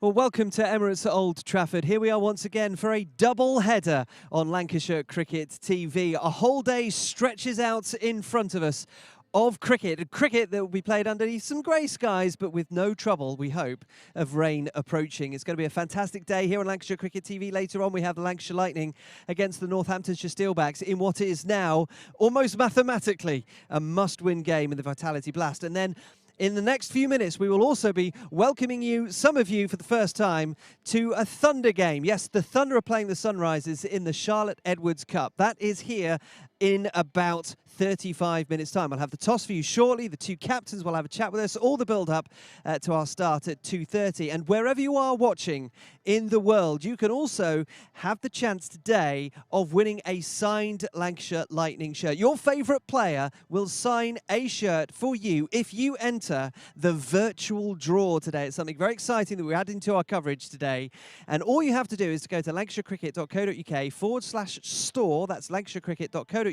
Well, welcome to Emirates Old Trafford. Here we are once again for a double header on Lancashire Cricket TV. A whole day stretches out in front of us of cricket. Cricket that will be played underneath some grey skies, but with no trouble, we hope, of rain approaching. It's going to be a fantastic day here on Lancashire Cricket TV. Later on, we have the Lancashire Lightning against the Northamptonshire Steelbacks in what is now, almost mathematically, a must-win game in the Vitality Blast. And then in the next few minutes, we will also be welcoming you, some of you for the first time, to a Thunder game. Yes, the Thunder are playing the Sunrisers in the Charlotte Edwards Cup. That is here in about 35 minutes' time. I'll have the toss for you shortly. The two captains will have a chat with us. All the build-up to our start at 2:30. And wherever you are watching in the world, you can also have the chance today of winning a signed Lancashire Lightning shirt. Your favourite player will sign a shirt for you if you enter the virtual draw today. It's something very exciting that we're adding to our coverage today. And all you have to do is to go to lancashirecricket.co.uk/store. That's lancashirecricket.co.uk/store,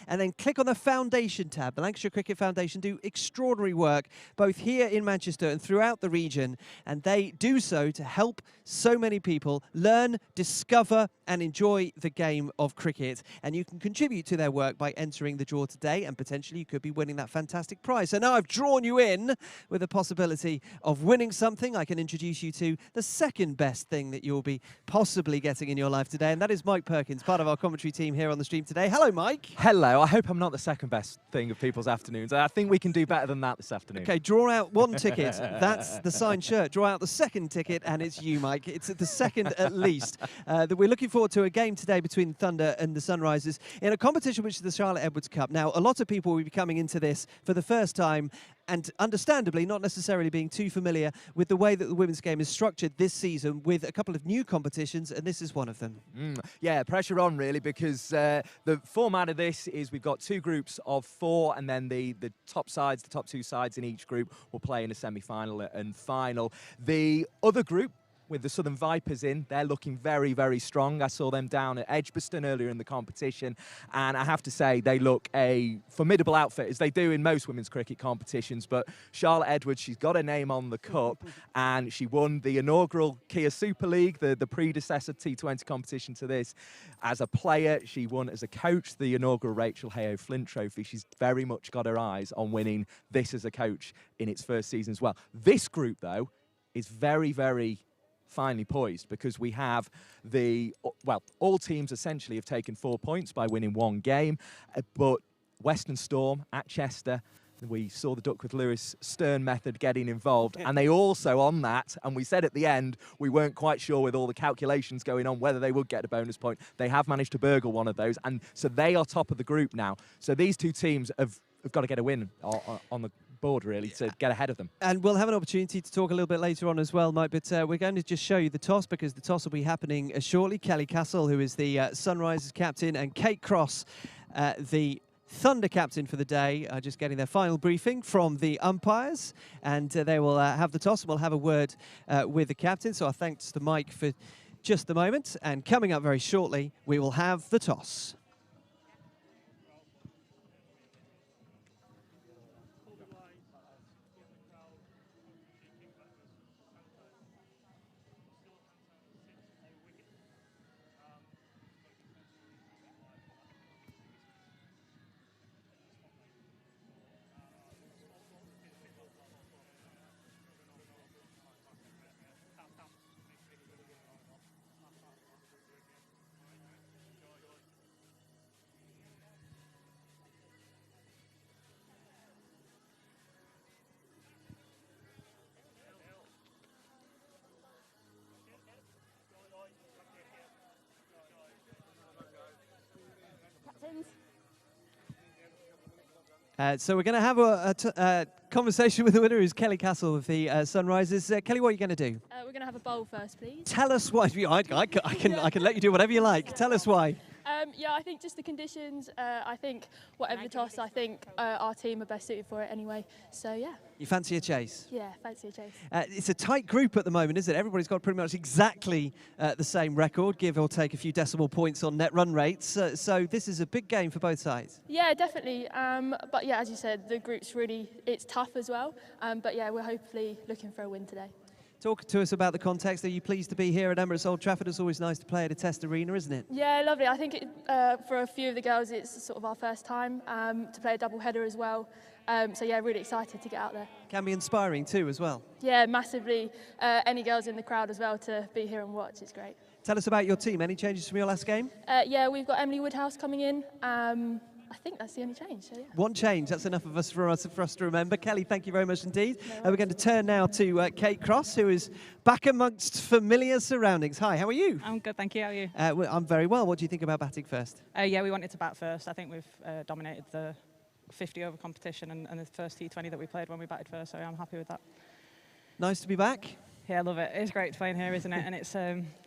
and then click on the Foundation tab. The Lancashire Cricket Foundation do extraordinary work both here in Manchester and throughout the region, and they do so to help so many people learn, discover and enjoy the game of cricket. And you can contribute to their work by entering the draw today, and potentially you could be winning that fantastic prize. So now I've drawn you in with the possibility of winning something. I can introduce you to the second best thing that you'll be possibly getting in your life today, and that is Mike Perkins, part of our commentary team here on the stream today. Hello, Mike. Hello. I hope I'm not the second best thing of people's afternoons. I think we can do better than that this afternoon. Okay, draw out one ticket. That's the signed shirt. Draw out the second ticket, and it's you, Mike. It's the second at least. That we're looking forward to a game today between Thunder and the Sunrisers in a competition which is the Charlotte Edwards Cup. Now, a lot of people will be coming into this for the first time, and understandably not necessarily being too familiar with the way that the women's game is structured this season, with a couple of new competitions, and this is one of them. Yeah, pressure on really, because the format of this is we've got two groups of four, and then the top two sides in each group will play in a semi-final and final. The other group, with the Southern Vipers in, they're looking very, very strong. I saw them down at Edgbaston earlier in the competition, and I have to say they look a formidable outfit, as they do in most women's cricket competitions. But Charlotte Edwards, she's got her name on the cup, and she won the inaugural Kia Super League, the predecessor T20 competition to this. As a player, she won as a coach the inaugural Rachel Hayo Flint Trophy. She's very much got her eyes on winning this as a coach in its first season as well. This group, though, is very, very finely poised, because we have all teams essentially have taken 4 points by winning one game, but Western Storm at Chester, we saw the Duckworth Lewis Stern method getting involved, and they also on that, and we said at the end we weren't quite sure with all the calculations going on whether they would get a bonus point. They have managed to burgle one of those, and so they are top of the group now. So these two teams have got to get a win on the board, really, to get ahead of them. And we'll have an opportunity to talk a little bit later on as well, Mike, but we're going to just show you the toss, because the toss will be happening shortly. Kelly Castle, who is the Sunrisers captain, and Kate Cross, the Thunder captain for the day, are just getting their final briefing from the umpires, and they will have the toss, and we'll have a word with the captain. So our thanks to Mike for just the moment, and coming up very shortly, we will have the toss. So we're going to have a conversation with the winner, who's Kelly Castle of the Sunrisers. Kelly, what are you going to do? We're going to have a bowl first, please. Tell us why. I can let you do whatever you like. Tell us why. Yeah, I think just the conditions. I think whatever the toss, I think our team are best suited for it anyway. So yeah. You fancy a chase? Yeah, fancy a chase. It's a tight group at the moment, isn't it? Everybody's got pretty much exactly the same record, give or take a few decimal points on net run rates. So this is a big game for both sides. Yeah, definitely. But yeah, as you said, the group's it's tough as well. But yeah, we're hopefully looking for a win today. Talk to us about the context. Are you pleased to be here at Emirates Old Trafford? It's always nice to play at a test arena, isn't it? Yeah, lovely. I think for a few of the girls, it's sort of our first time to play a double header as well. So yeah, really excited to get out there. Can be inspiring too, as well. Yeah, massively. Any girls in the crowd as well to be here and watch, it's great. Tell us about your team. Any changes from your last game? Yeah, we've got Emily Woodhouse coming in. I think that's the only change. So yeah. One change, that's enough of us for us to remember. Kelly, thank you very much indeed. We're going to turn now to Kate Cross, who is back amongst familiar surroundings. Hi, how are you? I'm good, thank you. How are you? I'm very well. What do you think about batting first? Yeah, we wanted to bat first. I think we've dominated the 50-over competition and the first T20 that we played when we batted first, so I'm happy with that. Nice to be back. Yeah, I love it. It's great playing here, isn't it? And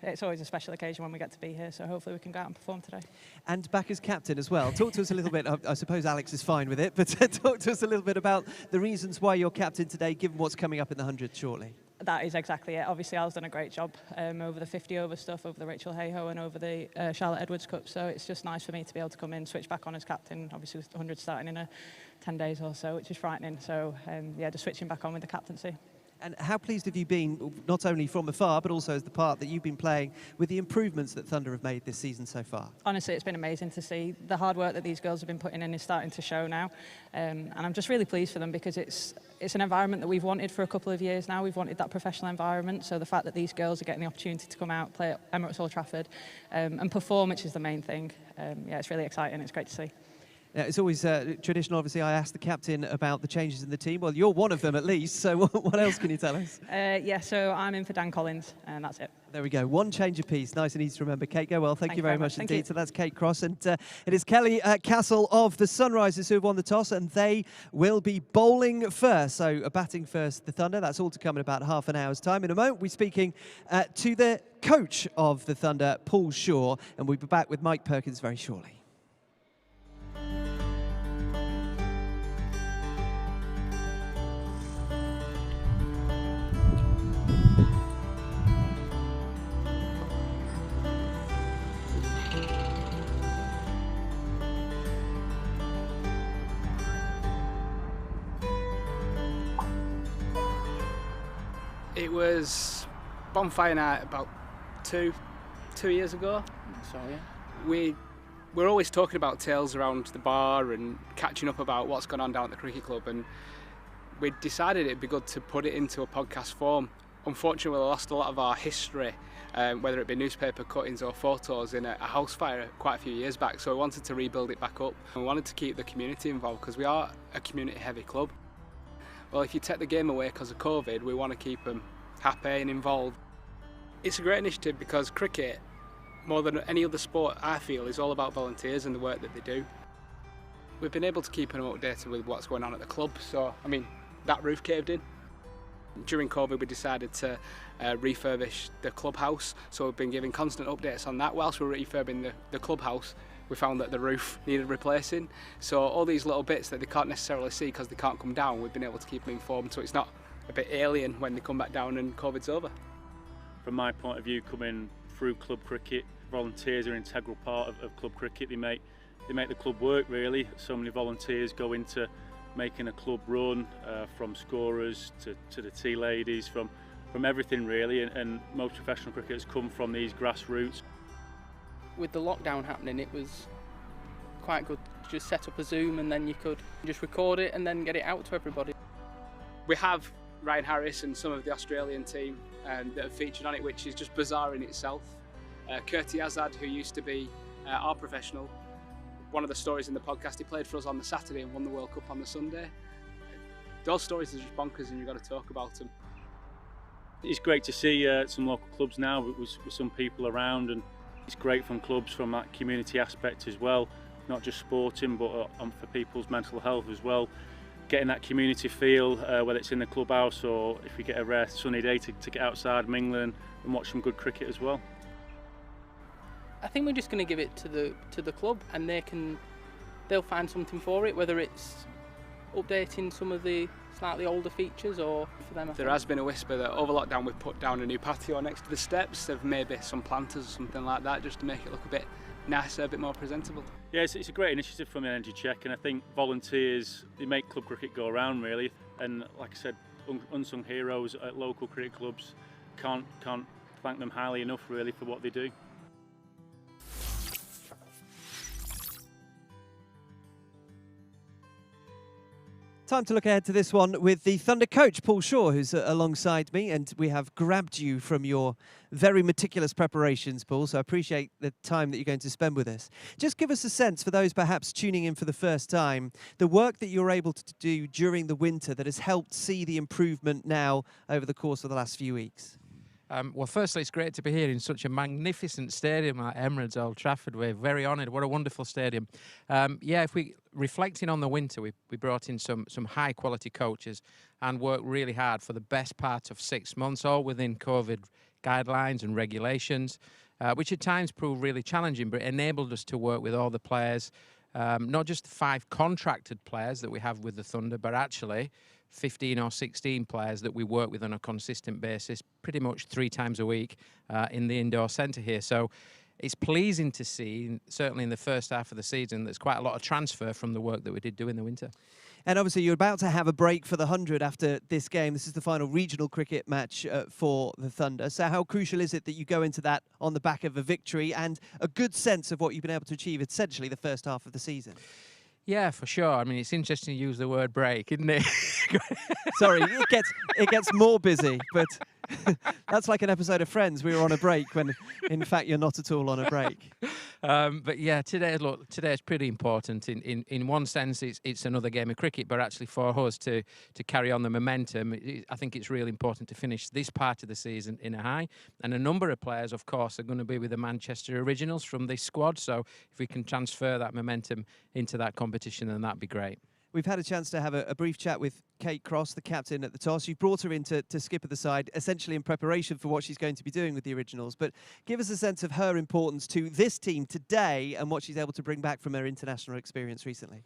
it's always a special occasion when we get to be here, so hopefully we can go out and perform today. And back as captain as well. Talk to us a little bit, I suppose Alex is fine with it, but talk to us a little bit about the reasons why you're captain today, given what's coming up in the 100 shortly. That is exactly it. Obviously, Al's done a great job over the 50-over stuff, over the Rachel Hayhoe and over the Charlotte Edwards Cup, so it's just nice for me to be able to come in, switch back on as captain, obviously with the 100 starting in 10 days or so, which is frightening. So, yeah, just switching back on with the captaincy. And how pleased have you been, not only from afar, but also as the part that you've been playing with the improvements that Thunder have made this season so far? Honestly, it's been amazing to see. The hard work that these girls have been putting in is starting to show now. And I'm just really pleased for them because it's an environment that we've wanted for a couple of years now. We've wanted that professional environment. So the fact that these girls are getting the opportunity to come out, play at Emirates Old Trafford and perform, which is the main thing, yeah, it's really exciting. It's great to see. It's always traditional, obviously. I asked the captain about the changes in the team. Well, you're one of them at least, so what else can you tell us? Yeah, so I'm in for Dan Collins, and that's it. There we go. One change apiece. Nice and easy to remember. Kate, go well. Thank you very much indeed. You. So that's Kate Cross, and it is Kelly Castle of the Sunrisers who have won the toss, and they will be bowling first. So batting first, the Thunder. That's all to come in about half an hour's time. In a moment, we're speaking to the coach of the Thunder, Paul Shaw, and we'll be back with Mike Perkins very shortly. It was bonfire night about two years ago. So yeah, we're always talking about tales around the bar and catching up about what's gone on down at the cricket club, and we decided it'd be good to put it into a podcast form. Unfortunately, we lost a lot of our history, whether it be newspaper cuttings or photos, in a house fire quite a few years back. So we wanted to rebuild it back up. We wanted to keep the community involved because we are a community-heavy club. Well, if you take the game away because of COVID, we want to keep them happy and involved. It's a great initiative because cricket, more than any other sport, I feel, is all about volunteers and the work that they do. We've been able to keep them updated with what's going on at the club. So, I mean, that roof caved in. During COVID, we decided to refurbish the clubhouse. So we've been giving constant updates on that. Whilst we were refurbing the clubhouse, we found that the roof needed replacing. So all these little bits that they can't necessarily see because they can't come down, we've been able to keep them informed so it's not a bit alien when they come back down and COVID's over. From my point of view, coming through club cricket, volunteers are an integral part of club cricket. They make the club work, really. So many volunteers go into making a club run, from scorers to the tea ladies, from everything really, and most professional cricketers come from these grassroots. With the lockdown happening, it was quite good to just set up a Zoom and then you could just record it and then get it out to everybody. We have Ryan Harris and some of the Australian team that have featured on it, which is just bizarre in itself. Kurti Azad, who used to be our professional, one of the stories in the podcast, he played for us on the Saturday and won the World Cup on the Sunday. Those stories are just bonkers and you've got to talk about them. It's great to see some local clubs now with some people around, and it's great from clubs from that community aspect as well, not just sporting but for people's mental health as well. Getting that community feel, whether it's in the clubhouse or if we get a rare sunny day to get outside mingling and watch some good cricket as well. I think we're just going to give it to the club, and they'll find something for it, whether it's updating some of the slightly older features or for them. There has been a whisper that over lockdown we've put down a new patio next to the steps, of maybe some planters or something like that, just to make it look a bit nicer, a bit more presentable. Yeah, it's a great initiative from the Energy Check, and I think volunteers, they make club cricket go around really. And like I said, unsung heroes at local cricket clubs, can't thank them highly enough really for what they do. Time to look ahead to this one with the Thunder coach, Paul Shaw, who's alongside me, and we have grabbed you from your very meticulous preparations, Paul, so I appreciate the time that you're going to spend with us. Just give us a sense, for those perhaps tuning in for the first time, the work that you're able to do during the winter that has helped see the improvement now over the course of the last few weeks. Well, firstly, it's great to be here in such a magnificent stadium at Emirates Old Trafford. We're very honoured. What a wonderful stadium. Yeah, if we reflecting on the winter, we brought in some high-quality coaches and worked really hard for the best part of 6 months, all within COVID guidelines and regulations, which at times proved really challenging, but enabled us to work with all the players, not just the 5 contracted players that we have with the Thunder, but actually 15 or 16 players that we work with on a consistent basis, pretty much 3 times a week in the indoor centre here. So it's pleasing to see, certainly in the first half of the season, there's quite a lot of transfer from the work that we did do in the winter. And obviously you're about to have a break for the 100 after this game. This is the final regional cricket match for the Thunder. So how crucial is it that you go into that on the back of a victory and a good sense of what you've been able to achieve essentially the first half of the season? Yeah, for sure. I mean, it's interesting to use the word break, isn't it? Sorry, it gets more busy, but that's like an episode of Friends. We were on a break when, in fact, you're not at all on a break. But yeah, today's pretty important. In one sense, it's another game of cricket, but actually for us to carry on the momentum, I think it's really important to finish this part of the season in a high. And a number of players, of course, are going to be with the Manchester Originals from this squad. So if we can transfer that momentum into that competition, then that'd be great. We've had a chance to have a brief chat with Kate Cross, the captain at the toss. You've brought her in to skip at the side, essentially in preparation for what she's going to be doing with the Originals. But give us a sense of her importance to this team today and what she's able to bring back from her international experience recently.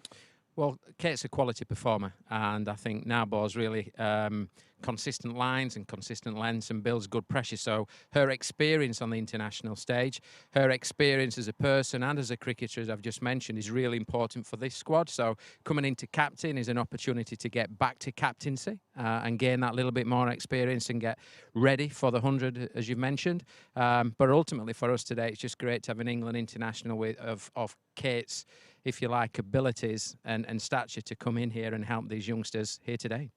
Well, Kate's a quality performer, and I think now bowls really consistent lines and consistent lengths and builds good pressure. So her experience on the international stage, her experience as a person and as a cricketer, as I've just mentioned, is really important for this squad. So coming into captain is an opportunity to get back to captaincy and gain that little bit more experience and get ready for the 100, as you've mentioned. But ultimately for us today, it's just great to have an England international of Kate's, if you like, abilities and stature to come in here and help these youngsters here today.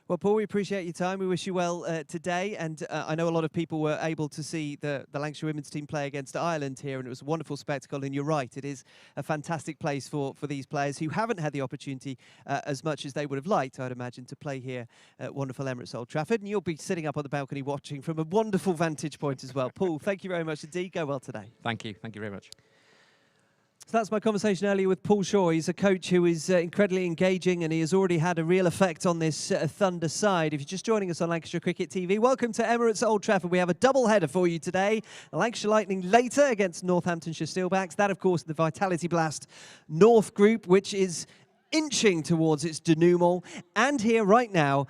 Well, Paul, we appreciate your time. We wish you well today. And I know a lot of people were able to see the Lancashire women's team play against Ireland here, and it was a wonderful spectacle. And you're right, it is a fantastic place for these players who haven't had the opportunity as much as they would have liked, I'd imagine, to play here at wonderful Emirates Old Trafford. And you'll be sitting up on the balcony watching from a wonderful vantage point as well. Paul, thank you very much indeed. Go well today. Thank you. Thank you very much. So that's my conversation earlier with Paul Shaw. He's a coach who is incredibly engaging, and he has already had a real effect on this Thunder side. If you're just joining us on Lancashire Cricket TV, welcome to Emirates Old Trafford. We have a double header for you today. Lancashire Lightning later against Northamptonshire Steelbacks. That, of course, the Vitality Blast North group, which is inching towards its denouement, and here right now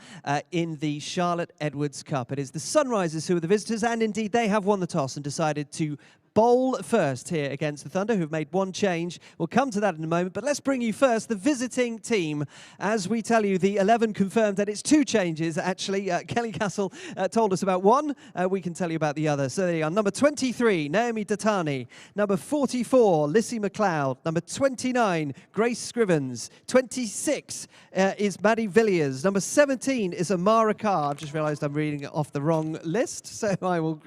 in the Charlotte Edwards Cup. It is the Sunrisers who are the visitors, and indeed they have won the toss and decided to bowl first here against the Thunder, who've made one change. We'll come to that in a moment, but let's bring you first the visiting team. As we tell you, the 11 confirmed that it's 2 changes, actually. Kelly Castle told us about one. We can tell you about the other. So there you are. Number 23, Naomi Datani. Number 44, Lissy McLeod. Number 29, Grace Scrivens. 26 is Maddie Villiers. Number 17 is Amara Carr. I've just realised I'm reading it off the wrong list, so I will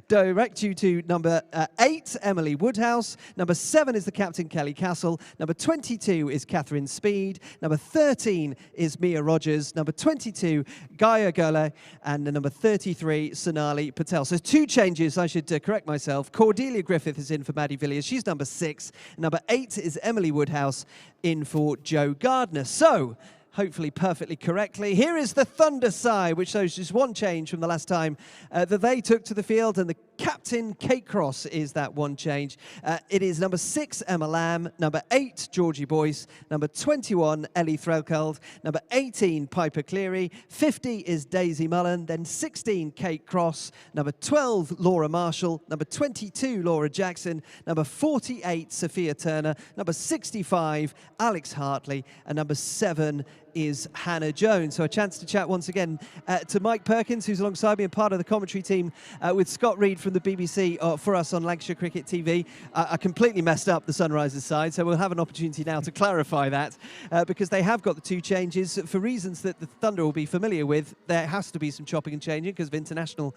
direct you to number 8, Emily Woodhouse. Number 7 is the captain, Kelly Castle. Number 22 is Catherine Speed. Number 13 is Mia Rogers. Number 22, Gaia Gole. And number 33, Sonali Patel. So 2 changes, I should correct myself. Cordelia Griffith is in for Maddie Villiers. She's number 6. Number 8 is Emily Woodhouse, in for Joe Gardner. So, hopefully perfectly correctly. Here is the Thunder side, which shows just one change from the last time that they took to the field, and the captain Kate Cross is that one change. It is number 6, Emma Lamb, number 8, Georgie Boyce, number 21, Ellie Threlkeld, number 18, Piper Cleary, 50 is Daisy Mullen, then 16, Kate Cross, number 12, Laura Marshall, number 22, Laura Jackson, number 48, Sophia Turner, number 65, Alex Hartley, and number 7 is Hannah Jones. So a chance to chat once again to Mike Perkins, who's alongside me and part of the commentary team with Scott Reed from the BBC for us on Lancashire Cricket TV. I completely messed up the Sunrisers side, so we'll have an opportunity now to clarify that because they have got the 2 changes for reasons that the Thunder will be familiar with. There has to be some chopping and changing because of international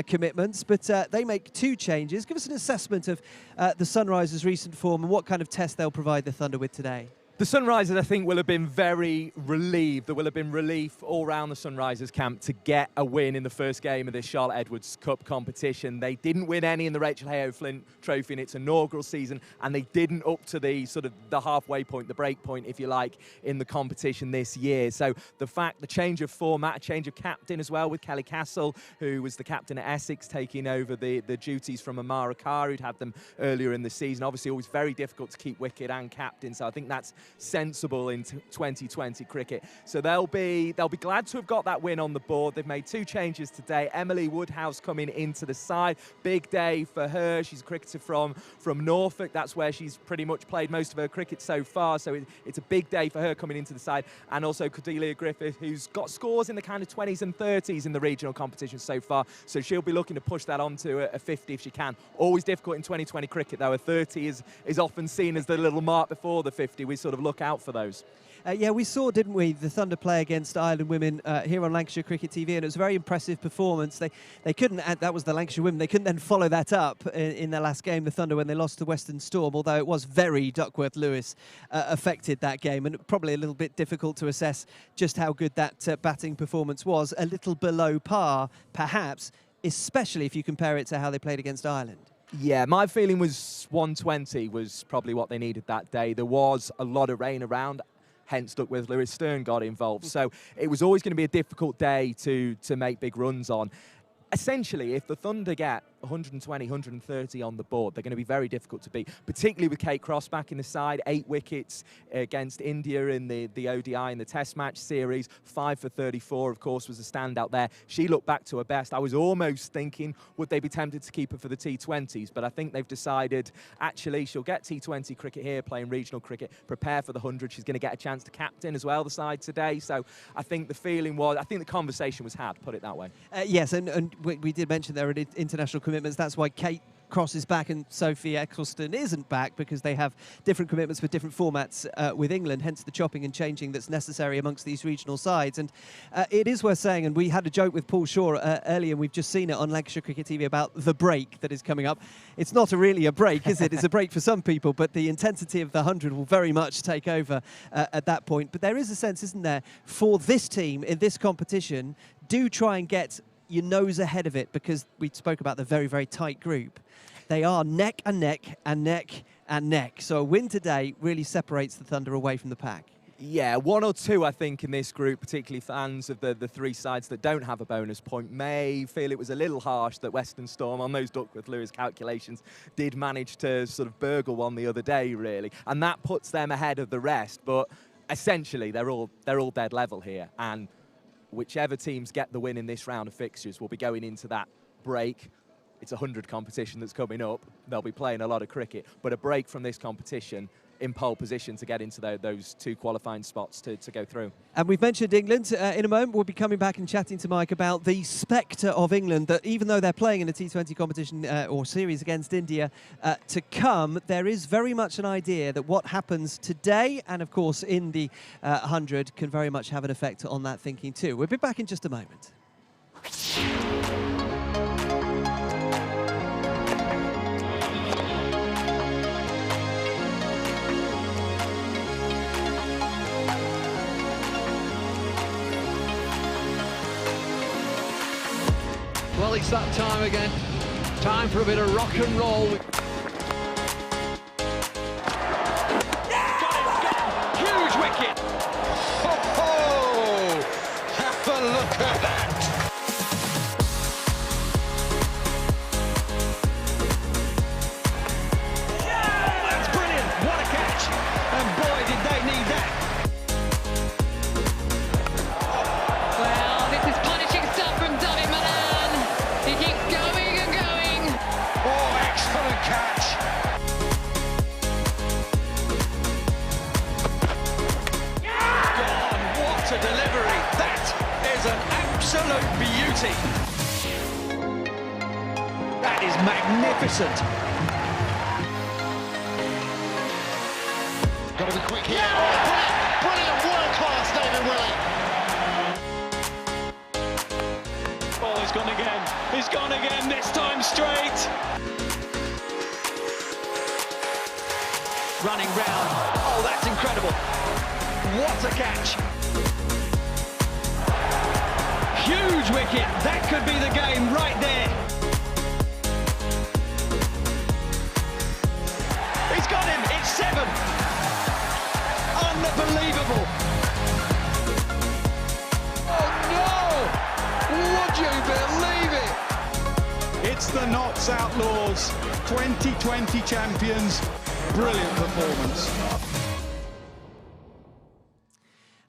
commitments, but they make 2 changes. Give us an assessment of the Sunrisers' recent form and what kind of test they'll provide the Thunder with today. The Sunrisers, I think, will have been very relieved. There will have been relief all round the Sunrisers camp to get a win in the first game of this Charlotte Edwards Cup competition. They didn't win any in the Rachel Hayo Flint Trophy in its inaugural season, and they didn't up to the sort of the halfway point, the break point, if you like, in the competition this year. So the change of format, a change of captain as well with Kelly Castle, who was the captain at Essex, taking over the duties from Amara Carr, who'd had them earlier in the season. Obviously, always very difficult to keep wicket and captain, so I think that's sensible in 2020 cricket. So they'll be glad to have got that win on the board. They've made 2 changes today. Emily Woodhouse coming into the side. Big day for her. She's a cricketer from Norfolk. That's where she's pretty much played most of her cricket so far. So it's a big day for her coming into the side. And also Cordelia Griffith, who's got scores in the kind of 20s and 30s in the regional competition so far. So she'll be looking to push that on to a 50 if she can. Always difficult in 2020 cricket, though. A 30 is often seen as the little mark before the 50. We sort of look out for those. Yeah, we saw, didn't we, the Thunder play against Ireland women here on Lancashire Cricket TV, and it was a very impressive performance. They couldn't, that was the Lancashire women, they couldn't then follow that up in their last game, the Thunder, when they lost to Western Storm, although it was very Duckworth-Lewis affected that game, and probably a little bit difficult to assess just how good that batting performance was. A little below par, perhaps, especially if you compare it to how they played against Ireland. Yeah, my feeling was 120 was probably what they needed that day. There was a lot of rain around, hence Duckworth-Lewis Stern got involved. So it was always going to be a difficult day to make big runs on. Essentially, if the Thunder get 120, 130 on the board, they're going to be very difficult to beat, particularly with Kate Cross back in the side. 8 wickets against India in the ODI in the Test match series. 5 for 34, of course, was a standout there. She looked back to her best. I was almost thinking, would they be tempted to keep her for the T20s? But I think they've decided, actually, she'll get T20 cricket here, playing regional cricket, prepare for the 100. She's going to get a chance to captain as well, the side today. So I think the feeling was, I think the conversation was had, put it that way. Yes, and we did mention there are international commitments. That's why Kate Cross is back and Sophie Eccleston isn't back, because they have different commitments for different formats with England, hence the chopping and changing that's necessary amongst these regional sides. And it is worth saying, and we had a joke with Paul Shaw earlier, and we've just seen it on Lancashire Cricket TV about the break that is coming up. It's not really a break, is it? It's a break for some people, but the intensity of the 100 will very much take over at that point. But there is a sense, isn't there, for this team in this competition, do try and get your nose ahead of it, because we spoke about the very, very tight group. They are neck and neck and neck and neck. So a win today really separates the Thunder away from the pack. Yeah, 1 or 2, I think, in this group, particularly fans of the 3 sides that don't have a bonus point, may feel it was a little harsh that Western Storm, on those Duckworth-Lewis calculations, did manage to sort of burgle one the other day, really. And that puts them ahead of the rest. But essentially, they're all dead level here. And whichever teams get the win in this round of fixtures will be going into that break. It's a 100 competition that's coming up. They'll be playing a lot of cricket, but a break from this competition in pole position to get into those 2 qualifying spots to go through. And we've mentioned England. In a moment, we'll be coming back and chatting to Mike about the spectre of England, that even though they're playing in a T20 competition or series against India to come, there is very much an idea that what happens today and, of course, in the 100 can very much have an effect on that thinking too. We'll be back in just a moment. Well, it's that time again. Time for a bit of rock and roll. Yeah! Huge wicket! Oh, have a look at that! is an absolute beauty. That is magnificent. Got to be quick here. Oh, brilliant, world-class David Willey. Oh, he's gone again. He's gone again, this time straight. Running round. Oh, that's incredible. What a catch. Huge wicket. That could be the game right there. He's got him. It's 7. Unbelievable. Oh, no. Would you believe it? It's the Notts Outlaws, 2020 champions. Brilliant performance.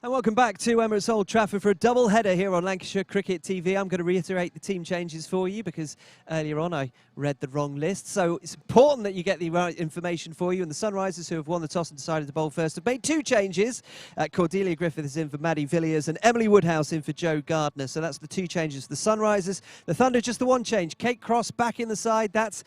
And welcome back to Emirates Old Trafford for a double header here on Lancashire Cricket TV. I'm going to reiterate the team changes for you because earlier on I read the wrong list. So it's important that you get the right information for you. And the Sunrisers, who have won the toss and decided to bowl first, have made 2 changes. Cordelia Griffith is in for Maddie Villiers and Emily Woodhouse in for Joe Gardner. So that's the 2 changes for the Sunrisers. The Thunder, just the 1 change. Kate Cross back in the side. That's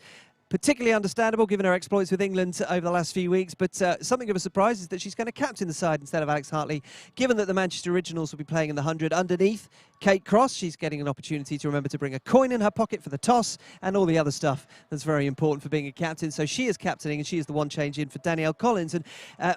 particularly understandable given her exploits with England over the last few weeks, but something of a surprise is that she's going to captain the side instead of Alex Hartley, given that the Manchester Originals will be playing in the 100 underneath Kate Cross. She's getting an opportunity to remember to bring a coin in her pocket for the toss and all the other stuff that's very important for being a captain. So she is captaining, and she is the 1 change in for Danielle Collins. And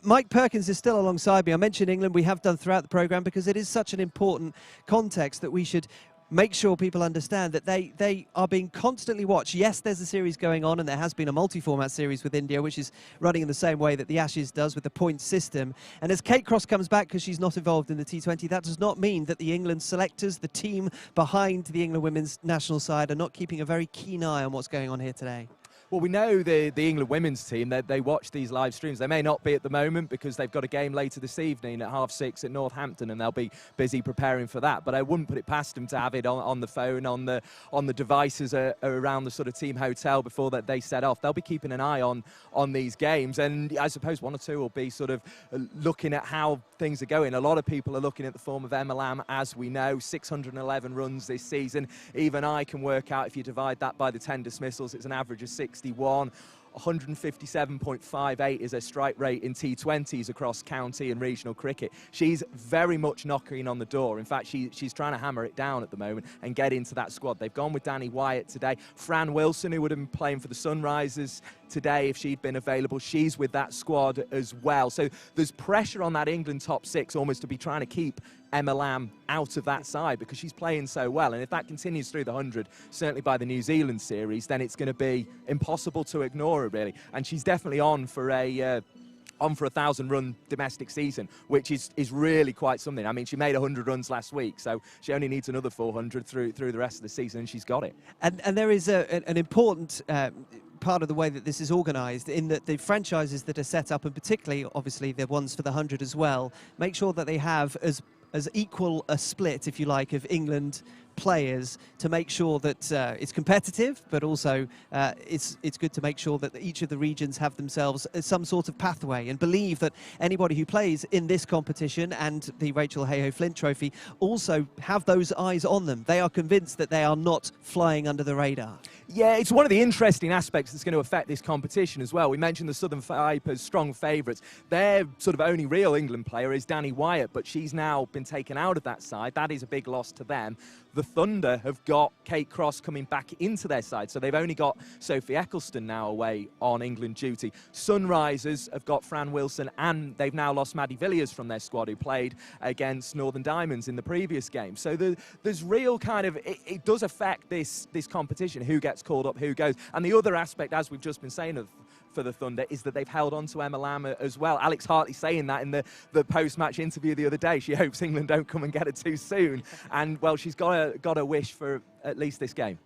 Mike Perkins is still alongside me. I mentioned England, we have done throughout the programme, because it is such an important context that we should make sure people understand that they are being constantly watched. Yes, there's a series going on, and there has been a multi-format series with India, which is running in the same way that the Ashes does with the point system. And as Kate Cross comes back, because she's not involved in the T20, that does not mean that the England selectors, the team behind the England women's national side, are not keeping a very keen eye on what's going on here today. Well, we know the England women's team, they watch these live streams. They may not be at the moment because they've got a game later this evening at 6:30 at Northampton, and they'll be busy preparing for that. But I wouldn't put it past them to have it on the phone, on the devices around the sort of team hotel before that they set off. They'll be keeping an eye on these games, and I suppose 1 or 2 will be sort of looking at how things are going. A lot of people are looking at the form of Emma Lamb, as we know, 611 runs this season. Even I can work out, if you divide that by the 10 dismissals, it's an average of 61. 157.58 is her strike rate in T20s across county and regional cricket. She's very much knocking on the door. In fact, she's trying to hammer it down at the moment and get into that squad. They've gone with Danny Wyatt today. Fran Wilson, who would have been playing for the Sunrisers today if she'd been available, she's with that squad as well. So there's pressure on that England top 6 almost to be trying to keep Emma Lamb out of that side because she's playing so well. And if that continues through the 100, certainly by the New Zealand series, then it's going to be impossible to ignore her, really. And she's definitely on for a 1,000-run domestic season, which is really quite something. I mean, she made 100 runs last week, so she only needs another 400 through the rest of the season, and she's got it. And there is an important part of the way that this is organised, in that the franchises that are set up, and particularly, obviously, the ones for the 100 as well, make sure that they have as equal a split, if you like, of England players to make sure that it's competitive, but also it's good to make sure that each of the regions have themselves some sort of pathway, and believe that anybody who plays in this competition and the Rachel Hayhoe Flint Trophy also have those eyes on them. They are convinced that they are not flying under the radar. Yeah, it's one of the interesting aspects that's going to affect this competition as well. We mentioned the Southern Vipers, strong favourites. Their sort of only real England player is Danny Wyatt, but she's now been taken out of that side. That is a big loss to them. The Thunder have got Kate Cross coming back into their side, so they've only got Sophie Eccleston now away on England duty. Sunrisers have got Fran Wilson, and they've now lost Maddie Villiers from their squad, who played against Northern Diamonds in the previous game. So there's real kind of, it does affect this competition, who gets called up, who goes. And the other aspect, as we've just been saying for the Thunder, is that they've held on to Emma Lamb as well. Alex Hartley saying that in the post-match interview the other day. She hopes England don't come and get her too soon. And, well, she's got a wish for at least this game.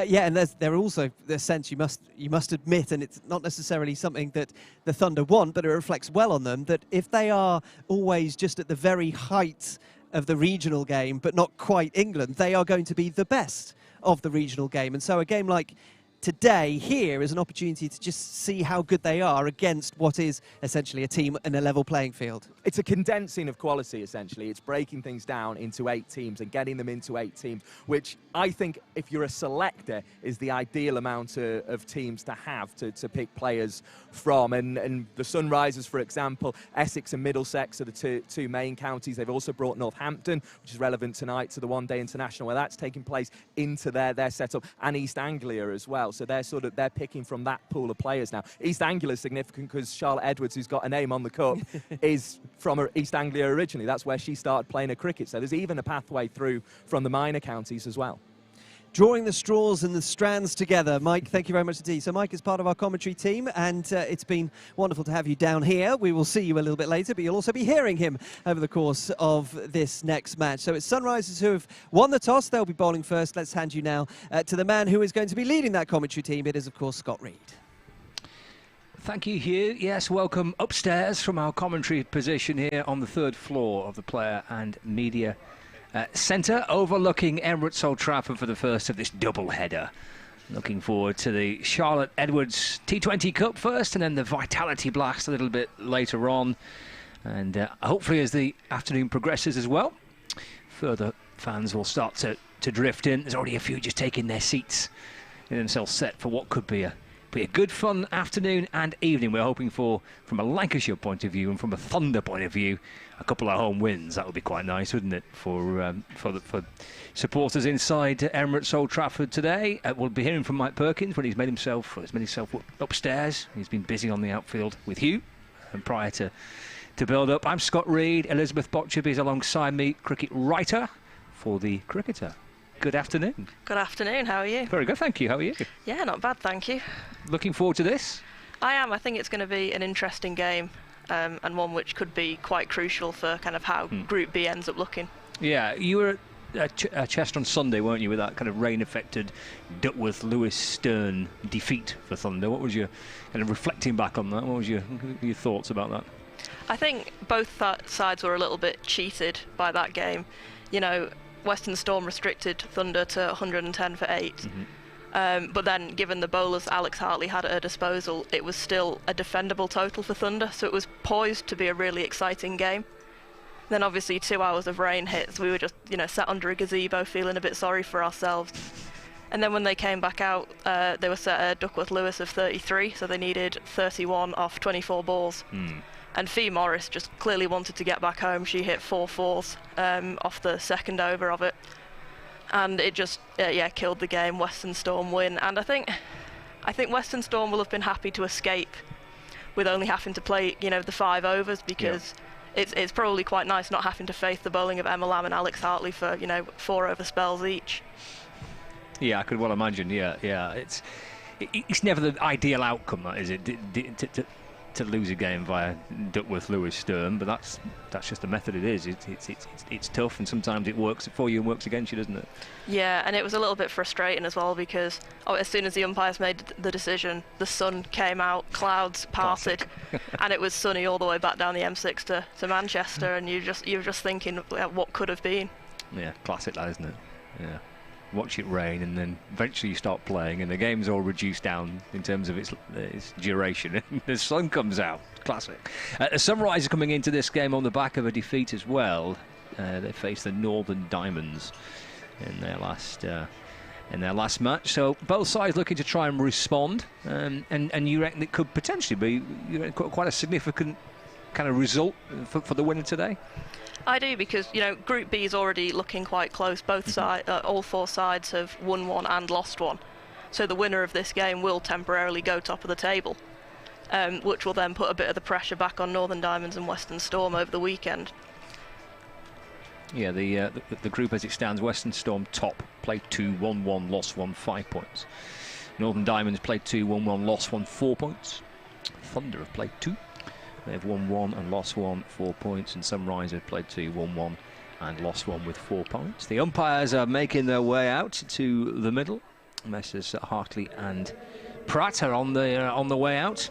Yeah, and there also the sense you must admit, and it's not necessarily something that the Thunder want, but it reflects well on them, that if they are always just at the very height of the regional game, but not quite England, they are going to be the best of the regional game. And so a game like today here is an opportunity to just see how good they are against what is essentially a team in a level playing field. It's a condensing of quality, essentially. It's breaking things down into 8 teams and getting them into 8 teams, which I think, if you're a selector, is the ideal amount of teams to have to pick players from. And the Sunrisers, for example, Essex and Middlesex are the two main counties. They've also brought Northampton, which is relevant tonight to the one-day international, where that's taking place, into their setup, and East Anglia as well. So they're picking from that pool of players now. East Anglia is significant because Charlotte Edwards, who's got a name on the cup, is from East Anglia originally. That's where she started playing her cricket. So there's even a pathway through from the minor counties as well. Drawing the straws and the strands together. Mike, thank you very much indeed. So Mike is part of our commentary team, and it's been wonderful to have you down here. We will see you a little bit later, but you'll also be hearing him over the course of this next match. So it's Sunrisers who have won the toss. They'll be bowling first. Let's hand you now to the man who is going to be leading that commentary team. It is, of course, Scott Reed. Thank you, Hugh. Yes, welcome upstairs from our commentary position here on the 3rd floor of the Player and Media Centre, overlooking Emirates Old Trafford for the first of this double header. Looking forward to the Charlotte Edwards T20 Cup first, and then the Vitality Blast a little bit later on. And hopefully, as the afternoon progresses as well, further fans will start to drift in. There's already a few just taking their seats, getting themselves set for what could be a good, fun afternoon and evening. We're hoping for, from a Lancashire point of view and from a Thunder point of view, a couple of home wins. That would be quite nice, wouldn't it, for supporters inside Emirates Old Trafford today. We'll be hearing from Mike Perkins when he's made himself upstairs. He's been busy on the outfield with Hugh, and prior to build up, I'm Scott Reed. Elizabeth Botcherby is alongside me, cricket writer for The Cricketer. Good afternoon. Good afternoon, how are you? Very good, thank you. How are you? Yeah, not bad, thank you. Looking forward to this? I am. I think it's going to be an interesting game, and one which could be quite crucial for kind of how Group B ends up looking. Yeah, you were at Chester on Sunday, weren't you, with that kind of rain-affected Duckworth-Lewis Stern defeat for Thunder. What was your kind of reflecting back on that? What was your thoughts about that? I think both sides were a little bit cheated by that game. You know, Western Storm restricted Thunder to 110 for 8. But then, given the bowlers Alex Hartley had at her disposal, it was still a defendable total for Thunder, so it was poised to be a really exciting game. Then obviously 2 hours of rain hit, so we were just, sat under a gazebo feeling a bit sorry for ourselves. And then when they came back out, they were set a Duckworth-Lewis of 33, so they needed 31 off 24 balls. And Fee Morris just clearly wanted to get back home. She hit 4 fours off the second over of it. And it just, killed the game. Western Storm win. And I think Western Storm will have been happy to escape with only having to play, the 5 overs, because it's probably quite nice not having to face the bowling of Emma Lamb and Alex Hartley for, 4 over spells each. Yeah, I could well imagine, yeah. It's never the ideal outcome, that is it? To lose a game via Duckworth-Lewis Stern, but that's just the method it is. It's tough, and sometimes it works for you and works against you, doesn't it? Yeah, and it was a little bit frustrating as well, because as soon as the umpires made the decision, the sun came out, clouds parted, and it was sunny all the way back down the M6 to Manchester, and you were just thinking, what could have been? Yeah, classic that, isn't it? Yeah. Watch it rain, and then eventually you start playing, and the game's all reduced down in terms of its duration. The sun comes out. Classic. The Sunrisers coming into this game on the back of a defeat as well. They faced the Northern Diamonds in their last match. So both sides looking to try and respond, and you reckon it could potentially be quite a significant kind of result for the winner today? I do, because Group B is already looking quite close. Both sides, all 4 sides have won 1 and lost 1. So the winner of this game will temporarily go top of the table, which will then put a bit of the pressure back on Northern Diamonds and Western Storm over the weekend. Yeah, the group as it stands: Western Storm top, played 2, won 1, lost 1, 5 points. Northern Diamonds played 2, won 1, lost 1, 4 points. Thunder have played 2. They've won 1 and lost 1, 4 points, and Sunrisers played 2, won 1 and lost 1 with 4 points. The umpires are making their way out to the middle. Messrs Hartley and Pratt are on the way out,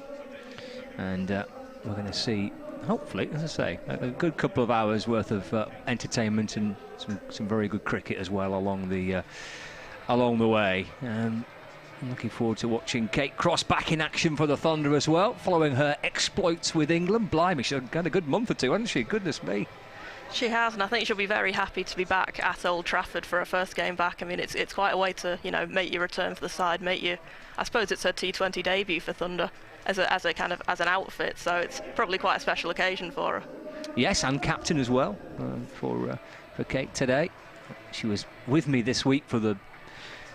and we're going to see, hopefully, as I say, a good couple of hours worth of entertainment and some very good cricket as well along the way. I'm looking forward to watching Kate Cross back in action for the Thunder as well, following her exploits with England. Blimey, she's had a good month or two, hasn't she? Goodness me. She has, and I think she'll be very happy to be back at Old Trafford for her first game back. I mean, it's quite a way to, you know, make your return for the side, I suppose it's her T20 debut for Thunder as an outfit, so it's probably quite a special occasion for her. Yes, and captain as well for Kate today. She was with me this week for the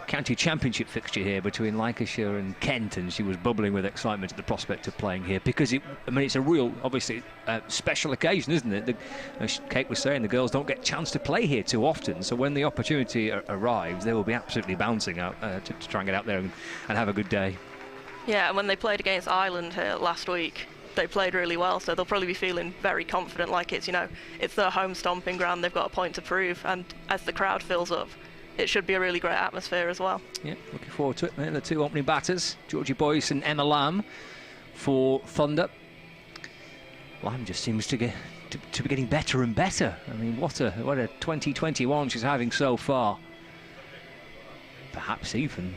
county championship fixture here between Lancashire and Kent, and she was bubbling with excitement at the prospect of playing here, because it's a real, obviously, special occasion, isn't it? As Kate was saying, the girls don't get a chance to play here too often, so when the opportunity arrives, they will be absolutely bouncing out to try and get out there and have a good day. Yeah, and when they played against Ireland here last week, they played really well, so they'll probably be feeling very confident, like it's their home stomping ground, they've got a point to prove, and as the crowd fills up, it should be a really great atmosphere as well. Yeah, looking forward to it. The two opening batters, Georgie Boyce and Emma Lamb for Thunder. Lamb just seems to be getting better and better. I mean, what a 2021 she's having so far. Perhaps even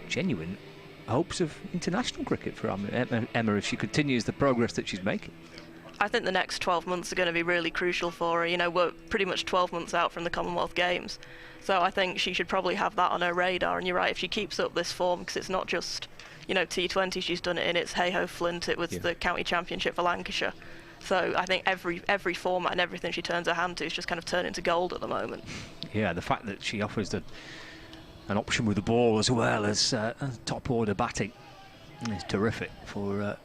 genuine hopes of international cricket for Emma if she continues the progress that she's making. I think the next 12 months are going to be really crucial for her. You know, we're pretty much 12 months out from the Commonwealth Games, so I think she should probably have that on her radar. And you're right, if she keeps up this form, because it's not just, you know, T20 she's done it in, it's Hey Ho Flint, it was the county championship for Lancashire. So I think every format and everything she turns her hand to is just kind of turning to gold at the moment. Yeah, the fact that she offers an option with the ball as well as top order batting is terrific for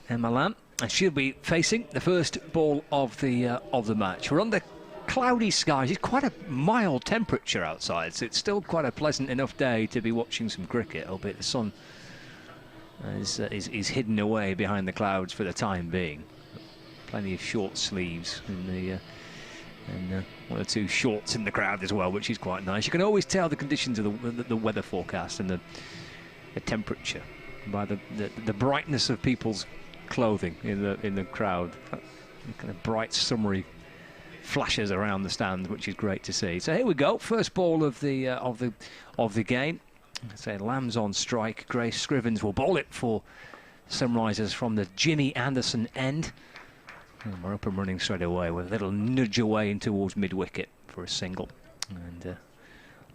Emma Lamb. And she'll be facing the first ball of the match. We're under cloudy skies. It's quite a mild temperature outside, so it's still quite a pleasant enough day to be watching some cricket, albeit the sun is hidden away behind the clouds for the time being. Plenty of short sleeves and one or two shorts in the crowd as well, which is quite nice. You can always tell the conditions of the weather forecast and the temperature by the brightness of people's clothing in the crowd. Kind of bright summery flashes around the stands, which is great to see. So here we go, first ball of the game. Say Lamb's on strike. Grace Scrivens will bowl it for Sunrisers from the Jimmy Anderson end. And we're up and running straight away with a little nudge away in towards mid-wicket for a single. And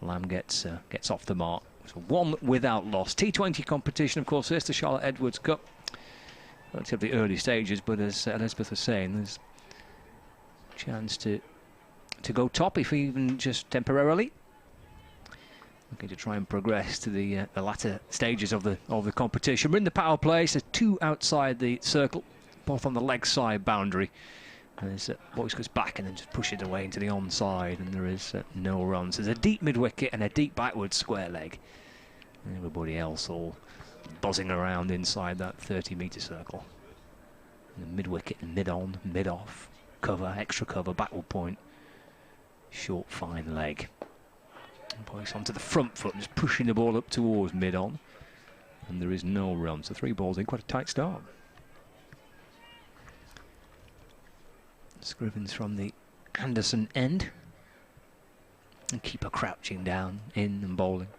Lamb gets off the mark. So one without loss. T20 competition, of course, this the Charlotte Edwards Cup. Relatively early stages, but as Elizabeth was saying, there's a chance to go top, if even just temporarily. Looking to try and progress to the latter stages of the competition. We're in the power play, so two outside the circle, both on the leg side boundary. And as Boyce goes back and then just pushes it away into the onside, and there is no runs. There's a deep mid-wicket and a deep backward square leg. And everybody else all buzzing around inside that 30-metre circle. And the mid-wicket, mid-on, mid-off, cover, extra cover, backward point, short, fine leg. And Boyce onto the front foot, just pushing the ball up towards mid-on. And there is no run, so 3 balls in, quite a tight start. Scrivens from the Anderson end. And keeper crouching down, in and bowling.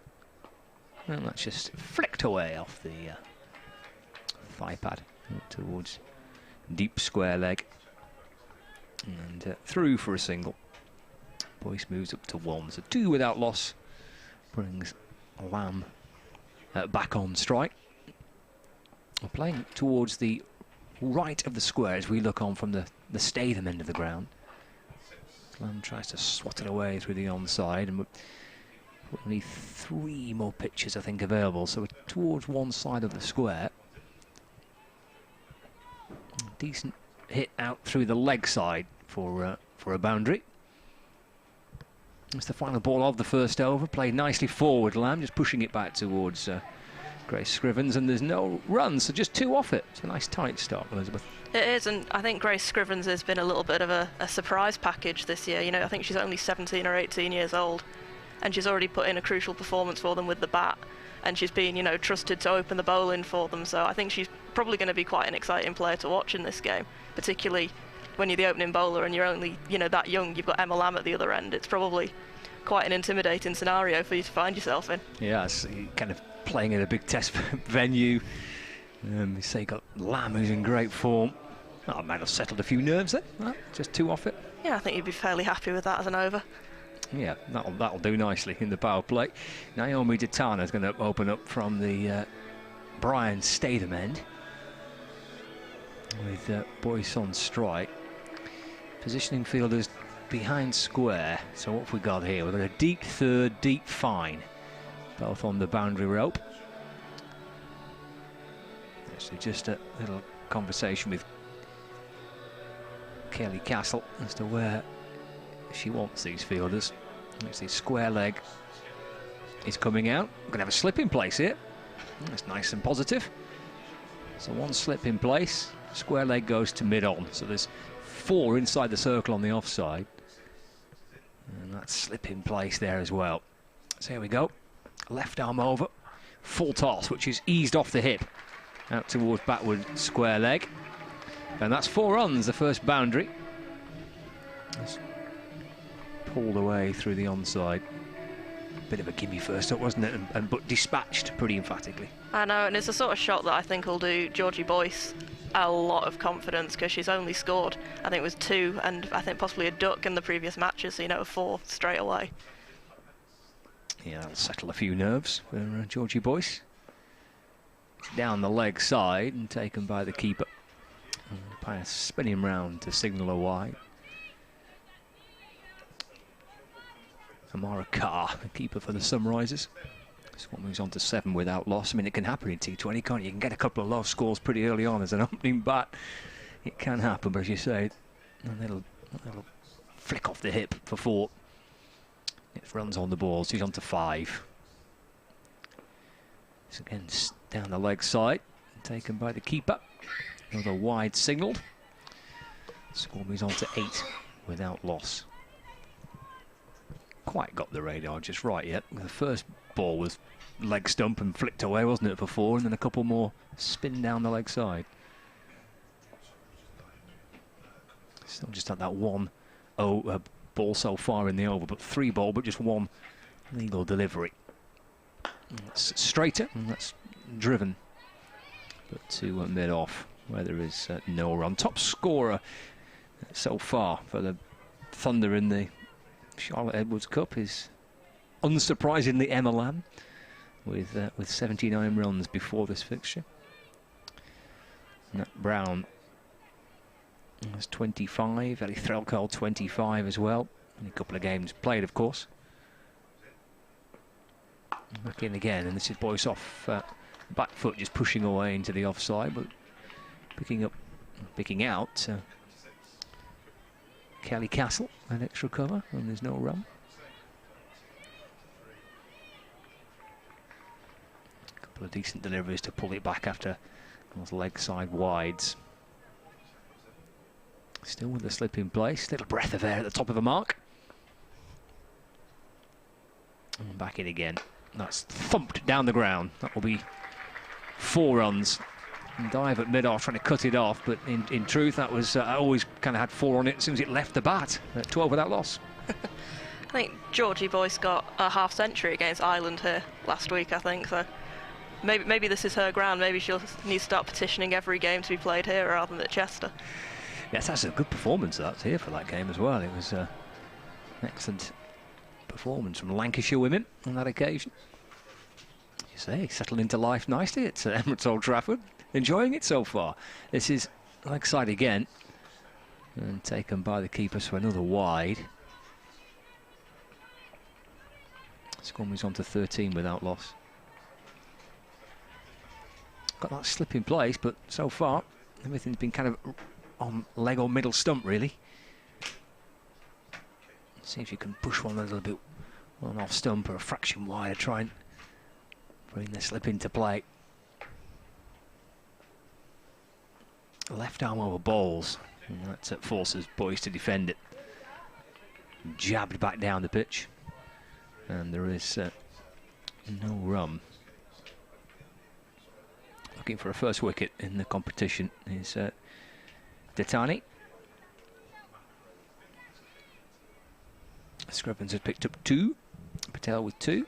And that's just flicked away off the thigh pad towards deep square leg. And through for a single. Boyce moves up to 1, so 2 without loss. Brings Lamb back on strike. We're playing towards the right of the square as we look on from the Statham end of the ground. Lamb tries to swat it away through the onside, and we're only 3 more pitches, I think, available, so we're towards one side of the square. Decent hit out through the leg side for a boundary. It's the final ball of the first over, played nicely forward. Lamb just pushing it back towards Grace Scrivens, and there's no runs, so just 2 off it. It's a nice tight start, Elizabeth. It is, and I think Grace Scrivens has been a little bit of a surprise package this year. You know, I think she's only 17 or 18 years old, and she's already put in a crucial performance for them with the bat, and she's been, you know, trusted to open the bowling for them. So I think she's probably going to be quite an exciting player to watch in this game, particularly when you're the opening bowler and you're only, you know, that young. You've got Emma Lamb at the other end. It's probably quite an intimidating scenario for you to find yourself in. Yeah, it's kind of playing in a big test venue. You say you got Lamb, who's in great form. I might have settled a few nerves there. Just 2 off it. Yeah, I think you'd be fairly happy with that as an over. Yeah, that'll do nicely in the power play. Naomi Ditana is going to open up from the Brian Statham end with Boyce on strike. Positioning fielders behind square. So what have we got here? We've got a deep third, deep fine, both on the boundary rope. Actually, just a little conversation with Kelly Castle as to where she wants these fielders. It's the square leg is coming out. We're going to have a slip in place here. That's nice and positive. So 1 slip in place. Square leg goes to mid-on. So there's 4 inside the circle on the offside. And that slip in place there as well. So here we go. Left arm over. Full toss, which is eased off the hip. Out towards backward square leg. And that's 4 runs, the first boundary. It's pulled away through the onside. Bit of a gimme first up, wasn't it? But dispatched pretty emphatically. I know, and it's the sort of shot that I think will do Georgie Boyce a lot of confidence, because she's only scored, I think it was 2, and I think possibly a duck in the previous matches, so 4 straight away. Yeah, that'll settle a few nerves for Georgie Boyce. Down the leg side and taken by the keeper. Umpire spinning round to signal a wide. Amara Carr, the keeper for the Sunrisers. This one moves on to 7 without loss. I mean, it can happen in T20, can't you? You can get a couple of low scores pretty early on as an opening bat. It can happen, but as you say, a little flick off the hip for 4. It runs on the ball. She's on to 5. It's again down the leg side, taken by the keeper. Another wide signalled. Score moves on to 8 without loss. Quite got the radar just right yet. The first ball was leg stump and flicked away, wasn't it, for 4, and then a couple more spin down the leg side. Still just had that 1 ball so far in the over, but 3 ball, but just 1 legal delivery. That's straighter, and that's driven, but to mid off, where there is no run. Top scorer so far for the Thunder in the Charlotte Edwards Cup is unsurprisingly Emma Lamb, with 79 runs before this fixture. Nat Brown has 25, Ellie Threlkeld 25 as well. In a couple of games played, of course. Back in again, and this is Boyce off back foot, just pushing away into the offside, but picking out Kelly Castle, an extra cover, and there's no run. A couple of decent deliveries to pull it back after those leg side wides. Still with the slip in place, little breath of air at the top of the mark. And back in again. That's thumped down the ground. That will be 4 runs. And dive at mid-off, trying to cut it off, but in truth, that was I always kind of had 4 on it as soon as it left the bat. At 12 without loss. I think Georgie Boyce got a half-century against Ireland here last week, I think, so maybe this is her ground. Maybe she'll need to start petitioning every game to be played here rather than at Chester. Yes, that's a good performance that's here for that game as well. It was an excellent performance from Lancashire women on that occasion. You say, settled into life nicely at Emirates Old Trafford. Enjoying it so far. This is leg side again. And taken by the keepers for another wide. Score moves on to 13 without loss. Got that slip in place, but so far everything's been kind of on leg or middle stump, really. See if you can push one a little bit on off stump or a fraction wider, try and bring the slip into play. Left arm over balls, and that forces Boyce to defend it. Jabbed back down the pitch, and there is no run. Looking for a first wicket in the competition is Detani. Scrubbins has picked up 2. Patel with 2.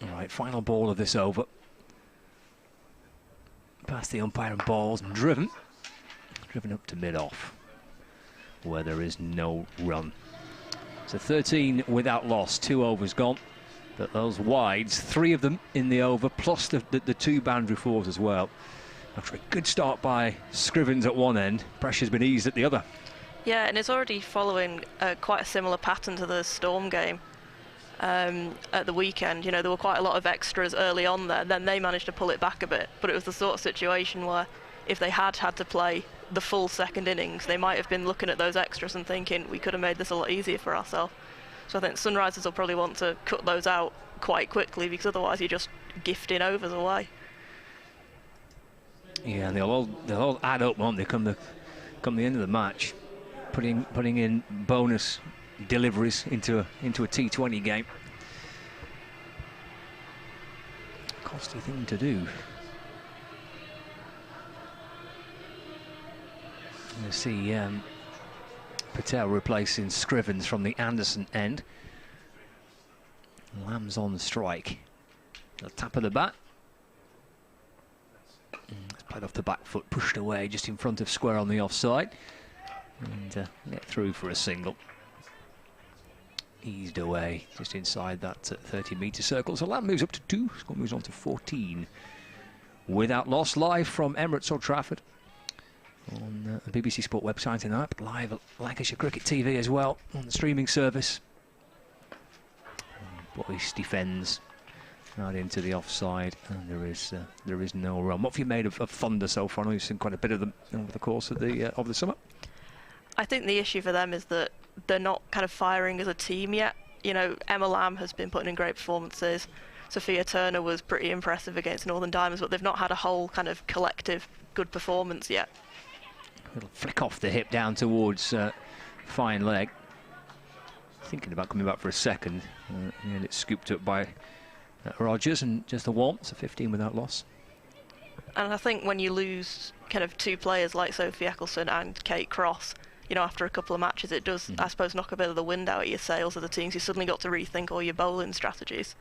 All right, final ball of this over. Past the umpire and balls, and driven up to mid-off, where there is no run. So 13 without loss, 2 overs gone. But those wides, 3 of them in the over, plus the 2 boundary fours as well. After a good start by Scrivens at one end, pressure's been eased at the other. Yeah, and it's already following quite a similar pattern to the Storm game at the weekend. You know, there were quite a lot of extras early on there, then they managed to pull it back a bit. But it was the sort of situation where if they had to play the full second innings, they might have been looking at those extras and thinking, we could have made this a lot easier for ourselves. So I think Sunrisers will probably want to cut those out quite quickly, because otherwise you're just gifting overs away. Yeah, and they'll all add up, won't they, come the end of the match, putting in bonus deliveries into a T20 game. Costly thing to do. You see Patel replacing Scrivens from the Anderson end. Lamb's on strike. The tap of the bat. It's played off the back foot, pushed away just in front of square on the offside. And get through for a single. Eased away just inside that 30-metre circle. So Lamb moves up to 2. Score moves on to 14. Without loss, live from Emirates Old Trafford. On the BBC Sport website tonight, but live at Lancashire Cricket TV as well on the streaming service. Boyce defends out into the offside, and there is no run. What have you made of Thunder so far? I know you've seen quite a bit of them over the course of the summer. I think the issue for them is that they're not kind of firing as a team yet. You know, Emma Lamb has been putting in great performances. Sophia Turner was pretty impressive against Northern Diamonds, but they've not had a whole kind of collective good performance yet. Little flick off the hip down towards fine leg. Thinking about coming back for a second, and it's scooped up by Rogers, and just the one, so 15 without loss. And I think when you lose kind of 2 players like Sophie Eccleston and Kate Cross, you know, after a couple of matches, it does, I suppose, knock a bit of the wind out of your sails of the teams. You suddenly got to rethink all your bowling strategies.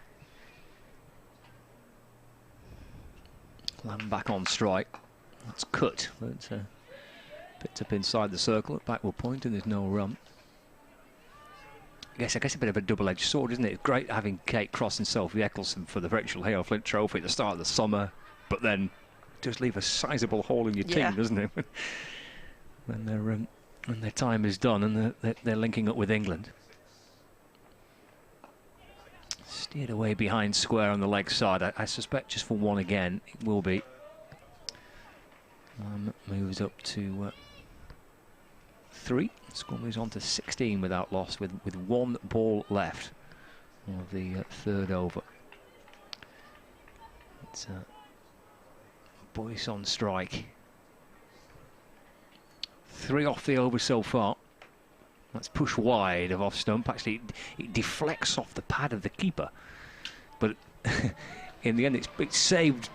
Lamb back on strike. That's cut, but picked up inside the circle at backward point, and there's no run. I guess a bit of a double-edged sword, isn't it? It's great having Kate Cross and Sophie Eccleston for the Rachel Hale Flint Trophy at the start of the summer, but then just leave a sizable hole in your team, doesn't it? when their time is done and they're linking up with England. Steered away behind square on the leg side. I suspect just for one again it will be. Moves up to 3. Score moves on to 16 without loss, with 1 ball left of the 3rd over. It's Boyce on strike. 3 off the over so far. That's push wide of off stump. Actually, it deflects off the pad of the keeper, but in the end, it's saved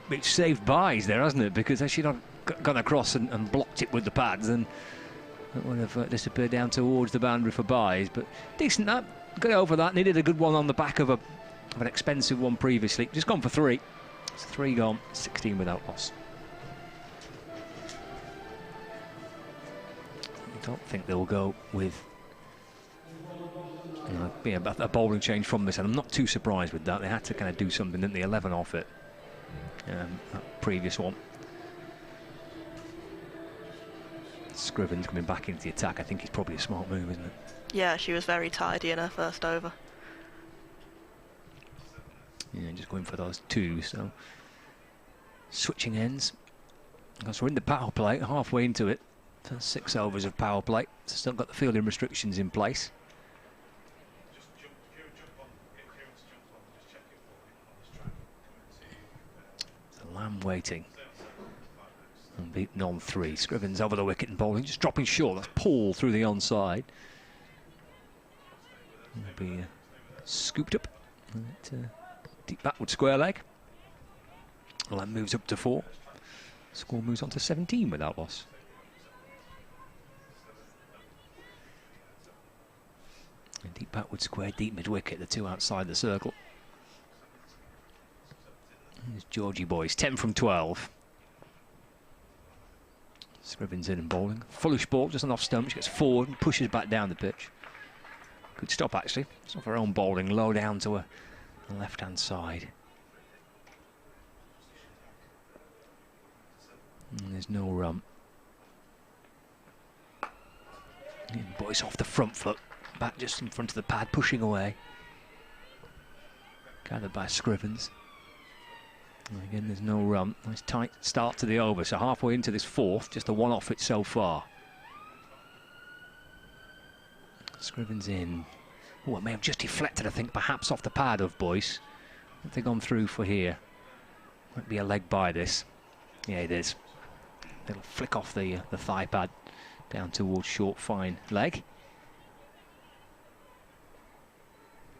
byes there, hasn't it? Because had she not gone across and blocked it with the pads, then it would have disappeared down towards the boundary for byes. But decent that. Got over that. Needed a good one on the back of an expensive one previously. Just gone for 3. It's 3 gone, 16 without loss. I don't think they'll go with a bowling change from this, and I'm not too surprised with that. They had to kind of do something, didn't they? 11 off it, that previous one. Scrivens coming back into the attack. I think it's probably a smart move, isn't it? Yeah, she was very tidy in her first over. Yeah, just going for those 2. So switching ends. Because we're in the power play, halfway into it. 6 overs of power play. Still got the fielding restrictions in place. The Lamb waiting. And beaten on 3. Scrivens over the wicket and bowling, just dropping short. That's Paul through the onside. Will be scooped up. Deep backward square leg. Lamb moves up to 4. Score moves on to 17 without loss. And deep backward square, deep mid wicket, the 2 outside the circle. There's Georgie Boyce, 10 from 12. Scrivens in and bowling. Foolish ball, just an off stump. She gets forward and pushes back down the pitch. Good stop, actually. It's off her own bowling, low down to her left-hand side. And there's no run. And Boyce off the front foot, back just in front of the pad, pushing away. Gathered by Scrivens. And again, there's no run. Nice tight start to the over. So halfway into this fourth, just a one off it so far. Scrivens in. Oh, it may have just deflected, I think, perhaps off the pad of Boyce. What have they gone through for here? Might be a leg by this. Yeah, it is. Little flick off the thigh pad down towards short, fine leg.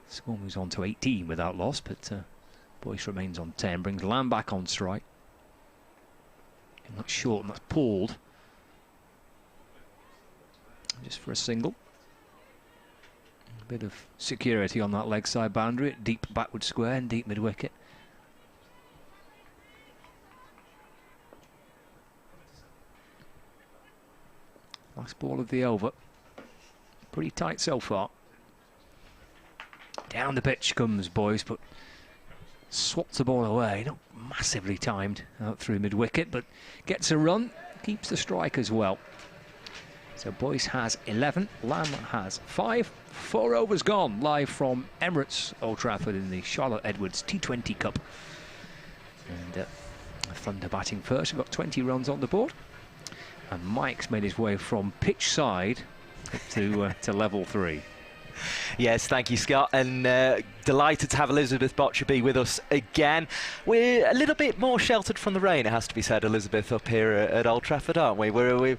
Score moves on to 18 without loss, but Boyce remains on 10, brings Lamb back on strike. And that's short and that's pulled. Just for a single. A bit of security on that leg side boundary, deep backward square and deep mid wicket. Last ball of the over. Pretty tight so far. Down the pitch comes Boyce, but swats the ball away. Not massively timed out through mid wicket, but gets a run, keeps the strike as well. So Boyce has 11, Lamb has 5. 4 overs gone, live from Emirates Old Trafford in the Charlotte Edwards T20 Cup. And Thunder batting first. We've got 20 runs on the board. And Mike's made his way from pitch side to level 3. Yes, thank you, Scott, and delighted to have Elizabeth Botcherby with us again. We're a little bit more sheltered from the rain, it has to be said, Elizabeth, up here at Old Trafford, aren't we? We're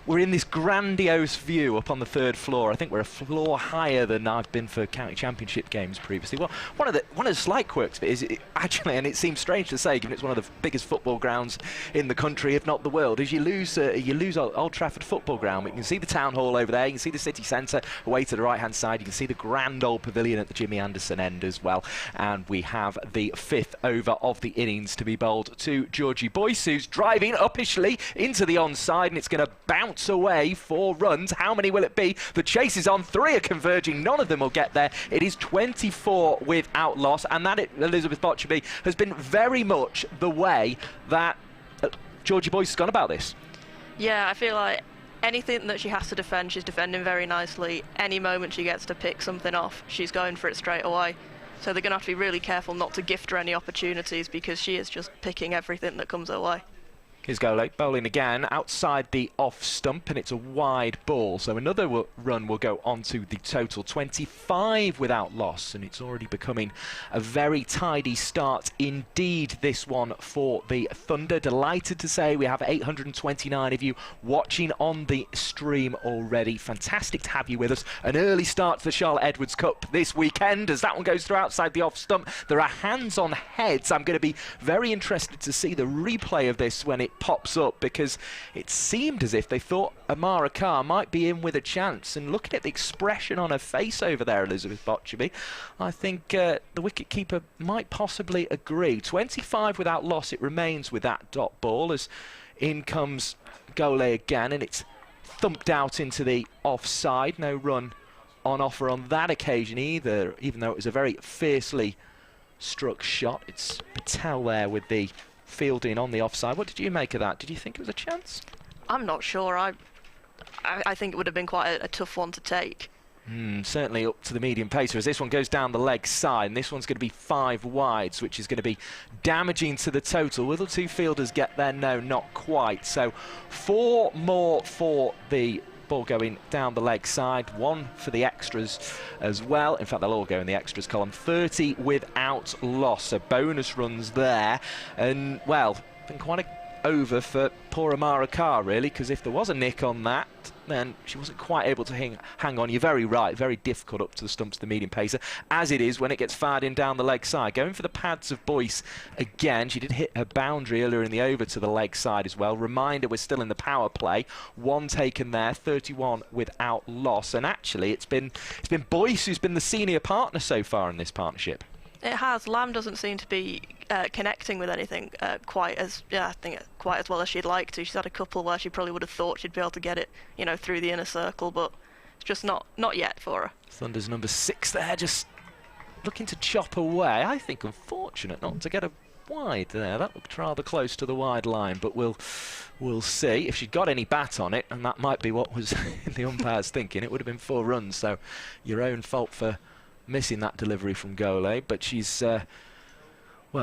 in this grandiose view up on the 3rd floor. I think we're a floor higher than I've been for county championship games previously. Well, one of the slight quirks of it is actually, and it seems strange to say, given it's one of the biggest football grounds in the country, if not the world, is you lose Old Trafford football ground. You can see the town hall over there, you can see the city centre away to the right-hand side, you can see the grand old pavilion at the Jimmy Anderson end as well, and we have the 5th over of the innings to be bowled to Georgie Boyce, who's driving uppishly into the onside, and it's going to bounce away 4 runs. How many will it be? The chase is on, 3 are converging, none of them will get there. It is 24 without loss, and that, Elizabeth Botcherby, has been very much the way that Georgie Boyce has gone about this. Yeah, I feel like anything that she has to defend, she's defending very nicely. Any moment she gets to pick something off, she's going for it straight away. So they're going to have to be really careful not to gift her any opportunities, because she is just picking everything that comes her way. Here's Gole bowling again outside the off stump, and it's a wide ball. So another run will go on to the total. 25 without loss, and it's already becoming a very tidy start indeed, this one for the Thunder. Delighted to say we have 829 of you watching on the stream already. Fantastic to have you with us. An early start to the Charlotte Edwards Cup this weekend as that one goes through outside the off stump. There are hands on heads. I'm going to be very interested to see the replay of this when it pops up, because it seemed as if they thought Amara Carr might be in with a chance, and looking at the expression on her face over there, Elizabeth Botcherby, I think the wicketkeeper might possibly agree. 25 without loss it remains with that dot ball, as in comes Gole again, and it's thumped out into the offside. No run on offer on that occasion either, even though it was a very fiercely struck shot. It's Patel there with the fielding on the offside. What did you make of that? Did you think it was a chance? I'm not sure. I think it would have been quite a tough one to take. Certainly up to the medium pacer, as this one goes down the leg side, and this one's going to be 5 wides, which is going to be damaging to the total. Will the 2 fielders get there? No, not quite. So 4 more for the ball going down the leg side, 1 for the extras as well. In fact, they'll all go in the extras column. 30 without loss, so bonus runs there. And, well, been quite a over for poor Amara Carr, really, because if there was a nick on that, then she wasn't quite able to hang on. You're very right, very difficult up to the stumps of the medium pacer, as it is when it gets fired in down the leg side. Going for the pads of Boyce again. She did hit her boundary earlier in the over to the leg side as well. Reminder, we're still in the power play. 1 taken there, 31 without loss. And actually, it's been Boyce who's been the senior partner so far in this partnership. It has. Lamb doesn't seem to be connecting with anything quite as well as she'd like to. She's had a couple where she probably would have thought she'd be able to get it, through the inner circle, but it's just not yet for her. Thunder's number 6 there, just looking to chop away. I think unfortunate not to get a wide there. That looked rather close to the wide line, but we'll see. If she'd got any bat on it, and that might be what was in the umpire's thinking, it would have been 4 runs, so your own fault for missing that delivery from Gole. But she's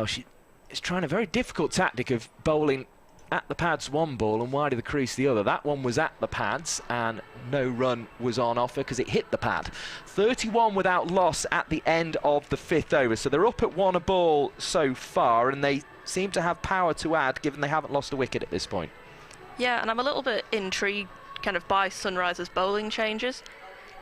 she is trying a very difficult tactic of bowling at the pads one ball and wide of the crease the other. That one was at the pads and no run was on offer because it hit the pad. 31 without loss at the end of the 5th over, so they're up at 1 a ball so far, and they seem to have power to add given they haven't lost a wicket at this point. Yeah, and I'm a little bit intrigued kind of by Sunrise's bowling changes,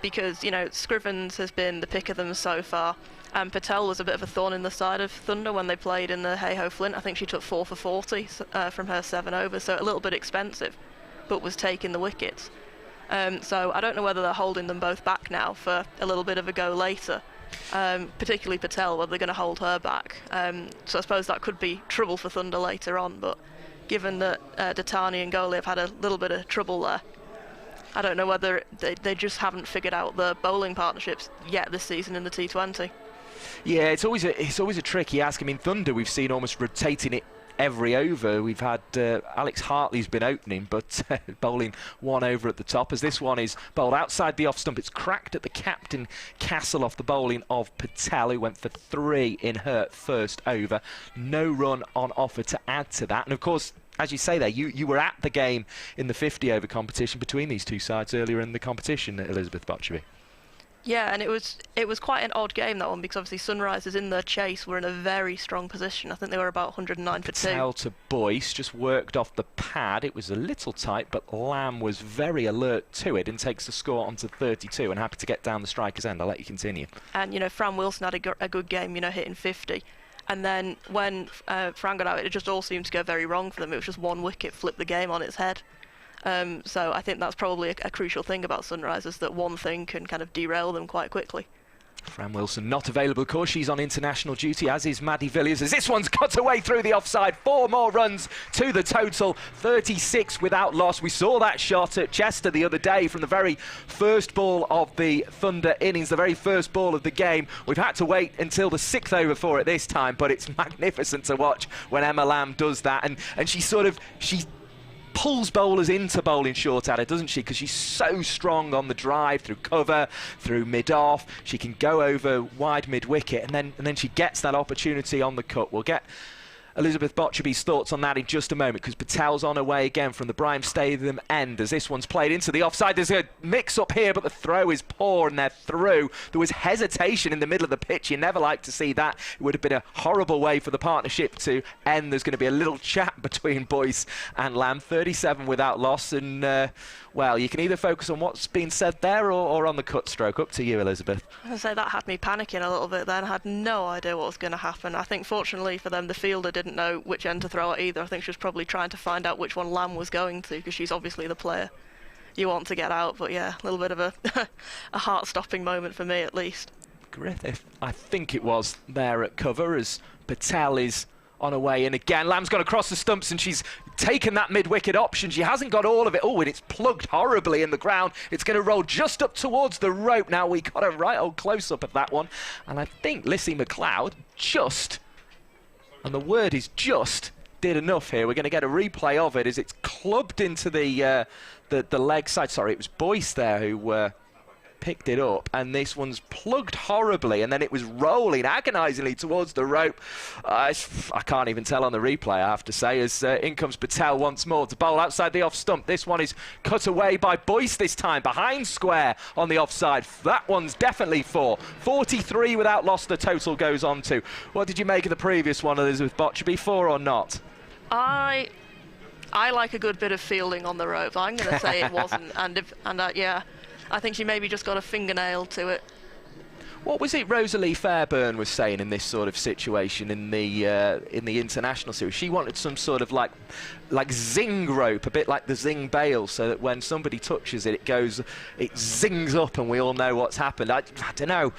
because Scrivens has been the pick of them so far, and Patel was a bit of a thorn in the side of Thunder when they played in the Hey Ho Flint. I think she took 4 for 40 from her 7 overs, so a little bit expensive, but was taking the wickets. So I don't know whether they're holding them both back now for a little bit of a go later, particularly Patel, whether they're going to hold her back. So I suppose that could be trouble for Thunder later on, but given that Datani and Gole have had a little bit of trouble there, I don't know whether they just haven't figured out the bowling partnerships yet this season in the T20. Yeah, it's always a tricky ask. I mean, Thunder, we've seen almost rotating it every over. We've had Alex Hartley's been opening, but bowling 1 over at the top, as this one is bowled outside the off stump. It's cracked at the captain castle off the bowling of Patel, who went for 3 in her first over. No run on offer to add to that. And of course, as you say there, you were at the game in the 50-over competition between these two sides earlier in the competition, Elizabeth Botcherby. Yeah, and it was quite an odd game, that one, because obviously Sunrisers in their chase were in a very strong position. I think they were about 109 for 2. Patel to Boyce just worked off the pad. It was a little tight, but Lamb was very alert to it and takes the score onto 32 and happy to get down the striker's end. I'll let you continue. And, Fran Wilson had a good game, hitting 50. And then when Fran got out, it just all seemed to go very wrong for them. It was just 1 wicket flipped the game on its head. So I think that's probably a crucial thing about Sunrisers, that one thing can kind of derail them quite quickly. Fran Wilson not available, of course. She's on international duty, as is Maddie Villiers, as this one's cut away through the offside. 4 more runs to the total, 36 without loss. We saw that shot at Chester the other day from the very first ball of the Thunder innings, the very first ball of the game. We've had to wait until the 6th over for it this time, but it's magnificent to watch when Emma Lamb does that. And she pulls bowlers into bowling short at her, doesn't she? Because she's so strong on the drive, through cover, through mid-off. She can go over wide mid-wicket, and then she gets that opportunity on the cut. We'll get Elizabeth Botcherby's thoughts on that in just a moment, because Patel's on her way again from the Bryan Stadium end as this one's played into the offside. There's a mix-up here, but the throw is poor and they're through. There was hesitation in the middle of the pitch. You never like to see that. It would have been a horrible way for the partnership to end. There's going to be a little chat between Boyce and Lamb. 37 without loss, and well, you can either focus on what's been said there or on the cut stroke. Up to you, Elizabeth. I was going to say, that had me panicking a little bit then. I had no idea what was going to happen. I think fortunately for them, the fielder didn't know which end to throw at either. I think she was probably trying to find out which one Lamb was going to, because she's obviously the player you want to get out. But yeah, a little bit of a heart-stopping moment for me, at least. Griffith, I think it was, there at cover as Patel is on her way in again. Lamb's gone across the stumps and she's taken that mid-wicket option. She hasn't got all of it. Oh, and it's plugged horribly in the ground. It's going to roll just up towards the rope. Now we got a right old close-up of that one. And I think Lissy McLeod just, and the word is just, did enough here. We're going to get a replay of it as it's clubbed into the leg side. Sorry, it was Boyce there who picked it up, and this one's plugged horribly, and then it was rolling agonisingly towards the rope. I can't even tell on the replay, I have to say, as in comes Patel once more to bowl outside the off stump. This one is cut away by Boyce this time, behind square on the offside. That one's definitely 4. 43 without loss, the total goes on to. What did you make of the previous one, Elizabeth Botcherby, 4 or not? I like a good bit of fielding on the rope. I'm going to say it wasn't, yeah, I think she maybe just got a fingernail to it. What was it Rosalie Fairburn was saying in this sort of situation in the international series? She wanted some sort of like zing rope, a bit like the zing bail, so that when somebody touches it, it zings up, and we all know what's happened. I don't know.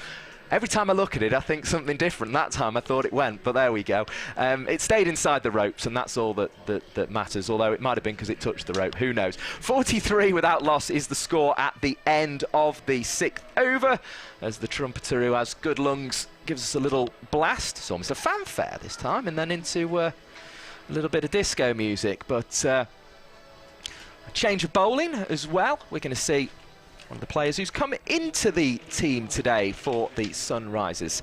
Every time I look at it, I think something different. That time I thought it went, but there we go. It stayed inside the ropes, and that's all that matters, although it might have been because it touched the rope. Who knows? 43 without loss is the score at the end of the 6th over, as the trumpeter who has good lungs gives us a little blast. It's almost a fanfare this time, and then into a little bit of disco music. But a change of bowling as well. We're going to see one of the players who's come into the team today for the Sunrisers,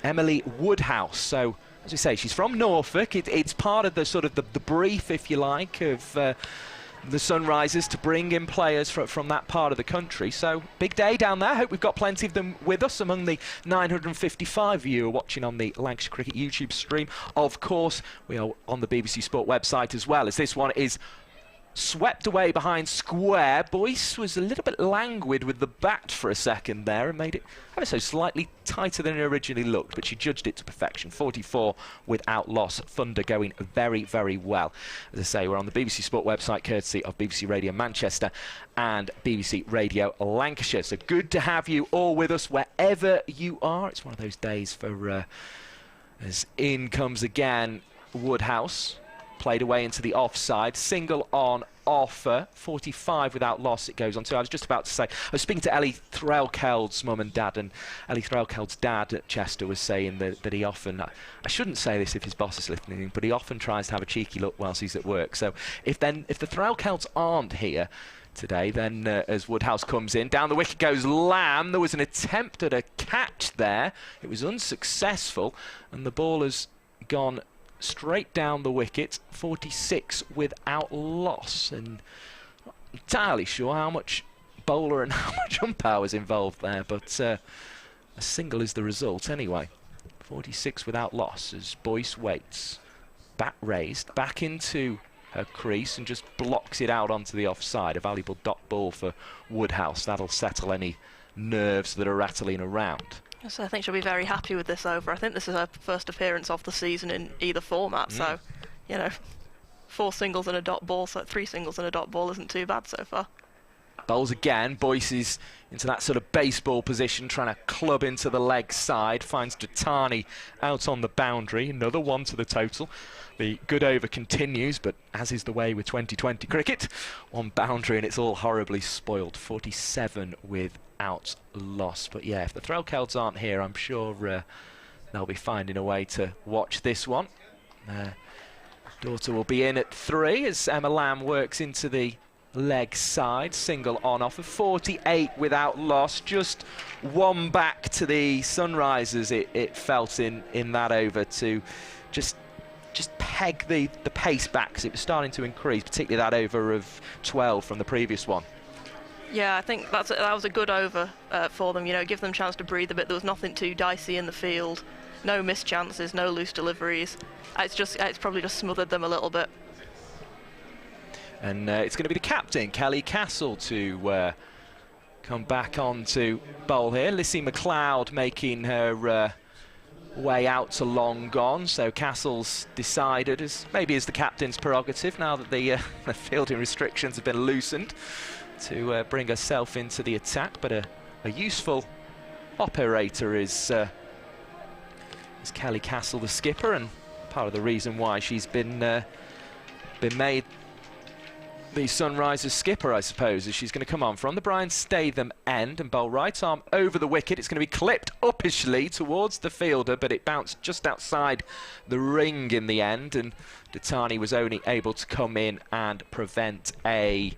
Emily Woodhouse. So, as we say, she's from Norfolk. It's part of the sort of the brief, if you like, of the Sunrisers to bring in players from that part of the country. So, big day down there. Hope we've got plenty of them with us among the 955 of you who are watching on the Lancashire Cricket YouTube stream. Of course, we are on the BBC Sport website as well, as this one is swept away behind square. Boyce was a little bit languid with the bat for a second there and made it ever so slightly tighter than it originally looked, but she judged it to perfection. 44 without loss. Thunder going very, very well. As I say, we're on the BBC Sport website courtesy of BBC Radio Manchester and BBC Radio Lancashire. So good to have you all with us wherever you are. It's one of those days for as in comes again Woodhouse. Played away into the offside, single on offer, 45 without loss it goes on to. I was just about to say, I was speaking to Ellie Threlkeld's mum and dad, and Ellie Threlkeld's dad at Chester was saying that he often, I shouldn't say this if his boss is listening, but he often tries to have a cheeky look whilst he's at work. So if the Threlkelds aren't here today, then as Woodhouse comes in, down the wicket goes Lamb. There was an attempt at a catch there. It was unsuccessful, and the ball has gone straight down the wicket. 46 without loss, and not entirely sure how much bowler and how much umpire was involved there, but a single is the result anyway. 46 without loss as Boyce waits, bat raised back into her crease and just blocks it out onto the offside. A valuable dot ball for Woodhouse. That'll settle any nerves that are rattling around. So I think she'll be very happy with this over. I think this is her first appearance of the season in either format, so, you know, 4 singles and a dot ball, so 3 singles and a dot ball isn't too bad so far. Bowls again. Boyce is into that sort of baseball position, trying to club into the leg side. Finds Jatani out on the boundary. Another one to the total. The good over continues, but as is the way with 2020 cricket, 1 boundary and it's all horribly spoiled. 47 without loss. But yeah, if the Threlkelds aren't here, I'm sure they'll be finding a way to watch this one. Daughter will be in at 3 as Emma Lamb works into the leg side. Single on offer. 48 without loss. Just 1 back to the Sunrisers, it felt in that over, to just peg the pace back, because it was starting to increase, particularly that over of 12 from the previous one. Yeah, I think that was a good over for them. You know, give them a chance to breathe a bit. There was nothing too dicey in the field. No missed chances, no loose deliveries. It's probably just smothered them a little bit. And it's going to be the captain, Kelly Castle, to come back on to bowl here. Lissy McLeod making her way out to long gone. So Castle's decided, as maybe is the captain's prerogative now that the fielding restrictions have been loosened, to bring herself into the attack. But a useful operator is Kelly Castle, the skipper, and part of the reason why she's been made the Sunrisers skipper, I suppose, as she's going to come on from the Brian Statham end and bowl right arm over the wicket. It's going to be clipped uppishly towards the fielder, but it bounced just outside the ring in the end, and Datani was only able to come in and prevent a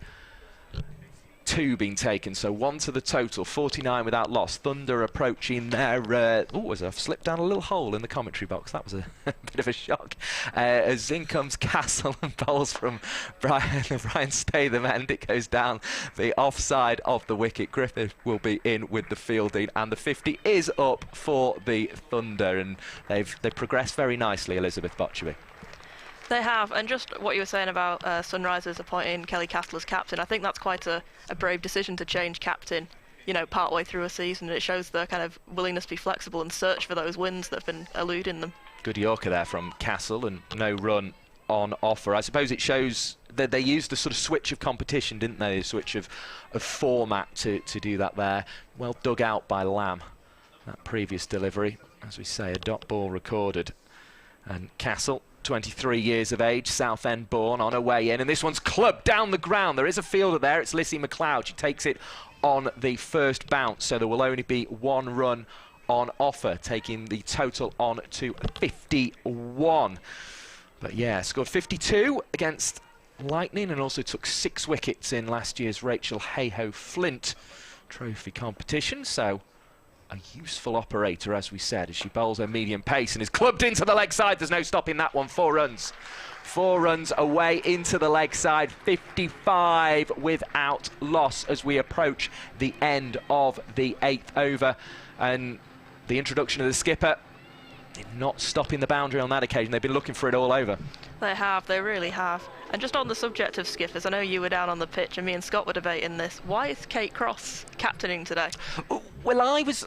2 being taken, so 1 to the total. 49 without loss. Thunder approaching there. Oh, as I've slipped down a little hole in the commentary box. That was a bit of a shock. As in comes Castle and bowls from Brian Statham end. It goes down the offside of the wicket. Griffith will be in with the fielding, and the 50 is up for the Thunder, and they've progressed very nicely, Elizabeth Botcherby. They have, and just what you were saying about Sunrisers appointing Kelly Castle as captain, I think that's quite a brave decision to change captain, you know, partway through a season. It shows their kind of willingness to be flexible and search for those wins that have been eluding them. Good Yorker there from Castle, and no run on offer. I suppose it shows that they used the sort of switch of competition, didn't they? The switch of format to do that there. Well dug out by Lamb. that previous delivery. As we say, a dot ball recorded. And Castle, 23 years of age, Southend born, on her way in, and this one's clubbed down the ground. There is a fielder there, it's Lissy McLeod. She takes it on the first bounce, so there will only be one run on offer, taking the total on to 51. But yeah, scored 52 against Lightning and also took 6 wickets in last year's Rachel Hayhoe Flint Trophy competition, so a useful operator, as we said, as she bowls her medium pace and is clubbed into the leg side. There's no stopping that one. 4 runs. 4 runs away into the leg side. 55 without loss as we approach the end of the 8th over. And the introduction of the skipper did not stop in the boundary on that occasion. They've been looking for it all over. They have, they really have. And just on the subject of skippers, I know you were down on the pitch and me and Scott were debating this. Why is Kate Cross captaining today? Well, I was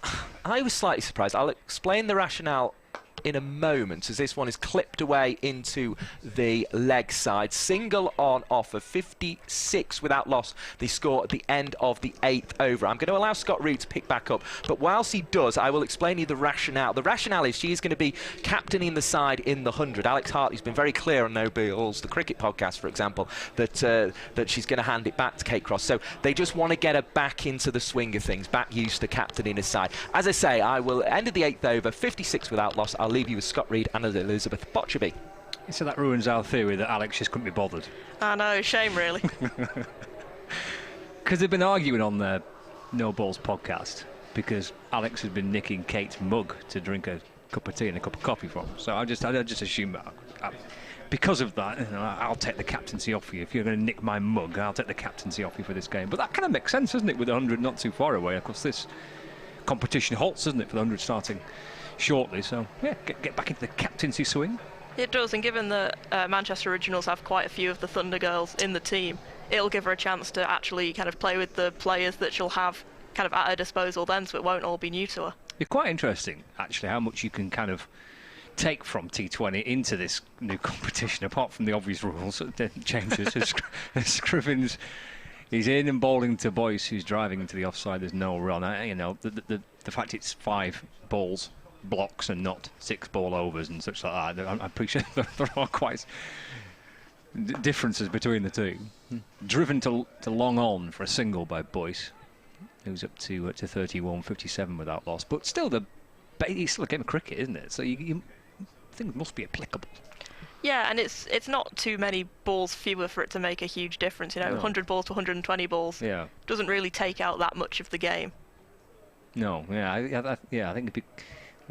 slightly surprised. I'll explain the rationale in a moment, as this one is clipped away into the leg side. Single on offer, 56 without loss. They score at the end of the 8th over. I'm going to allow Scott Reed to pick back up, but whilst he does, I will explain you the rationale. The rationale is she is going to be captaining the side in the 100. Alex Hartley's been very clear on No Balls, the cricket podcast, for example, that she's going to hand it back to Kate Cross. So they just want to get her back into the swing of things, back used to captaining his side. As I say, I will end of the 8th over, 56 without loss. I'll leave you with Scott Reed and Elizabeth Botcherby. So that ruins our theory that Alex just couldn't be bothered. I know, shame really. Because they've been arguing on the No Balls podcast because Alex has been nicking Kate's mug to drink a cup of tea and a cup of coffee from. So I just assume that because of that, I'll take the captaincy off you. If you're going to nick my mug, I'll take the captaincy off you for this game. But that kind of makes sense, doesn't it, with the 100 not too far away? Of course, this competition halts, doesn't it, for the 100 starting shortly, so yeah, get back into the captaincy swing. It does, and given that Manchester Originals have quite a few of the Thunder girls in the team, it'll give her a chance to actually kind of play with the players that she'll have kind of at her disposal then, so it won't all be new to her. It's quite interesting, actually, how much you can kind of take from T20 into this new competition, apart from the obvious rules changes. Scrivens, he's in and bowling to Boyce, who's driving into the offside. There's no run. The fact it's 5 balls blocks and not 6 ball overs and such like that. I appreciate that there are quite differences between the two. Driven to long on for a single by Boyce, who's up to 31, 57 without loss. But still, it's still a game of cricket, isn't it? So you think it must be applicable. Yeah, and it's not too many balls fewer for it to make a huge difference. No. 100 balls to 120 balls doesn't really take out that much of the game. No, I think it'd be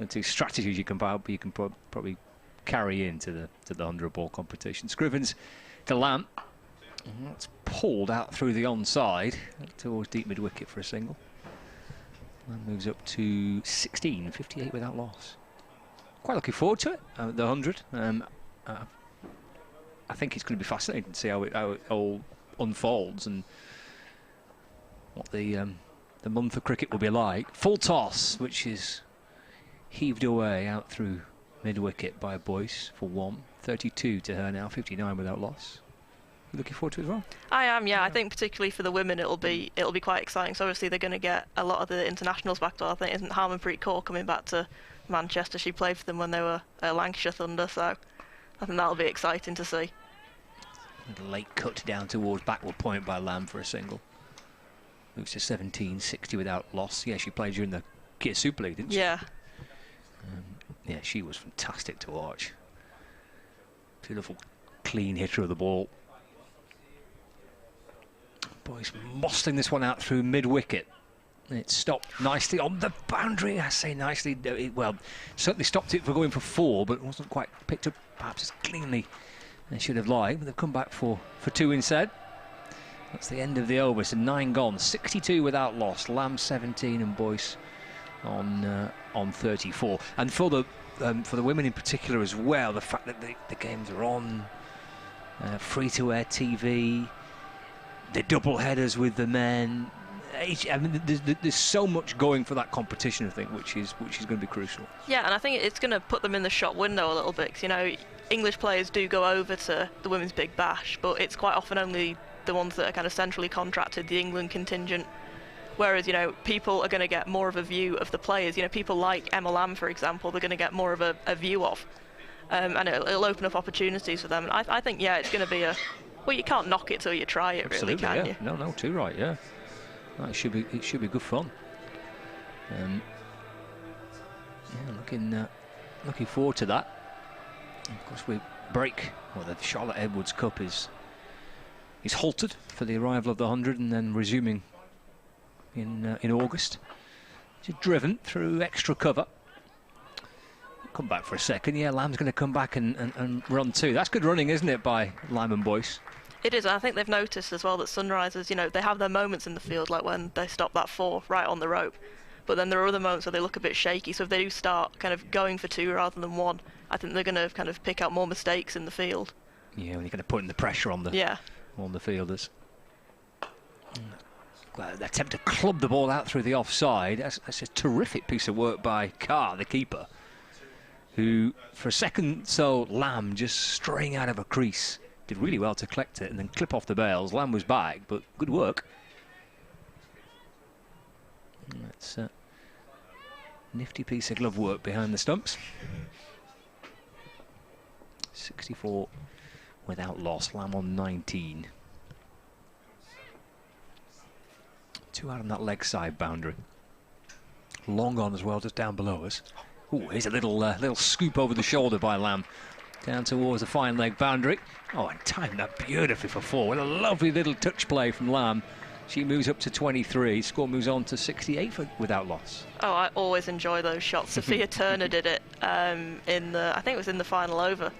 two strategies you can probably carry into the 100 ball competition. Scrivens to Lamb. That's pulled out through the onside towards deep mid wicket for a single. Lamb moves up to 16, 58 without loss. Quite looking forward to it, the 100. I think it's going to be fascinating to see how it all unfolds and what the month of cricket will be like. Full toss, which is heaved away out through mid-wicket by Boyce for 1. 32 to her now, 59 without loss. You looking forward to it as well? I am, yeah. I think particularly for the women, it'll be quite exciting. So obviously they're going to get a lot of the internationals back. I think isn't Harmanpreet Kaur coming back to Manchester? She played for them when they were Lancashire Thunder, so I think that'll be exciting to see. A late cut down towards backward point by Lamb for a single. Moves to 17, 60 without loss. Yeah, she played during the Kia Super League, didn't she? Yeah. Yeah, she was fantastic to watch. Beautiful, clean hitter of the ball. Boyce mostling this one out through mid-wicket. It stopped nicely on the boundary. I say nicely. Well, certainly stopped it for going for 4, but it wasn't quite picked up perhaps as cleanly as should have liked. But they've come back for 2 instead. That's the end of the over. So 9 gone. 62 without loss. Lamb 17 and Boyce on 34. And for the women in particular as well, the fact that the games are on free-to-air TV, the double headers with the men. I mean, there's so much going for that competition, I think, which is going to be crucial. Yeah, and I think it's going to put them in the shop window a little bit. 'Cause, English players do go over to the Women's Big Bash, but it's quite often only the ones that are kind of centrally contracted, the England contingent, Whereas, you know, people are going to get more of a view of the players. You know, people like Emma Lamb, for example, they're going to get more of a view of. And it'll open up opportunities for them. And I think, yeah, it's going to be well, you can't knock it till you try it, Absolutely, really, can you? No, too right, yeah. It should be good fun. Yeah, looking forward to that. Of course, we break. Well, the Charlotte Edwards Cup is halted for the arrival of the 100, and then resuming in August. It's driven through extra cover. Come back for a second. Yeah, Lamb's going to come back and run too. That's good running, isn't it, by Lamb and Boyce? It is. I think they've noticed as well that Sunrisers, you know, they have their moments in the field, like when they stop that 4 right on the rope. But then there are other moments where they look a bit shaky. So if they do start kind of going for 2 rather than 1, I think they're going to kind of pick out more mistakes in the field. Yeah, when you're going to put in the pressure on the fielders. The attempt to club the ball out through the offside. That's a terrific piece of work by Carr, the keeper, who for a second saw Lamb just straying out of a crease. Did really well to collect it and then clip off the bails. Lamb was back, but good work. That's a nifty piece of glove work behind the stumps. 64 without loss. Lamb on 19. 2 out on that leg side boundary. Long on as well, just down below us. Oh, here's a little scoop over the shoulder by Lamb. Down towards the fine leg boundary. Oh, and timed that beautifully for 4. What a lovely little touch play from Lamb. She moves up to 23. Score moves on to 68 without loss. Oh, I always enjoy those shots. Sophia Turner did it I think it was in the final over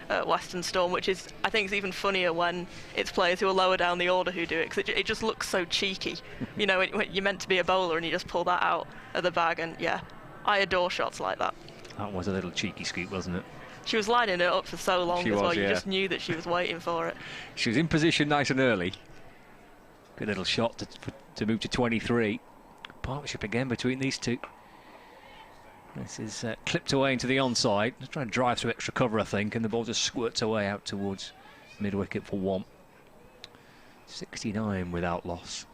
at Western Storm, which is, I think, is even funnier when it's players who are lower down the order who do it, because it just looks so cheeky. You know, you're meant to be a bowler and you just pull that out of the bag, and yeah, I adore shots like that. That was a little cheeky scoop, wasn't it? She was lining it up for so long she as well, was, you yeah. just knew that she was waiting for it. She was in position nice and early. Good little shot to move to 23. Partnership again between these two. This is clipped away into the onside. Just trying to drive through extra cover, I think, and the ball just squirts away out towards mid-wicket for 1. 69 without loss.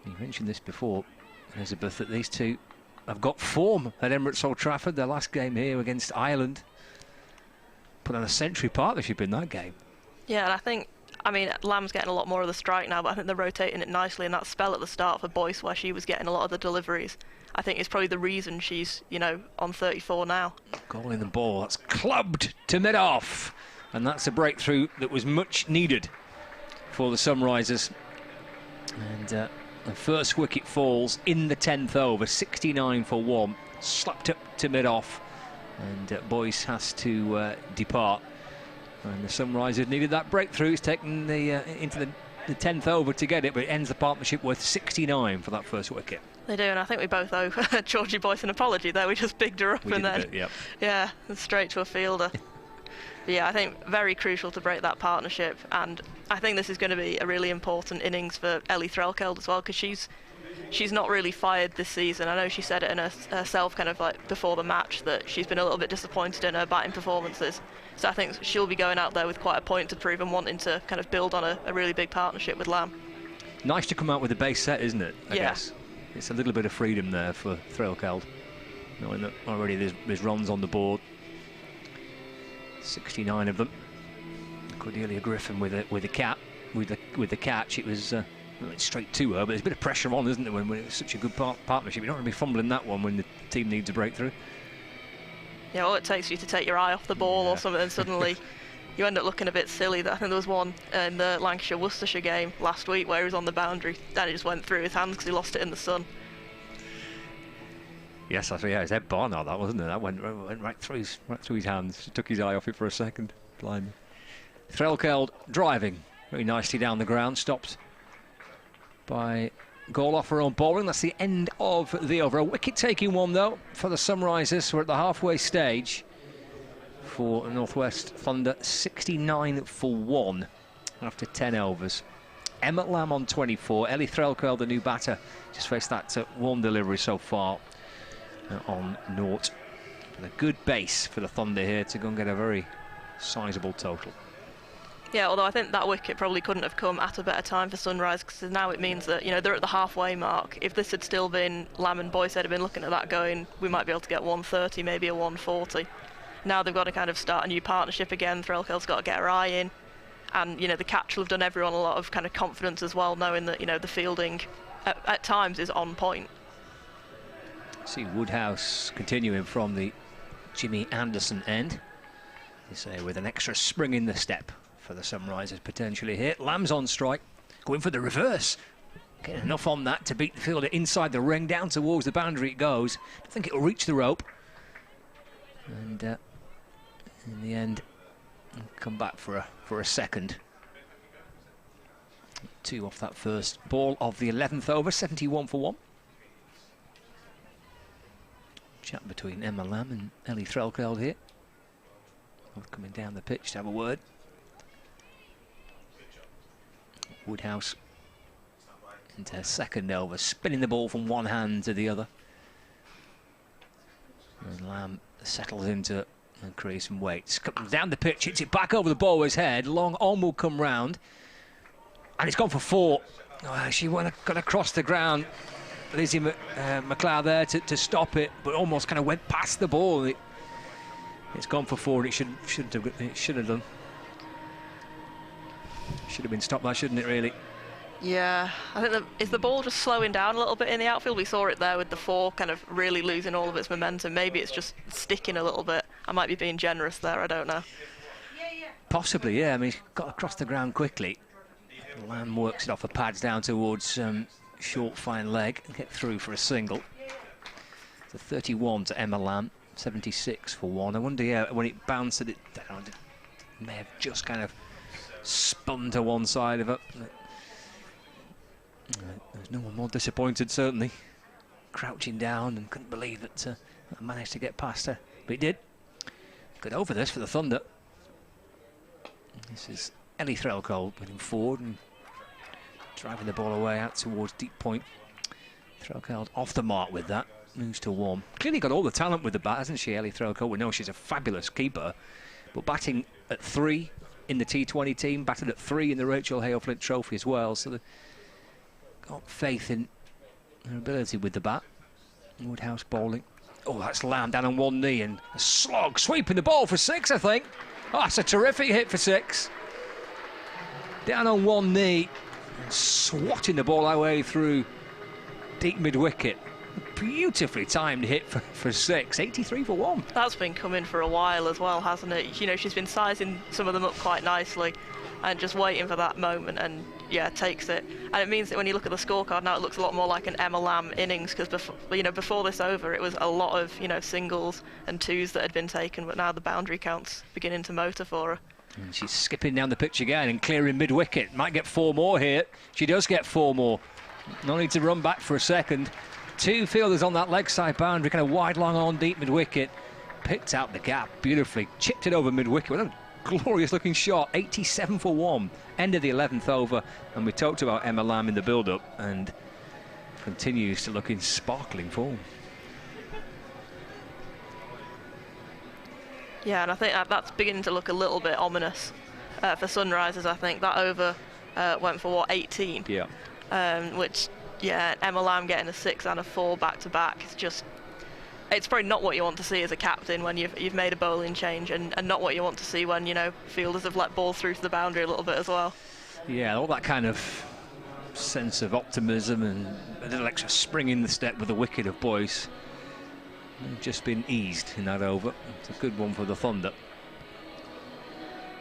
You mentioned this before, Elizabeth, that these two have got form at Emirates Old Trafford. Their last game here against Ireland put on a century partnership in that game. Yeah, and I think, Lamb's getting a lot more of the strike now, but I think they're rotating it nicely, and that spell at the start for Boyce where she was getting a lot of the deliveries, I think is probably the reason she's, on 34 now. Goal in the ball. That's clubbed to mid-off. And that's a breakthrough that was much needed for the Sunrisers. And the first wicket falls in the 10th over, 69 for 1. Slapped up to mid-off. And Boyce has to depart. And the Sunrisers needed that breakthrough. It's taken into the 10th over to get it, but it ends the partnership worth 69 for that first wicket. They do, and I think we both owe Georgie Boyce an apology there. We just bigged her up and then, yeah, straight to a fielder. But yeah, I think very crucial to break that partnership, and I think this is going to be a really important innings for Ellie Threlkeld as well, because she's not really fired this season. I know she said it in herself kind of like before the match that she's been a little bit disappointed in her batting performances. So I think she'll be going out there with quite a point to prove and wanting to kind of build on a really big partnership with Lamb. Nice to come out with a base set, isn't it? I Yeah. guess. It's a little bit of freedom there for Threlkeld, knowing that already there's runs on the board. 69 of them. Cordelia Griffin with the catch. It was went straight to her, but there's a bit of pressure on, isn't there, when it's such a good partnership? You don't want to be fumbling that one when the team needs a breakthrough. Yeah, all it takes you to take your eye off the ball or something, and suddenly you end up looking a bit silly. I think there was one in the Lancashire-Worcestershire game last week where he was on the boundary, then it just went through his hands because he lost it in the sun. Yes, that's right. Yeah, it's Ed Barnard, that wasn't it? That went right through his hands. Took his eye off it for a second. Blind. Threlkeld driving very nicely down the ground, stopped by Golofer on bowling. That's the end of the over. A wicket-taking one though for the Sunrisers. We're at the halfway stage for Northwest Thunder. 69 for 1 after 10 overs. Emma Lamb on 24. Ellie Threlkeld, the new batter, just faced that 1 delivery so far on naught. But a good base for the Thunder here to go and get a very sizable total. Yeah, although I think that wicket probably couldn't have come at a better time for Sunrise, because now it means that, you know, they're at the halfway mark. If this had still been Lamb and Boyce had been looking at that going, we might be able to get 130, maybe a 140. Now they've got to kind of start a new partnership again. Threlkeld's got to get her eye in. And, you know, the catch will have done everyone a lot of kind of confidence as well, knowing that, you know, the fielding at times is on point. See Woodhouse continuing from the Jimmy Anderson end. You say with an extra spring in the step for the Sunrisers potentially here. Lamb's on strike, going for the reverse. Getting enough on that to beat the fielder inside the ring, down towards the boundary it goes. I think it'll reach the rope. And in the end, come back for a second. 2 off that first ball of the 11th over, 71 for 1. Chat between Emma Lamb and Ellie Threlkeld here. Both coming down the pitch to have a word. Woodhouse into her second over, spinning the ball from one hand to the other. And Lamb settles into and creates some weights. Comes down the pitch, hits it back over the bowler's head. Long on will come round. And it's gone for 4. Oh, she got across the ground. Lizzie McLeod there to stop it, but almost kind of went past the ball. It's gone for 4. It should have done. Should have been stopped there, shouldn't it, really? Yeah, I think is the ball just slowing down a little bit in the outfield? We saw it there with the 4 kind of really losing all of its momentum. Maybe it's just sticking a little bit. I might be being generous there, I don't know. Possibly, yeah. I mean, he's got across the ground quickly. Lamb works it off the pads down towards short fine leg and get through for a single. So 31 to Emma Lamb, 76 for 1. I wonder, yeah, when it bounced, it may have just kind of spun to one side of it. There's no one more disappointed, certainly. Crouching down and couldn't believe that I managed to get past her. But he did. Good over this for the Thunder. This is Ellie Threlkeld moving forward and driving the ball away out towards deep point. Threlkeld off the mark with that. Moves to 1. Clearly got all the talent with the bat, hasn't she, Ellie Threlkeld? We know she's a fabulous keeper. But batting at 3 in the T20 team, batted at 3 in the Rachel Hale Flint Trophy as well. So they've got faith in her ability with the bat. Woodhouse bowling. Oh, that's Lamb down on one knee and a slog, sweeping the ball for 6, I think. Oh, that's a terrific hit for 6. Down on one knee, swatting the ball our way through deep mid-wicket. Beautifully timed hit for 6, 83 for 1. That's been coming for a while as well, hasn't it? You know, she's been sizing some of them up quite nicely and just waiting for that moment, and yeah, takes it. And it means that when you look at the scorecard now, it looks a lot more like an Emma Lamb innings, because before this over, it was a lot of, you know, singles and 2s that had been taken, but now the boundary count's beginning to motor for her. And she's skipping down the pitch again and clearing mid-wicket. Might get 4 more here. She does get 4 more. No need to run back for a second. 2 fielders on that leg side boundary, kind of wide, long on, deep mid-wicket. Picked out the gap beautifully, chipped it over mid-wicket. What a glorious looking shot. 87 for 1. End of the 11th over. And we talked about Emma Lamb in the build-up, and continues to look in sparkling form. Yeah, and I think that's beginning to look a little bit ominous for Sunrisers. I think that over went for, 18? Yeah. Which, yeah, Emma Lamb getting a 6 and a 4 back-to-back is just... It's probably not what you want to see as a captain when you've made a bowling change, and not what you want to see when, you know, fielders have let balls through to the boundary a little bit as well. Yeah, all that kind of sense of optimism and a little extra spring in the step with the wicket of Boyce. They've just been eased in that over. It's a good one for the Thunder.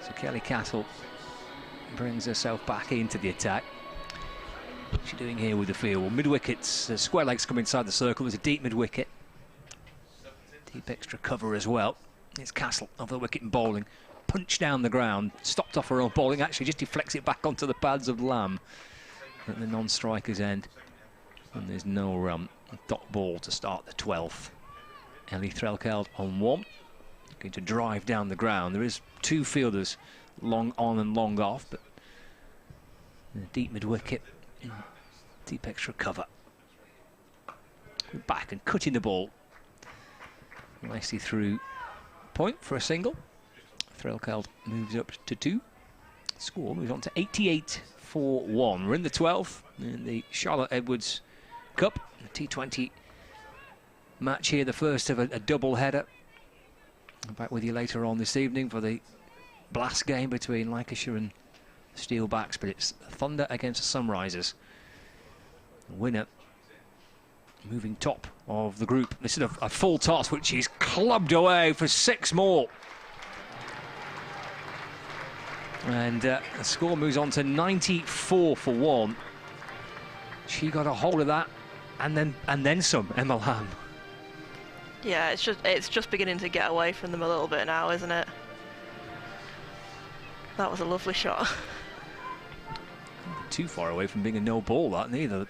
So Kelly Castle brings herself back into the attack. What's she doing here with the field? Well, mid-wickets, square legs come inside the circle. There's a deep mid-wicket. Deep extra cover as well. It's Castle over the wicket and bowling. Punch down the ground. Stopped off her own bowling. Actually just deflects it back onto the pads of Lamb at the non-striker's end. And there's no dot ball to start the 12th. Ellie Threlkeld on 1. Going to drive down the ground. There is 2 fielders long on and long off, but deep mid-wicket. Deep extra cover. Back and cutting the ball nicely through point for a single. Threlkeld moves up to 2. Score moves on to 88-1. We're in the 12th in the Charlotte Edwards Cup, the T20 match here, the first of a double header. I'm back with you later on this evening for the blast game between Lancashire and Steelbacks, but it's Thunder against Sunrisers. The winner moving top of the group. This is a full toss, which is clubbed away for 6 more. And the score moves on to 94-1. She got a hold of that, and then some. Emma Lamb. Yeah, it's just beginning to get away from them a little bit now, isn't it? That was a lovely shot. Too far away from being a no ball, that neither.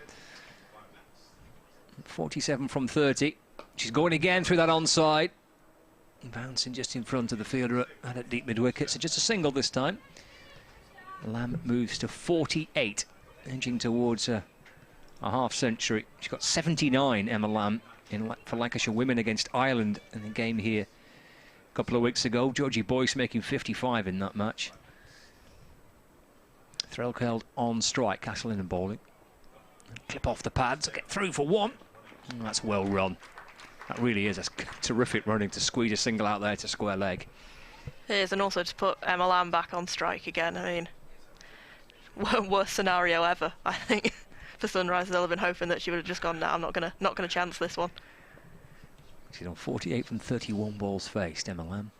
47 from 30. She's going again through that onside. Bouncing just in front of the fielder at deep mid-wicket, so just a single this time. Lamb moves to 48, edging towards a half century. She's got 79, Emma Lamb, for Lancashire women against Ireland in the game here a couple of weeks ago. Georgie Boyce making 55 in that match. Threlkeld on strike, Castleton and bowling. Clip off the pads, get through for 1. Oh, that's well run. That really is. That's terrific running to squeeze a single out there to square leg. It is, and also to put Emma Lamb back on strike again. I mean, worst scenario ever, I think. For Sunrisers, they'll have been hoping that she would have just gone, no, I'm not gonna chance this one. She's on 48 from 31 balls faced, Emma Lamb.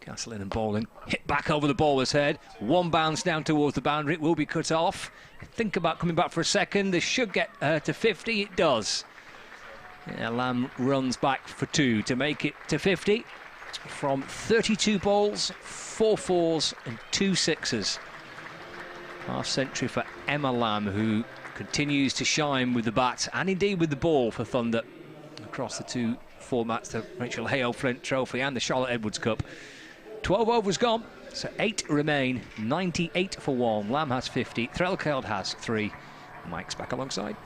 Castleton and bowling. Hit back over the bowler's head. 1 bounce down towards the boundary. It will be cut off. Think about coming back for a second. This should get to 50. It does. Yeah, Lamb runs back for 2 to make it to 50. From 32 balls, 4 fours and 2 sixes. Half century for Emma Lamb, who continues to shine with the bat and indeed with the ball for Thunder across the 2 formats, the Rachel Hale Flint Trophy and the Charlotte Edwards Cup. 12 overs gone, so 8 remain. 98-1. Lamb has 50. Threlkeld has 3. Mike's back alongside.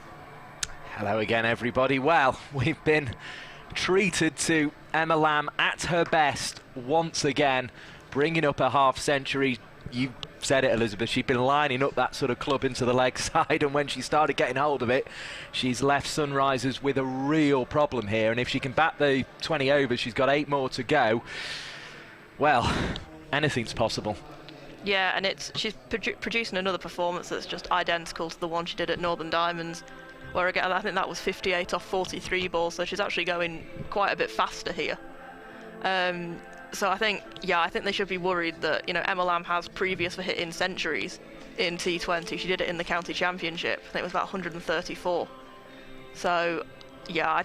Hello again, everybody. Well, we've been treated to Emma Lamb at her best once again, bringing up a half century. You said it, Elizabeth, she'd been lining up that sort of club into the leg side, and when she started getting hold of it, she's left Sunrisers with a real problem here. And if she can bat the 20 overs, she's got 8 more to go. Well, anything's possible. Yeah, and she's producing another performance that's just identical to the one she did at Northern Diamonds, where again I think that was 58 off 43 balls, so she's actually going quite a bit faster here. So I think they should be worried that, you know, Emma Lamb has previous for hitting centuries in T20. She did it in the county championship. I think it was about 134. So yeah,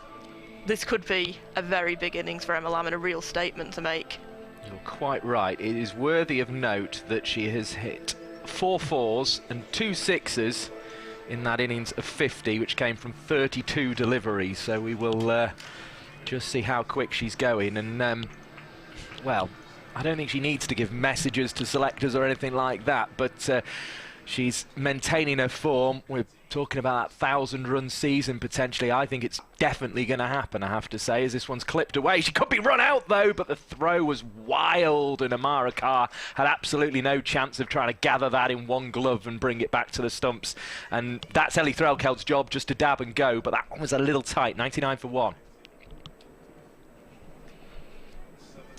this could be a very big innings for Emma Lamb and a real statement to make. You're quite right. It is worthy of note that she has hit 4 fours and 2 sixes in that innings of 50, which came from 32 deliveries. So we will just see how quick she's going. And well, I don't think she needs to give messages to selectors or anything like that, but she's maintaining her form. We're talking about that 1,000-run season potentially. I think it's definitely going to happen, I have to say, as this one's clipped away. She could be run out, though, but the throw was wild, and Amara Carr had absolutely no chance of trying to gather that in one glove and bring it back to the stumps. And that's Ellie Threlkeld's job, just to dab and go, but that one was a little tight. 99-1.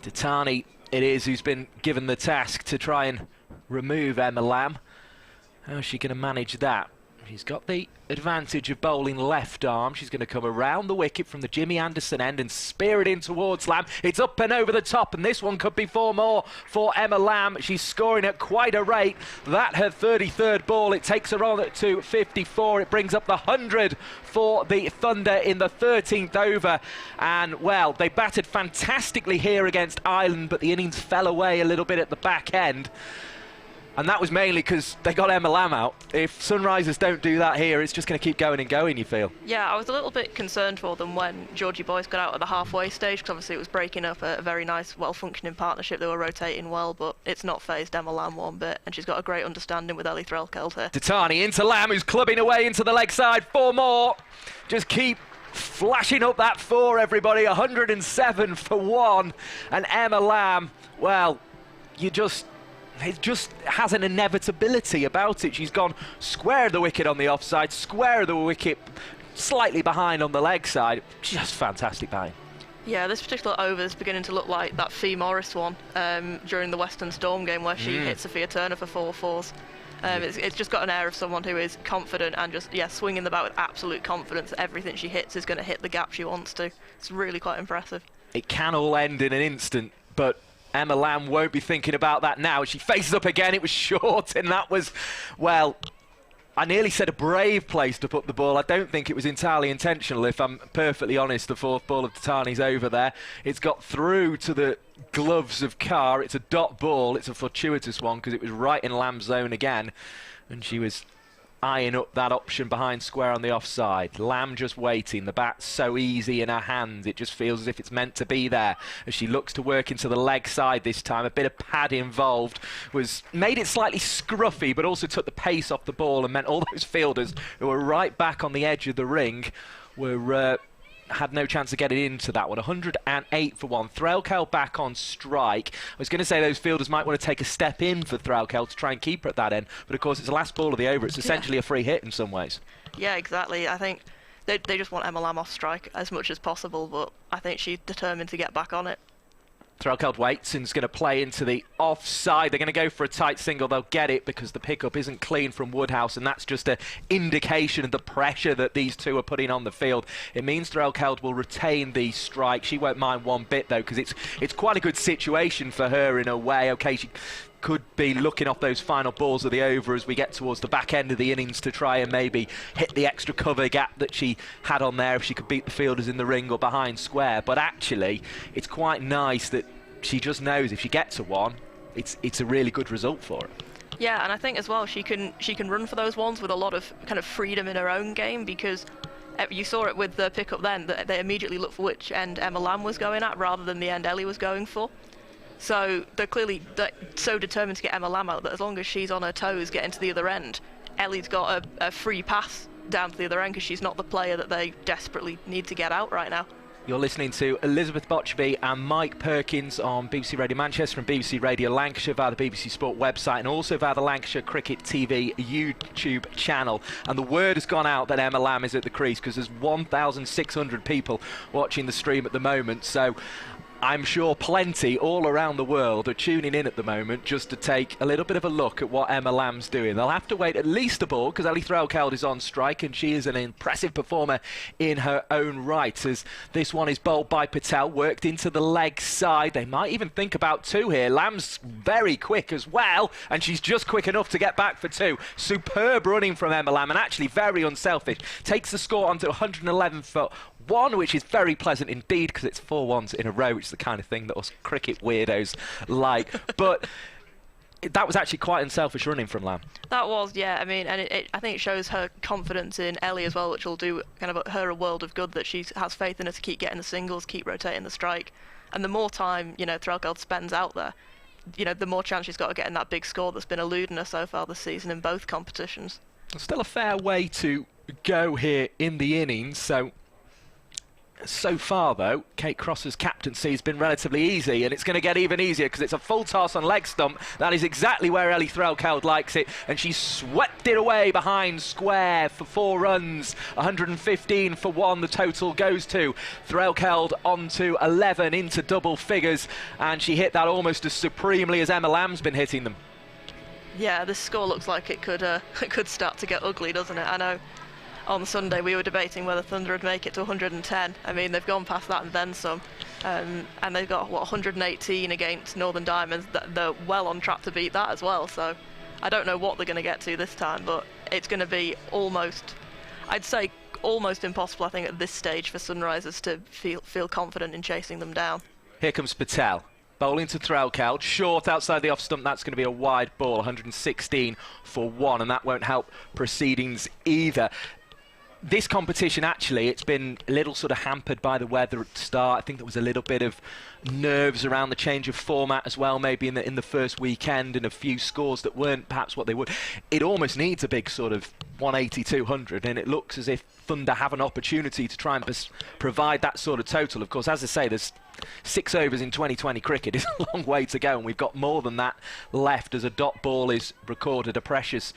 Titani it is who's been given the task to try and remove Emma Lamb. How is she going to manage that? She's got the advantage of bowling left arm. She's going to come around the wicket from the Jimmy Anderson end and spear it in towards Lamb. It's up and over the top, and this one could be 4 more for Emma Lamb. She's scoring at quite a rate. That her 33rd ball. It takes her on to 54. It brings up the 100 for the Thunder in the 13th over. And, well, they batted fantastically here against Ireland, but the innings fell away a little bit at the back end. And that was mainly because they got Emma Lamb out. If Sunrisers don't do that here, it's just going to keep going and going, you feel? Yeah, I was a little bit concerned for them when Georgie Boyce got out at the halfway stage, because obviously it was breaking up a very nice, well-functioning partnership. They were rotating well, but it's not phased Emma Lamb one bit, and she's got a great understanding with Ellie Threlkeld here. Titani into Lamb, who's clubbing away into the leg side. 4 more. Just keep flashing up that 4, everybody. 107 for 1. And Emma Lamb, well, you just it just has an inevitability about it. She's gone square of the wicket on the offside, square of the wicket, slightly behind on the leg side. Just fantastic batting. Yeah, this particular over is beginning to look like that Fee Morris one during the Western Storm game where she hit Sophia Turner for 4-4s. It's just got an air of someone who is confident and just, swinging the bat with absolute confidence. Everything she hits is going to hit the gap she wants to. It's really quite impressive. It can all end in an instant, but Emma Lamb won't be thinking about that now. She faces up again. It was short, and that was, well, I nearly said a brave place to put the ball. I don't think it was entirely intentional, if I'm perfectly honest. The fourth ball of Tatani's over there. It's got through to the gloves of Carr. It's a dot ball. It's a fortuitous one because it was right in Lamb's zone again, and she was eyeing up that option behind square on the offside. Lamb just waiting. The bat's so easy in her hands. It just feels as if it's meant to be there as she looks to work into the leg side this time. A bit of pad involved made it slightly scruffy, but also took the pace off the ball and meant all those fielders who were right back on the edge of the ring had no chance of getting into that one. 108 for one. Threlkel back on strike. I was going to say those fielders might want to take a step in for Threlkel to try and keep her at that end, but of course it's the last ball of the over. It's essentially a free hit in some ways. Yeah, exactly. I think they just want Emma Lamb off strike as much as possible, but I think she's determined to get back on it. Threlkel waits and is going to play into the offside. They're going to go for a tight single. They'll get it because the pickup isn't clean from Woodhouse, and that's just an indication of the pressure that these two are putting on the field. It means Threlkel will retain the strike. She won't mind one bit, though, because it's quite a good situation for her in a way. OK, she could be looking off those final balls of the over as we get towards the back end of the innings to try and maybe hit the extra cover gap that she had on there if she could beat the fielders in the ring or behind square. But actually, it's quite nice that she just knows if she gets a one, it's a really good result for her. Yeah, and I think as well she can run for those ones with a lot of kind of freedom in her own game, because you saw it with the pickup then that they immediately looked for which end Emma Lamb was going at rather than the end Ellie was going for. So they're clearly so determined to get Emma Lamb out that as long as she's on her toes getting to the other end, Ellie's got a free pass down to the other end because she's not the player that they desperately need to get out right now. You're listening to Elizabeth Botchby and Mike Perkins on BBC Radio Manchester and BBC Radio Lancashire via the BBC Sport website and also via the Lancashire Cricket TV YouTube channel. And the word has gone out that Emma Lamb is at the crease because there's 1,600 people watching the stream at the moment. So I'm sure plenty all around the world are tuning in at the moment just to take a little bit of a look at what Emma Lamb's doing. They'll have to wait at least a ball because Ellie Threlkel is on strike and she is an impressive performer in her own right, as this one is bowled by Patel, worked into the leg side. They might even think about two here. Lamb's very quick as well, and she's just quick enough to get back for two. Superb running from Emma Lamb and actually very unselfish. Takes the score onto 111 for one, which is very pleasant indeed because it's 4 ones in a row, which is the kind of thing that us cricket weirdos like. But that was actually quite unselfish running from Lamb. That was, yeah. I mean, and I think it shows her confidence in Ellie as well, which will do kind of her a world of good, that she has faith in her to keep getting the singles, keep rotating the strike. And the more time, Threlkel spends out there, the more chance she's got of getting that big score that's been eluding her so far this season in both competitions. Still a fair way to go here in the innings, so far, though, Kate Cross's captaincy has been relatively easy, and it's going to get even easier because it's a full toss on leg stump. That is exactly where Ellie Threlkel likes it, and she swept it away behind square for 4 runs. 115 for 1 the total goes to. Threlkel onto 11 into double figures, and she hit that almost as supremely as Emma Lamb's been hitting them. Yeah, this score looks like it could start to get ugly, doesn't it? I know on Sunday we were debating whether Thunder would make it to 110. I mean, they've gone past that and then some. And they've got, 118 against Northern Diamonds. They're well on track to beat that as well. So I don't know what they're going to get to this time, but it's going to be almost, I'd say, almost impossible, I think, at this stage for Sunrisers to feel confident in chasing them down. Here comes Patel. Bowling to Threlkel, short outside the off stump. That's going to be a wide ball, 116 for 1, and that won't help proceedings either. this competition, actually, it's been a little sort of hampered by the weather at the start. I think there was a little bit of nerves around the change of format as well, maybe in the first weekend, and a few scores that weren't perhaps what they would. It almost needs a big sort of 180, 200, and it looks as if Thunder have an opportunity to try and provide that sort of total. Of course, as I say, there's 6 overs in 2020 cricket. It's a long way to go, and we've got more than that left as a dot ball is recorded, a precious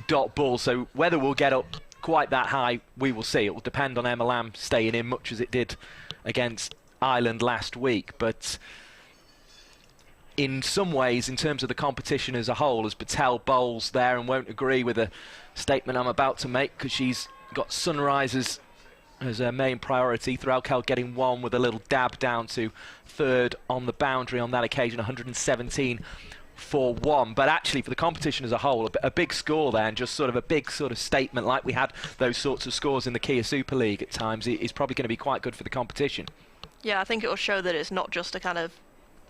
dot ball. So whether we'll get up quite that high, we will see. It will depend on Emma Lamb staying in, much as it did against Ireland last week. But in some ways, in terms of the competition as a whole, as Patel bowls there and won't agree with a statement I'm about to make, because she's got Sunrisers as her main priority. Threlkeld getting one with a little dab down to third on the boundary on that occasion, 117 for 1. But actually, for the competition as a whole, a big score there, and just sort of a big sort of statement, like we had those sorts of scores in the Kia Super League at times, is probably going to be quite good for the competition. Yeah, I think it will show that it's not just a kind of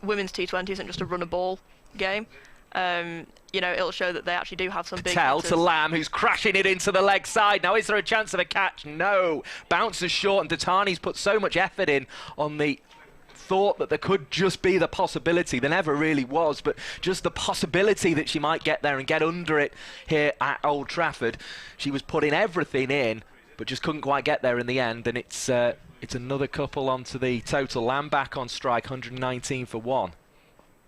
women's T20 isn't just a run a ball game. You know, it'll show that they actually do have some big Patel hitters. to Lamb, who's crashing it into the leg side. Now, is there a chance of a catch? No. Bounces short, and Datani's put so much effort in on the thought that there could just be the possibility. There never really was, but just the possibility that she might get there and get under it here at Old Trafford. She was putting everything in, but just couldn't quite get there in the end, and it's another couple onto the total. Lamb back on strike, 119 for 1.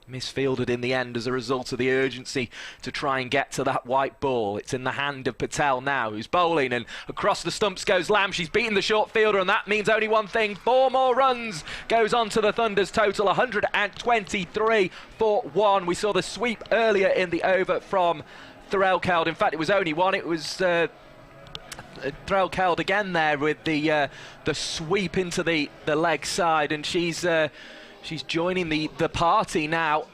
Misfielded in the end as a result of the urgency to try and get to that white ball. It's in the hand of Patel now, who's bowling, and across the stumps goes Lamb. She's beaten the short fielder, and that means only one thing: 4 more runs goes on to the Thunder's total, 123 for 1. We saw the sweep earlier in the over from Threlkeld. In fact, it was only one. It was Threlkeld again there with the sweep into the leg side, and she's joining the party now.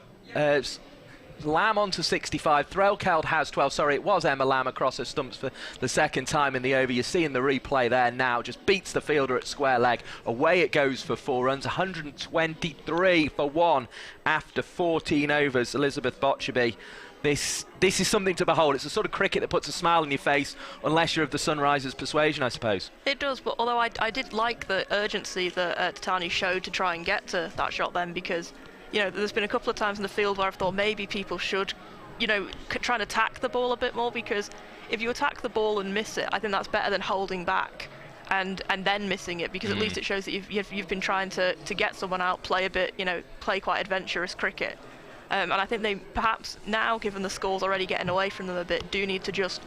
Lamb on to 65. Threlkeld has 12. Sorry, it was Emma Lamb across her stumps for the second time in the over. You're seeing the replay there now. Just beats the fielder at square leg. Away it goes for 4 runs. 123 for 1 after 14 overs. Elizabeth Botcherby. This is something to behold. It's the sort of cricket that puts a smile on your face, unless you're of the Sunrisers' persuasion, I suppose. It does, but although I did like the urgency that Tatani showed to try and get to that shot then, because, you know, there's been a couple of times in the field where I've thought maybe people should, you know, try and attack the ball a bit more, because if you attack the ball and miss it, I think that's better than holding back and then missing it, because at least it shows that you've been trying to get someone out, play a bit, you know, play quite adventurous cricket. And I think they perhaps now, given the scores already getting away from them a bit, do need to just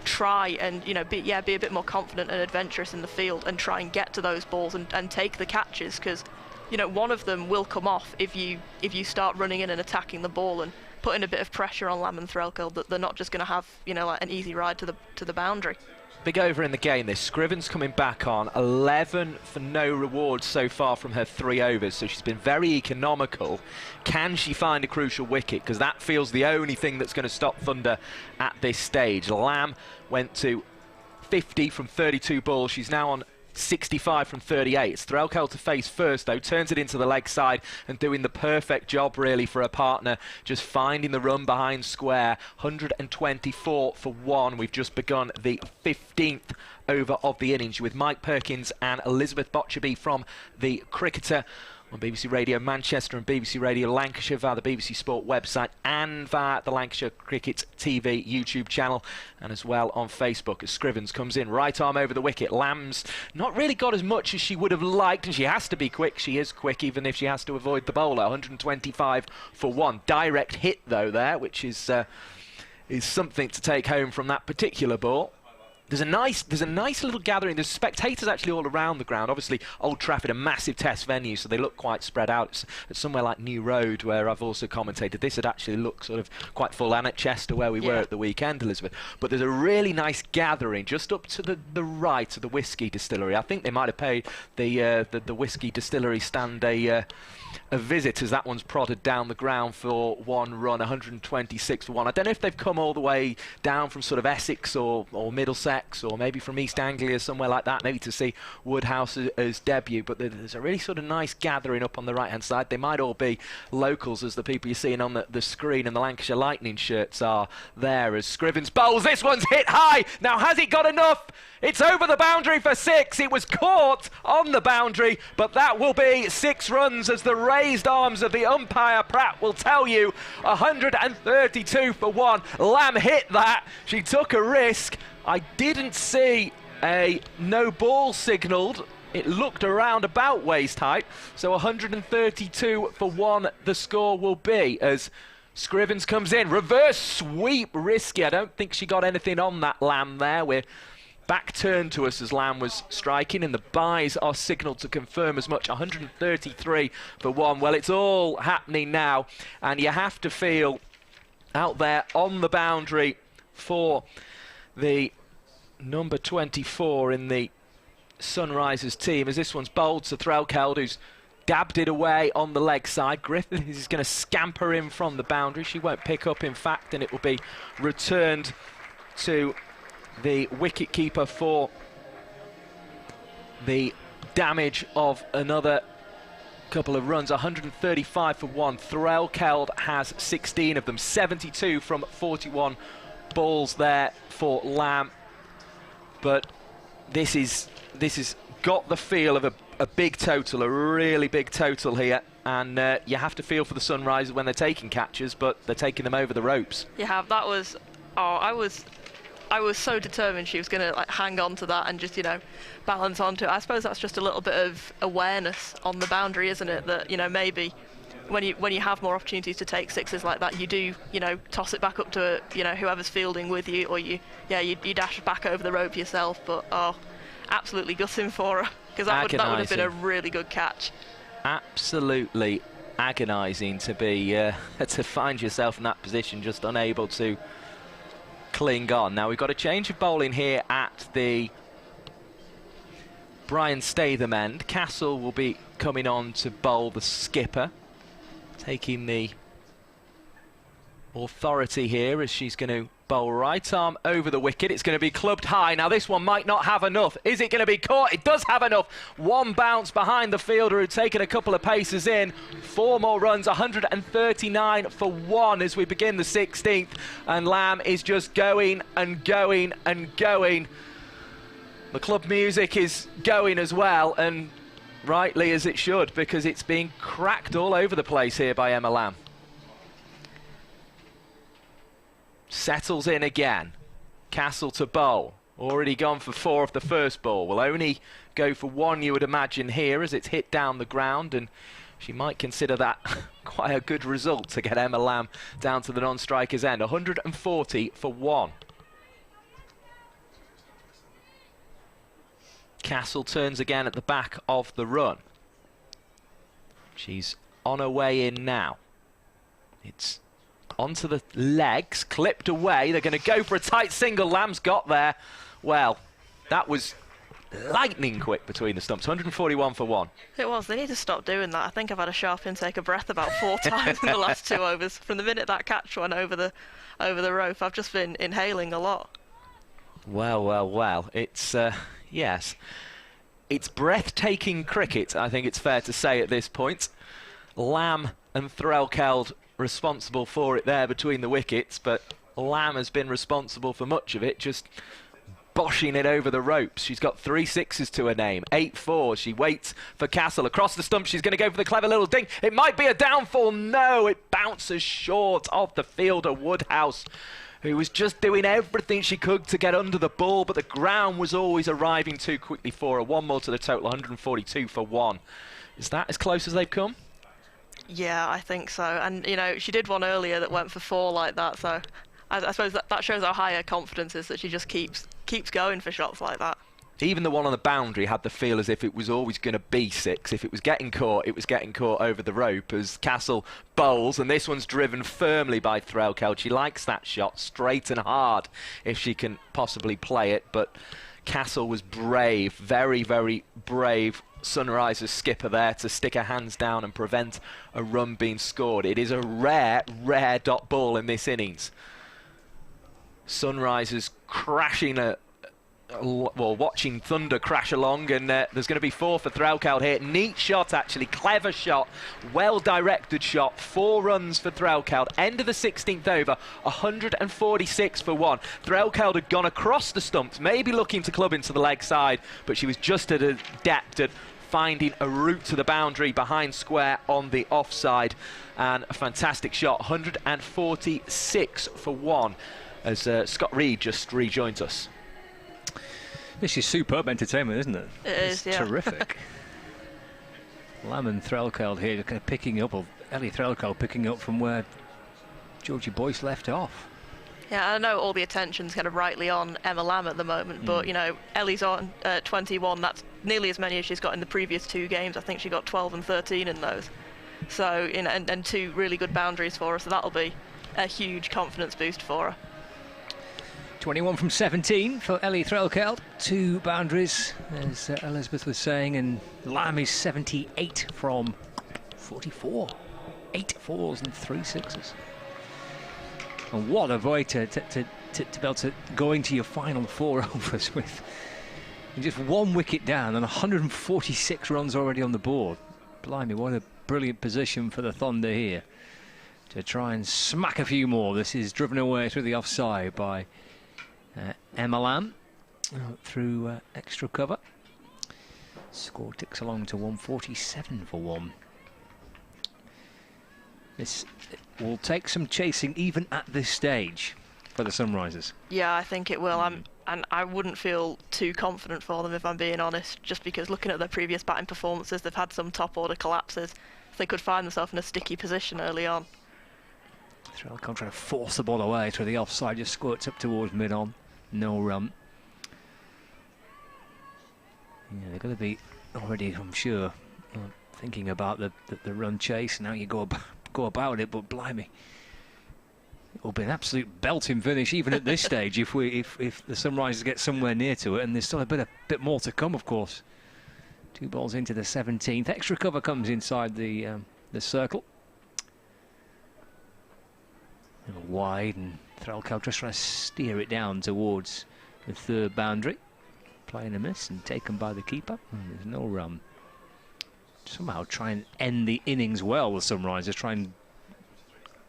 try and, you know, be a bit more confident and adventurous in the field and try and get to those balls and take the catches, because, you know, one of them will come off if you start running in and attacking the ball and putting a bit of pressure on Lamb and Threlkeld, that they're not just going to have, you know, like an easy ride to the boundary. Big over in the game this. Scriven's coming back on. 11 for no reward so far from her 3 overs, so she's been very economical. Can she find a crucial wicket? Because that feels the only thing that's going to stop Thunder at this stage. Lamb went to 50 from 32 balls. She's now on 65 from 38. It's Threlkeld to face first, though. Turns it into the leg side and doing the perfect job, really, for her partner. Just finding the run behind square. 124 for 1. We've just begun the 15th over of the innings with Mike Perkins and Elizabeth Botcherby from the Cricketer on BBC Radio Manchester and BBC Radio Lancashire via the BBC Sport website and via the Lancashire Cricket TV YouTube channel, and as well on Facebook as Scrivens comes in. Right arm over the wicket. Lamb's not really got as much as she would have liked, and she has to be quick. She is quick, even if she has to avoid the bowler. 125 for 1. Direct hit, though, there, which is something to take home from that particular ball. There's a nice little gathering. There's spectators actually all around the ground. Obviously, Old Trafford, a massive test venue, so they look quite spread out. It's somewhere like New Road, where I've also commentated. This would actually look sort of quite full, and at Chester, where we were at the weekend, Elizabeth. But there's a really nice gathering just up to the right of the whiskey distillery. I think they might have paid the whiskey distillery stand a a visit as that one's prodded down the ground for one run, 126 for one. I don't know if they've come all the way down from sort of Essex or Middlesex or maybe from East Anglia, somewhere like that, maybe to see Woodhouse's debut, but there's a really sort of nice gathering up on the right-hand side. They might all be locals, as the people you're seeing on the screen, and the Lancashire Lightning shirts are there as Scrivens bowls. This one's hit high. Now, has he got enough? It's over the boundary for 6. It was caught on the boundary, but that will be 6 runs as the raised arms of the umpire, Pratt, will tell you. 132 for 1. Lamb hit that. She took a risk. I didn't see a no ball signalled. It looked around about waist height. So 132 for 1 the score will be as Scrivens comes in. Reverse sweep, risky. I don't think she got anything on that Lamb there. We're back turned to us as Lamb was striking, and the byes are signalled to confirm as much. 133 for 1. Well, it's all happening now, and you have to feel out there on the boundary for the number 24 in the Sunrisers team, as this one's bowled to Threlkeld, who's dabbed it away on the leg side. Griffith is going to scamper in from the boundary. She won't pick up, in fact, and it will be returned to the wicket keeper for the damage of another couple of runs. 135 for 1. Threlkeld has 16 of them. 72 from 41 balls there for Lamb. But this is got the feel of a big total, a really big total here. And you have to feel for the Sunrisers when they're taking catches, but they're taking them over the ropes. You have. That was... Oh, I was so determined she was going to hang on to that and just, balance onto it. I suppose that's just a little bit of awareness on the boundary, isn't it? That, maybe when you have more opportunities to take sixes like that, you do, toss it back up to, whoever's fielding with you, or you dash back over the rope yourself. But, absolutely gutting for her, because that would have been a really good catch. Absolutely agonising to be to find yourself in that position, just unable to cling on. Now we've got a change of bowling here at the Brian Statham end. Castle will be coming on to bowl the skipper, taking the authority here as she's going to bowl right arm over the wicket. It's going to be clubbed high. Now this one might not have enough. Is it going to be caught? It does have enough. One bounce behind the fielder who'd taken a couple of paces in. 4 more runs. 139 for 1 as we begin the 16th. And Lamb is just going and going and going. The club music is going as well, and rightly as it should, because it's being cracked all over the place here by Emma Lamb. Settles in again. Castle to bowl. Already gone for 4 of the first ball. Will only go for 1, you would imagine, here as it's hit down the ground, and she might consider that quite a good result to get Emma Lamb down to the non-striker's end. 140 for 1. Castle turns again at the back of the run. She's on her way in now. It's onto the legs, clipped away. They're going to go for a tight single. Lamb's got there. Well, that was lightning quick between the stumps. 141 for 1. It was. They need to stop doing that. I think I've had a sharp intake of breath about 4 times in the last 2 overs. From the minute that catch went over the rope, I've just been inhaling a lot. Well. It's yes, it's breathtaking cricket, I think it's fair to say at this point. Lamb and Threlkeld responsible for it there between the wickets, but Lamb has been responsible for much of it, just boshing it over the ropes. She's got 3 sixes to her name, 8 fours. She waits for Castle across the stump. She's going to go for the clever little ding. It might be a downfall. No, it bounces short of the fielder, Woodhouse, who was just doing everything she could to get under the ball, but the ground was always arriving too quickly for her. 1 more to the total, 142 for 1. Is that as close as they've come? Yeah, I think so. And, she did one earlier that went for 4 like that, so I suppose that shows how high her confidence is, that she just keeps going for shots like that. Even the one on the boundary had the feel as if it was always going to be 6. If it was getting caught, it was getting caught over the rope as Castle bowls, and this one's driven firmly by Threlkeld. She likes that shot, straight and hard, if she can possibly play it, but Castle was brave, very, very brave. Sunrise's skipper there to stick her hands down and prevent a run being scored. It is a rare, rare dot ball in this innings. Sunrisers crashing watching Thunder crash along, and there's going to be 4 for Threlkeld here. Neat shot, actually, clever shot, well-directed shot. 4 runs for Threlkeld. End of the 16th over, 146 for 1. Threlkeld had gone across the stumps, maybe looking to club into the leg side, but she was just at adept at finding a route to the boundary behind square on the offside, and a fantastic shot. 146 for 1 as Scott Reed just rejoins us. This is superb entertainment, isn't it? It's yeah. Terrific. Lamb and Threlkeld here kind of picking up, or Ellie Threlkeld picking up from where Georgie Boyce left off. Yeah, I know all the attention's kind of rightly on Emma Lamb at the moment, but, you know, Ellie's on 21. That's nearly as many as she's got in the previous 2 games. I think she got 12 and 13 in those. So, you know, and 2 really good boundaries for her, so that'll be a huge confidence boost for her. 21 from 17 for Ellie Threlkeld. 2 boundaries, as Elizabeth was saying, and Lamb is 78 from 44. 8 fours and 3 sixes. And what a way to be able to go into your final 4 overs with just 1 wicket down and 146 runs already on the board. Blimey, what a brilliant position for the Thunder here to try and smack a few more. This is driven away through the offside by Emma Lamb through extra cover. Score ticks along to 147 for 1. This will take some chasing even at this stage for the Sunrisers. Yeah, I think it will. And I wouldn't feel too confident for them, if I'm being honest, just because looking at their previous batting performances, they've had some top order collapses. They could find themselves in a sticky position early on. Threlkeld trying to force the ball away through the offside, just squirts up towards mid-on. No run. Yeah, they're going to be already, I'm sure, thinking about the run chase and how you go about it, but blimey, it will be an absolute belting finish even at this stage if the Sunrisers get somewhere near to it, and there's still a bit more to come, of course. 2 balls into the 17th. Extra cover comes inside the circle. Wide, and Threlkeld just trying to steer it down towards the 3rd boundary. Playing a miss and taken by the keeper. There's no run. Somehow try and end the innings well with Sunrisers. Try and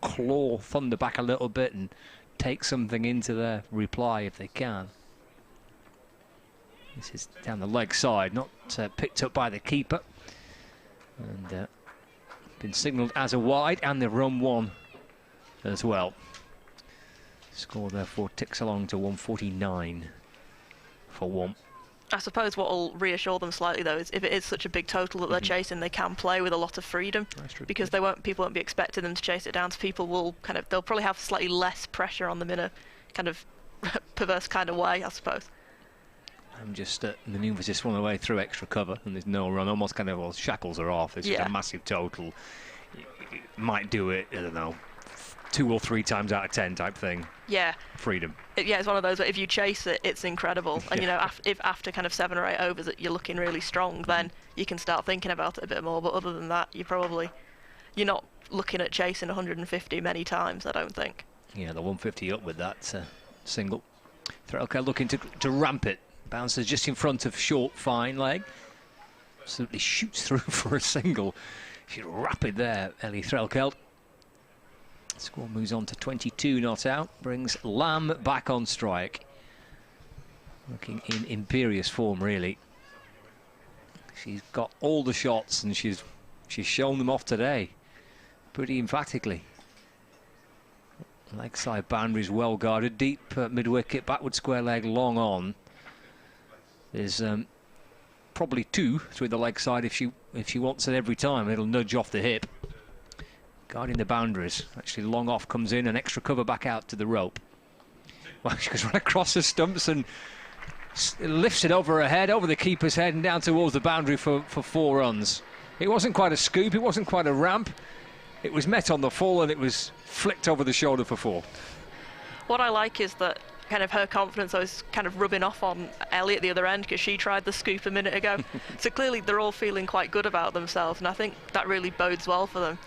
claw Thunder back a little bit and take something into their reply if they can. This is down the leg side, not picked up by the keeper. And been signalled as a wide, and they've run 1 as well. Score therefore ticks along to 149 for 1. I suppose what will reassure them slightly though is if it is such a big total that they're chasing, they can play with a lot of freedom, because people won't be expecting them to chase it down. So people will they'll probably have slightly less pressure on them in a kind of perverse kind of way, I suppose. I'm just manoeuvres this one away through extra cover, and there's no run. Almost kind of, well, shackles are off. It's just a massive total. You might do it, I don't know, 2 or 3 times out of 10 type thing. Yeah. Freedom. Yeah, it's one of those where if you chase it, it's incredible. And, you know, if after kind of 7 or 8 overs that you're looking really strong, then you can start thinking about it a bit more. But other than that, you're not looking at chasing 150 many times, I don't think. Yeah, the 150 up with that single. Threlkeld looking to ramp it. Bounces just in front of short, fine leg. Absolutely shoots through for a single. She's rapid there, Ellie Threlkeld. Score moves on to 22 not out. Brings Lamb back on strike. Looking in imperious form, really. She's got all the shots and she's shown them off today. Pretty emphatically. Leg side boundaries well guarded. Deep mid-wicket, backward square leg, long on. There's probably 2 through the leg side if she wants it every time. It'll nudge off the hip. Guarding the boundaries. Actually, long off comes in and extra cover back out to the rope. Well, she goes right across the stumps and lifts it over her head, over the keeper's head, and down towards the boundary for 4 runs. It wasn't quite a scoop. It wasn't quite a ramp. It was met on the full and it was flicked over the shoulder for 4. What I like is that kind of her confidence was kind of rubbing off on Ellie at the other end because she tried the scoop a minute ago. So clearly they're all feeling quite good about themselves, and I think that really bodes well for them.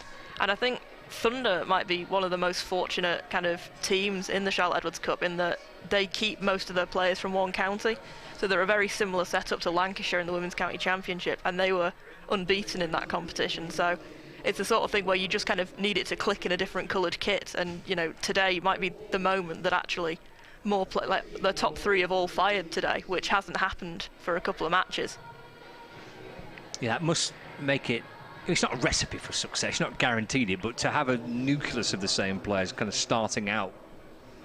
And I think Thunder might be one of the most fortunate kind of teams in the Charlotte Edwards Cup in that they keep most of their players from one county. So they're a very similar setup to Lancashire in the Women's County Championship, and they were unbeaten in that competition. So it's the sort of thing where you just kind of need it to click in a different coloured kit, and you know, today might be the moment that actually like the top 3 have all fired today, which hasn't happened for a couple of matches. Yeah, that must make it. It's not a recipe for success, not guaranteed it, but to have a nucleus of the same players kind of starting out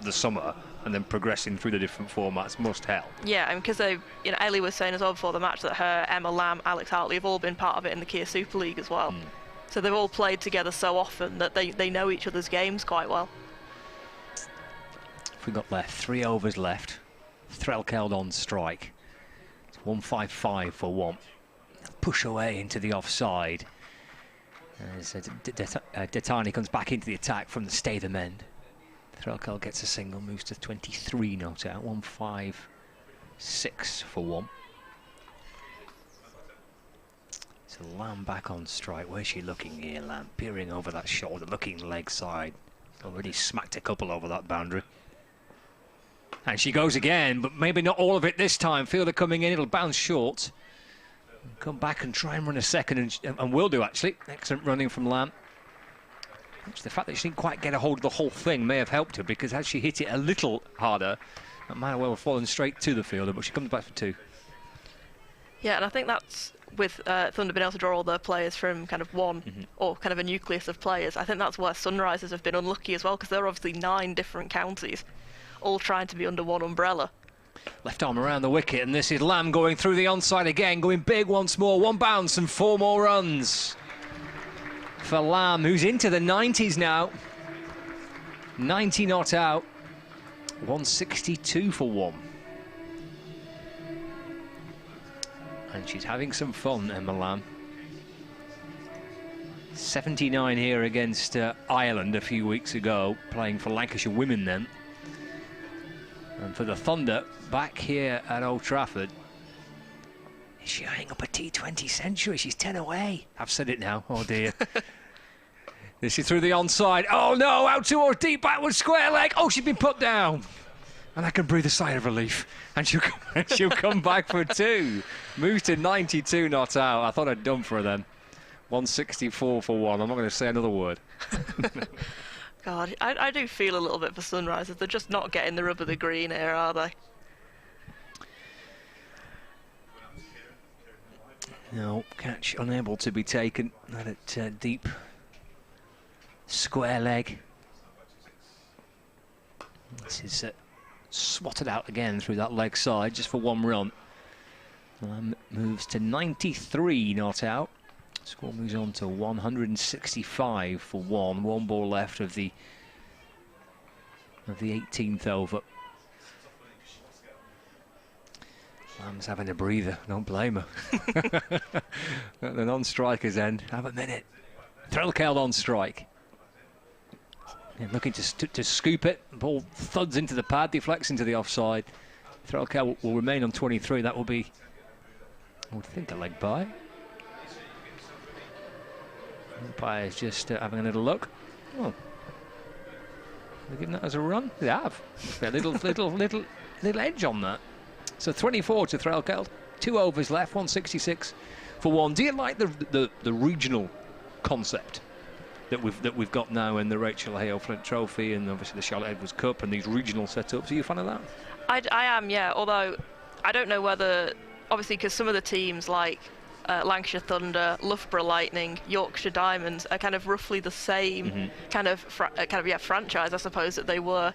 the summer and then progressing through the different formats must help. Yeah, and because they, you know, Ellie was saying as well before the match that her, Emma Lamb, Alex Hartley have all been part of it in the Kia Super League as well. So they've all played together so often that they know each other's games quite well. We've got left 3 overs left. Threlkeld on strike. It's 155 for 1. Push away into the offside. As Detani comes back into the attack from the Statham end. Threlkeld gets a single, moves to 23 not out. 156 for 1. So Lamb back on strike. Where's she looking here, Lamb? Peering over that shoulder, looking leg side. Already smacked a couple over that boundary. And she goes again, but maybe not all of it this time. Fielder coming in, it'll bounce short. Come back and try and run a second, and will do, actually. Excellent running from Lamb. Which the fact that she didn't quite get a hold of the whole thing may have helped her, because had she hit it a little harder, that might well have fallen straight to the fielder, but she comes back for 2. Yeah, and I think that's with Thunder being able to draw all their players from kind of one or kind of a nucleus of players. I think that's where Sunrisers have been unlucky as well, because there are obviously 9 different counties all trying to be under one umbrella. Left arm around the wicket, and this is Lamb going through the onside again, going big once more. 1 bounce and 4 more runs for Lamb, who's into the 90s now. 90 not out. 162 for 1. And she's having some fun, Emma Lamb. 79 here against Ireland a few weeks ago, playing for Lancashire women then. And for the Thunder, back here at Old Trafford, is she eyeing up a T20 century? She's 10 away. I've said it now. Oh, dear. This is through the onside. Oh, no, out towards deep backward square leg. Oh, she's been put down. And I can breathe a sigh of relief. And she'll come back for 2. Moves to 92 not out. I thought I'd done for her then. 164 for 1. I'm not going to say another word. God, I do feel a little bit for Sunrisers. They're just not getting the rub of the green here, are they? No, catch unable to be taken. Not at deep square leg. This is swatted out again through that leg side just for 1 run. Moves to 93 not out. Score moves on to 165 for 1. 1 ball left of the 18th over. Lamb's having a breather. Don't blame her. At the non-striker's end. Have a minute. Threlkeld on strike. And looking to scoop it. Ball thuds into the pad, deflects into the offside. Threlkeld will remain on 23. That will be, I would think, a leg by. Umpire's just having a little look. Oh, they're giving that as a run. They have. A little edge on that. So 24 to Threlkeld. 2 overs left. 166 for 1. Do you like the regional concept that we've got now in the Rachel Hale Flint Trophy and obviously the Charlotte Edwards Cup and these regional setups? Are you a fan of that? I am, yeah. Although I don't know whether, obviously, because some of the teams like Lancashire Thunder, Loughborough Lightning, Yorkshire Diamonds are kind of roughly the same kind of franchise, I suppose, that they were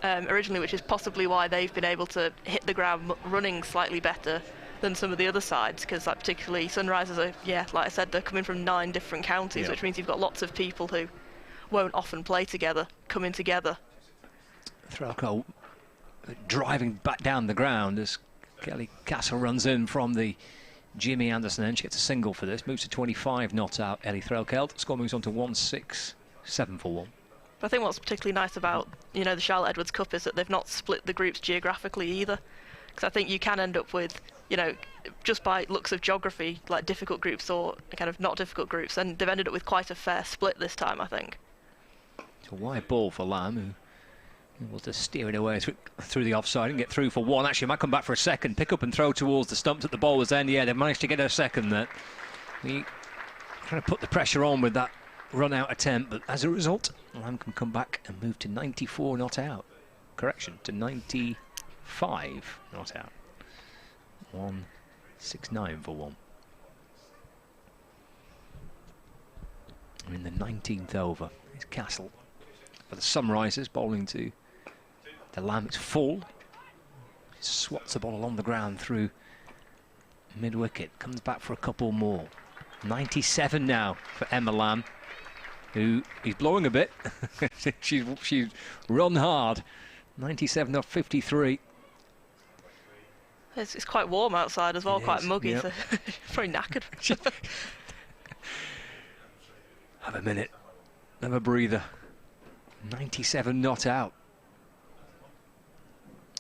originally, which is possibly why they've been able to hit the ground running slightly better than some of the other sides, because like, particularly Sunrisers are, like I said, they're coming from 9 different counties, which means you've got lots of people who won't often play together coming together. Threlkeld driving back down the ground as Kelly Castle runs in from the Jimmy Anderson end. She gets a single for this. Moves to 25 not out, Ellie Threlkeld. Score moves on to 167 for 1. But I think what's particularly nice about, you know, the Charlotte Edwards Cup is that they've not split the groups geographically either. Because I think you can end up with, you know, just by looks of geography, like difficult groups or kind of not difficult groups, and they've ended up with quite a fair split this time, I think. It's a wide ball for Lamb, who was to steer it away through the offside and get through for one. Actually, might come back for a second, pick up and throw towards the stumps at the bowler's end. Yeah, they've managed to get a second there. We trying to put the pressure on with that run-out attempt, but as a result, Lamb can come back and move to 94 not out. Correction, to 95 not out. 169 for one. And in the 19th over is Castle. For the Sunrisers, bowling to the Lamb. It's full. He swats the ball along the ground through mid-wicket. Comes back for a couple more. 97 now for Emma Lamb, who is blowing a bit. she's run hard. 97 off 53. It's quite warm outside as well, It quite is, muggy, yep. so probably knackered. Have a minute. Have a breather. 97 not out.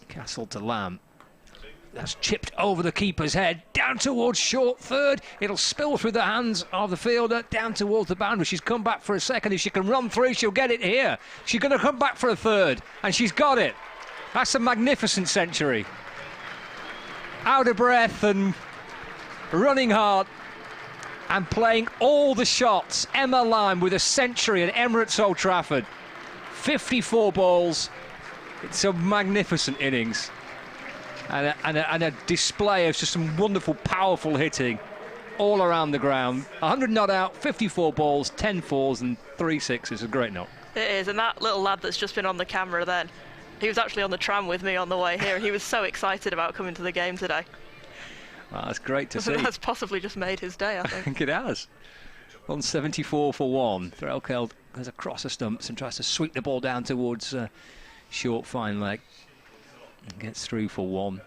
Castle to Lamb. That's chipped over the keeper's head, down towards short third. It'll spill through the hands of the fielder, down towards the boundary. She's come back for a second. If she can run through, she'll get it here. She's going to come back for a third, and she's got it. That's a magnificent century. Out of breath and running hard and playing all the shots. Emma Lamb with a century at Emirates Old Trafford. 54 balls. It's a magnificent innings. And a display of just some wonderful, powerful hitting all around the ground. 100 not out, 54 balls, 10 fours and 3 sixes. A great knock. It is, and that little lad that's just been on the camera then, he was actually on the tram with me on the way here. He was so excited about coming to the game today. Well, that's great to see. That's possibly just made his day, I think. I think it has. 174 for one. Threlkeld goes across the stumps and tries to sweep the ball down towards short fine leg. And gets through for one.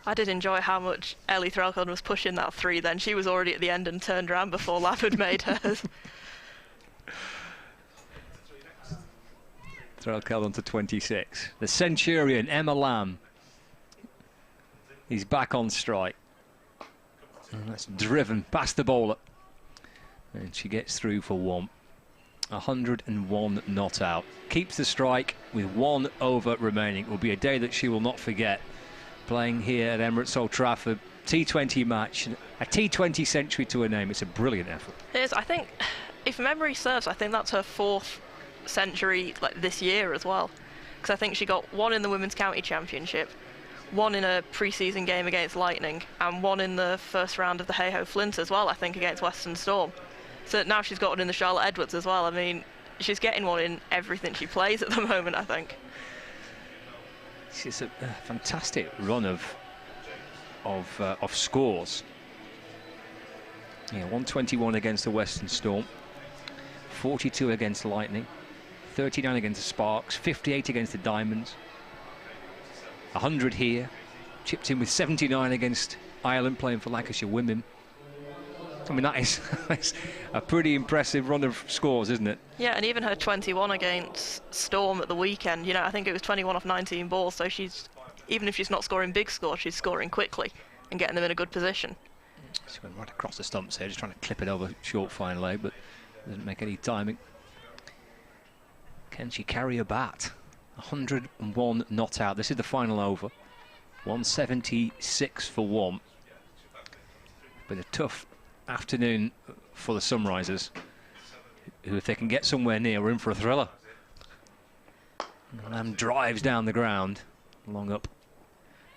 I did enjoy how much Ellie Threlkeld was pushing that three then. She was already at the end and turned around before Lamb had made hers. Threlkeld on to 26. The Centurion, Emma Lamb. He's back on strike. And that's driven past the bowler. And she gets through for one. 101 not out. Keeps the strike with 1 over remaining. It will be a day that she will not forget. Playing here at Emirates Old Trafford. T20 match. A T20 century to her name. It's a brilliant effort. It is, I think, if memory serves, I think that's her 4th century like this year as well. Because I think she got 1 in the Women's County Championship, 1 in a pre-season game against Lightning, and 1 in the first round of the Hey-Ho Flint as well, I think, against Western Storm. So now she's got 1 in the Charlotte Edwards as well. I mean, she's getting 1 in everything she plays at the moment, I think. It's a fantastic run of scores. Yeah, 121 against the Western Storm, 42 against Lightning, 39 against the Sparks, 58 against the Diamonds, 100 here, chipped in with 79 against Ireland, playing for Lancashire Women. I mean, that is a pretty impressive run of scores, isn't it? Yeah, and even her 21 against Storm at the weekend, you know, I think it was 21 off 19 balls, so she's, even if she's not scoring big scores, she's scoring quickly and getting them in a good position. She went right across the stumps here, just trying to clip it over short fine leg, but doesn't make any timing. Can she carry a bat? 101 not out. This is the final over. 176 for one. Been a tough afternoon for the Sunrisers, who, if they can get somewhere near, are in for a thriller. Lamb drives down the ground, long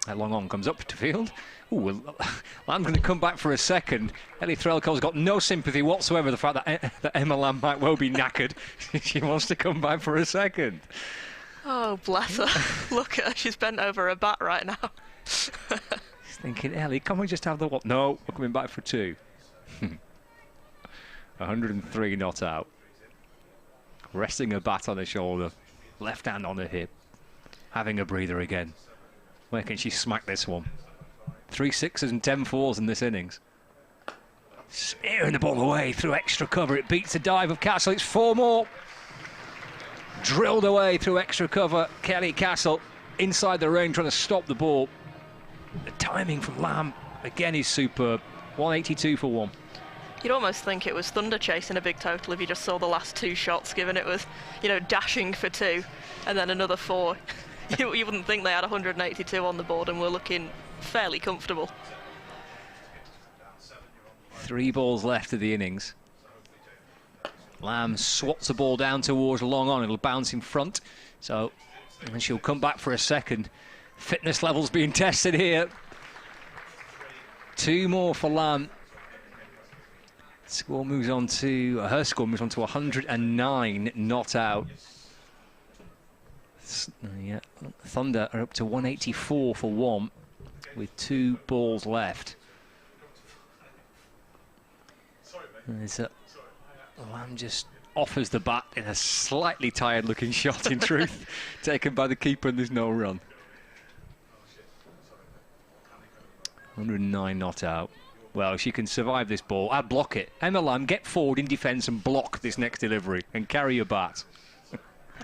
on, comes up to field. Ooh, well, Lamb's going to come back for a second. Ellie Threlkeld's got no sympathy whatsoever the fact that Emma Lamb might well be knackered. She wants to come back for a second. Oh, bless her. Look at her, she's bent over a bat right now. She's thinking, Ellie, can't we just have the what? No, we're coming back for 2. 103 not out. Resting her bat on her shoulder, left hand on her hip, having a breather again. Where can she smack this one? 3 sixes and 10 fours in this innings. Spearing the ball away through extra cover. It beats the dive of Castle. It's 4 more. drilled away through extra cover. Kelly Castle inside the ring trying to stop the ball. The timing from Lamb again is superb. 182 for 1. You'd almost think it was Thunder chasing a big total if you just saw the last 2 shots, given it was, you know, dashing for 2 and then another 4. You wouldn't think they had 182 on the board and were looking fairly comfortable. 3 balls left of the innings. Lamb swats the ball down towards long on. It'll bounce in front. So, and she'll come back for a second. Fitness levels being tested here. 2 more for Lamb. Score moves on to her score moves on to 109, not out. Yeah, Thunder are up to 184 for 1 with 2 balls left. Lamb just offers the bat in a slightly tired-looking shot. In truth, taken by the keeper, and there's no run. 109 not out. Well, she can survive this ball. I'd block it. Emma Lamb, get forward in defence and block this next delivery and carry your bat.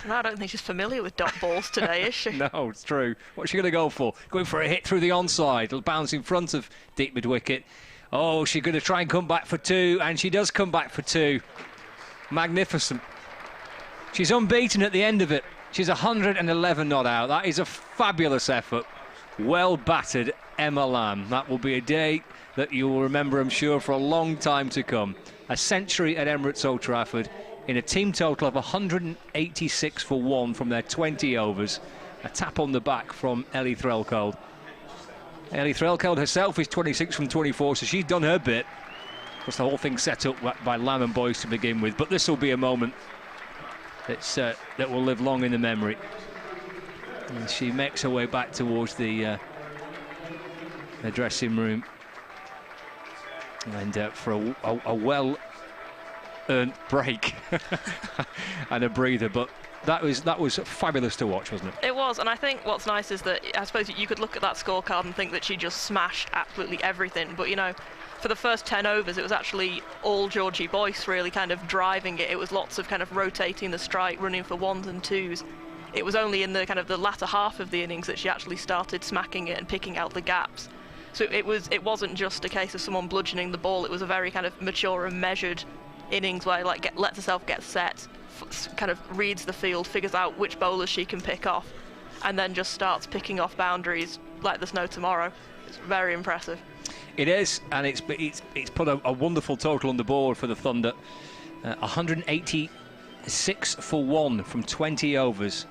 I don't think she's familiar with dot balls today, is she? No, it's true. What's she going to go for? Going for a hit through the onside. It'll bounce in front of deep mid-wicket. Oh, she's going to try and come back for 2, and she does come back for 2. Magnificent. She's unbeaten at the end of it. She's 111 not out. That is a fabulous effort. Well battered, Emma Lamb. That will be a day that you will remember, I'm sure, for a long time to come. A century at Emirates Old Trafford in a team total of 186 for 1 from their 20 overs. A tap on the back from Ellie Threlkeld. Ellie Threlkeld herself is 26 from 24, so she's done her bit. Of course, the whole thing set up by Lamb and Boyce to begin with, but this will be a moment that will live long in the memory. And she makes her way back towards the dressing room. And for a well-earned break and a breather, but that was fabulous to watch, wasn't it? It was, and I think what's nice is that I suppose you could look at that scorecard and think that she just smashed absolutely everything, but you know, for the first 10 overs, it was actually all Georgie Boyce really kind of driving it. It was lots of kind of rotating the strike, running for 1s and 2s. It was only in the kind of the latter half of the innings that she actually started smacking it and picking out the gaps. So it wasn't just a case of someone bludgeoning the ball. It was a very kind of mature and measured innings where lets herself get set, kind of reads the field, figures out which bowlers she can pick off, and then just starts picking off boundaries like there's no tomorrow. It's very impressive. It is, and it's put a wonderful total on the board for the Thunder. 186 for 1 from 20 overs,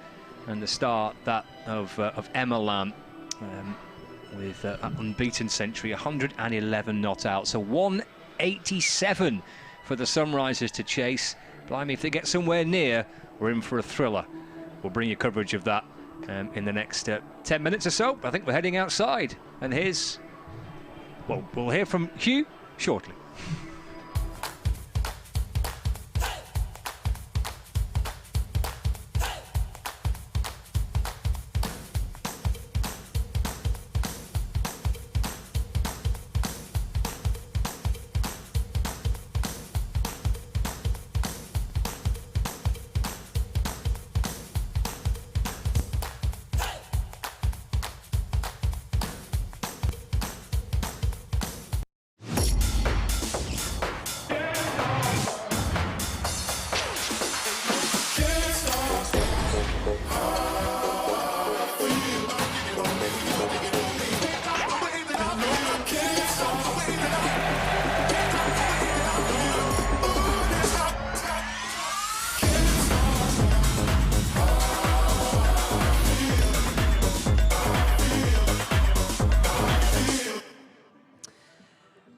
and the start that of Emma Lamb. With an unbeaten century, 111 not out. So 187 for the Sunrisers to chase. Blimey, if they get somewhere near, we're in for a thriller. We'll bring you coverage of that in the next 10 minutes or so. I think we're heading outside. And here's... well, we'll hear from Hugh shortly.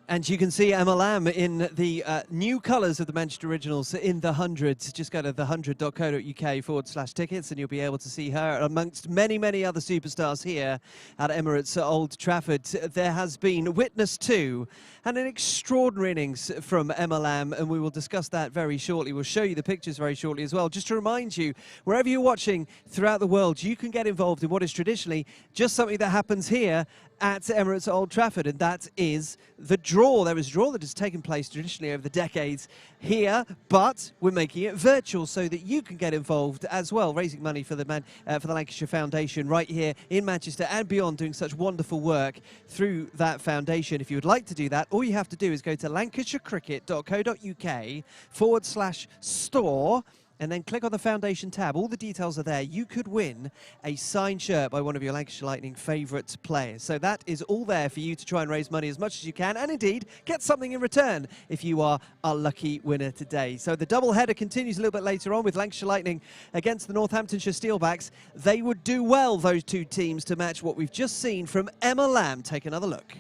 And you can see Emma Lamb in the new colours of the Manchester Originals in the hundreds. Just go to the100.co.uk/tickets and you'll be able to see her amongst many, many other superstars here at Emirates Old Trafford. There has been witness to and an extraordinary innings from Emma Lamb, and we will discuss that very shortly. We'll show you the pictures very shortly as well. Just to remind you, wherever you're watching throughout the world, you can get involved in what is traditionally just something that happens here at Emirates Old Trafford, and that is the draw. There is a draw that has taken place traditionally over the decades here, but we're making it virtual so that you can get involved as well, raising money for the Lancashire Foundation right here in Manchester and beyond, doing such wonderful work through that foundation. If you would like to do that, all you have to do is go to lancashirecricket.co.uk/store and then click on the foundation tab. All the details are there. You could win a signed shirt by one of your Lancashire Lightning favourite players. So that is all there for you to try and raise money as much as you can, and indeed get something in return if you are our lucky winner today. So the double header continues a little bit later on with Lancashire Lightning against the Northamptonshire Steelbacks. They would do well, those two teams, to match what we've just seen from Emma Lamb. Take another look.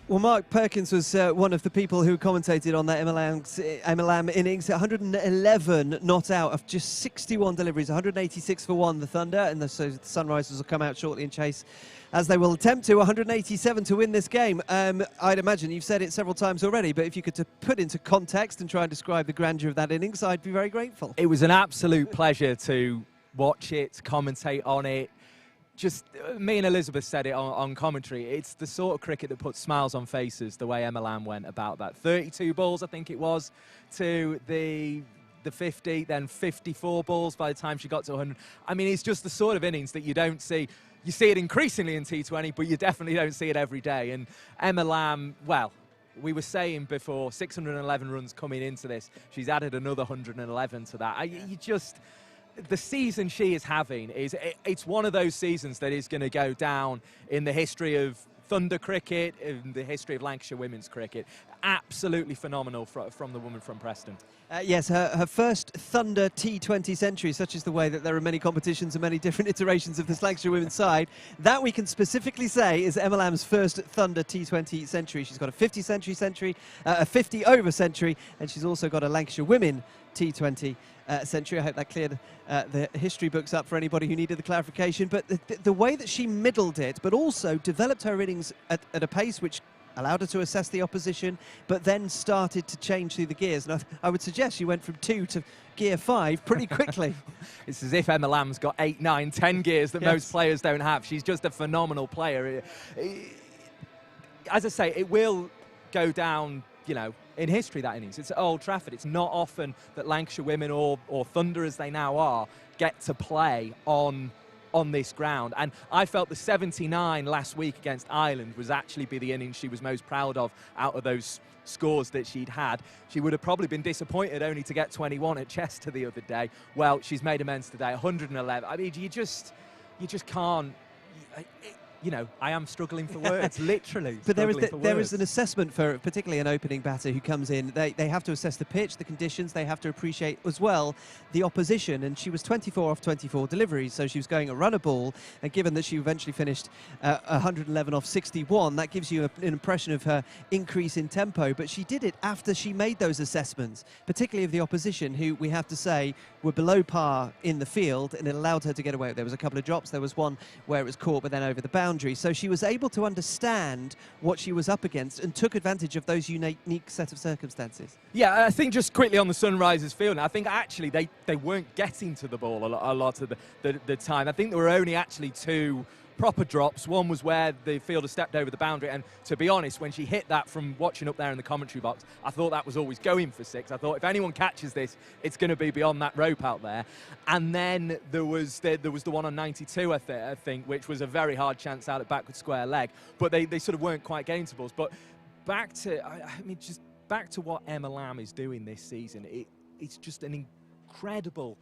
Well, Mark Perkins was one of the people who commentated on that Emma Lamb innings. 111 not out of just 61 deliveries, 186 for one, the Thunder, and so the Sunrisers will come out shortly and chase, as they will attempt to, 187 to win this game. I'd imagine you've said it several times already, but if you could put into context and try and describe the grandeur of that innings, I'd be very grateful. It was an absolute pleasure to watch it, commentate on it. Just me and Elizabeth said it on commentary. It's the sort of cricket that puts smiles on faces, the way Emma Lamb went about that. 32 balls, I think it was, to the 50, then 54 balls by the time she got to 100. I mean, it's just the sort of innings that you don't see. You see it increasingly in T20, but you definitely don't see it every day. And Emma Lamb, well, we were saying before, 611 runs coming into this. She's added another 111 to that. The season she is having it's one of those seasons that is going to go down in the history of Thunder cricket, in the history of Lancashire women's cricket. Absolutely phenomenal from the woman from Preston. Yes, her first Thunder T20 century, such is the way that there are many competitions and many different iterations of this Lancashire women's side. That we can specifically say is Emma Lamb's first Thunder T20 century. She's got a 50-century century, a 50-over century, and she's also got a Lancashire women T20 century. I hope that cleared the history books up for anybody who needed the clarification. But the way that she middled it, but also developed her innings at a pace which allowed her to assess the opposition, but then started to change through the gears. And I would suggest she went from 2 to gear 5 pretty quickly. It's as if Emma Lamb's got 8, 9, 10 gears that most players don't have. She's just a phenomenal player. As I say, it will go down, you know, in history, that innings. It's at Old Trafford. It's not often that Lancashire women, or Thunder as they now are, get to play on this ground. And I felt the 79 last week against Ireland was actually be the innings she was most proud of out of those scores that she'd had. She would have probably been disappointed only to get 21 at Chester the other day. Well, she's made amends today, 111. I mean, you just can't... You know, I am struggling for words, literally. But there is an assessment for particularly an opening batter who comes in. They have to assess the pitch, the conditions. They have to appreciate as well the opposition. And she was 24 off 24 deliveries, so she was going a runner ball. And given that she eventually finished 111 off 61, that gives you an impression of her increase in tempo. But she did it after she made those assessments, particularly of the opposition, who we have to say were below par in the field, and it allowed her to get away. There was a couple of drops. There was one where it was caught, but then over the boundary. So she was able to understand what she was up against and took advantage of those unique set of circumstances. Yeah, I think just quickly on the Sunrisers field, I think actually they weren't getting to the ball a lot of the time. I think there were only actually 2 proper drops. One was where the fielder stepped over the boundary, and to be honest, when she hit that from watching up there in the commentary box, I thought that was always going for 6. I thought if anyone catches this, it's going to be beyond that rope out there. And then there was the one on 92, I think, which was a very hard chance out at backward square leg, but they sort of weren't quite getting to balls. But back to, just back to what Emma Lamb is doing this season. It's just an incredible,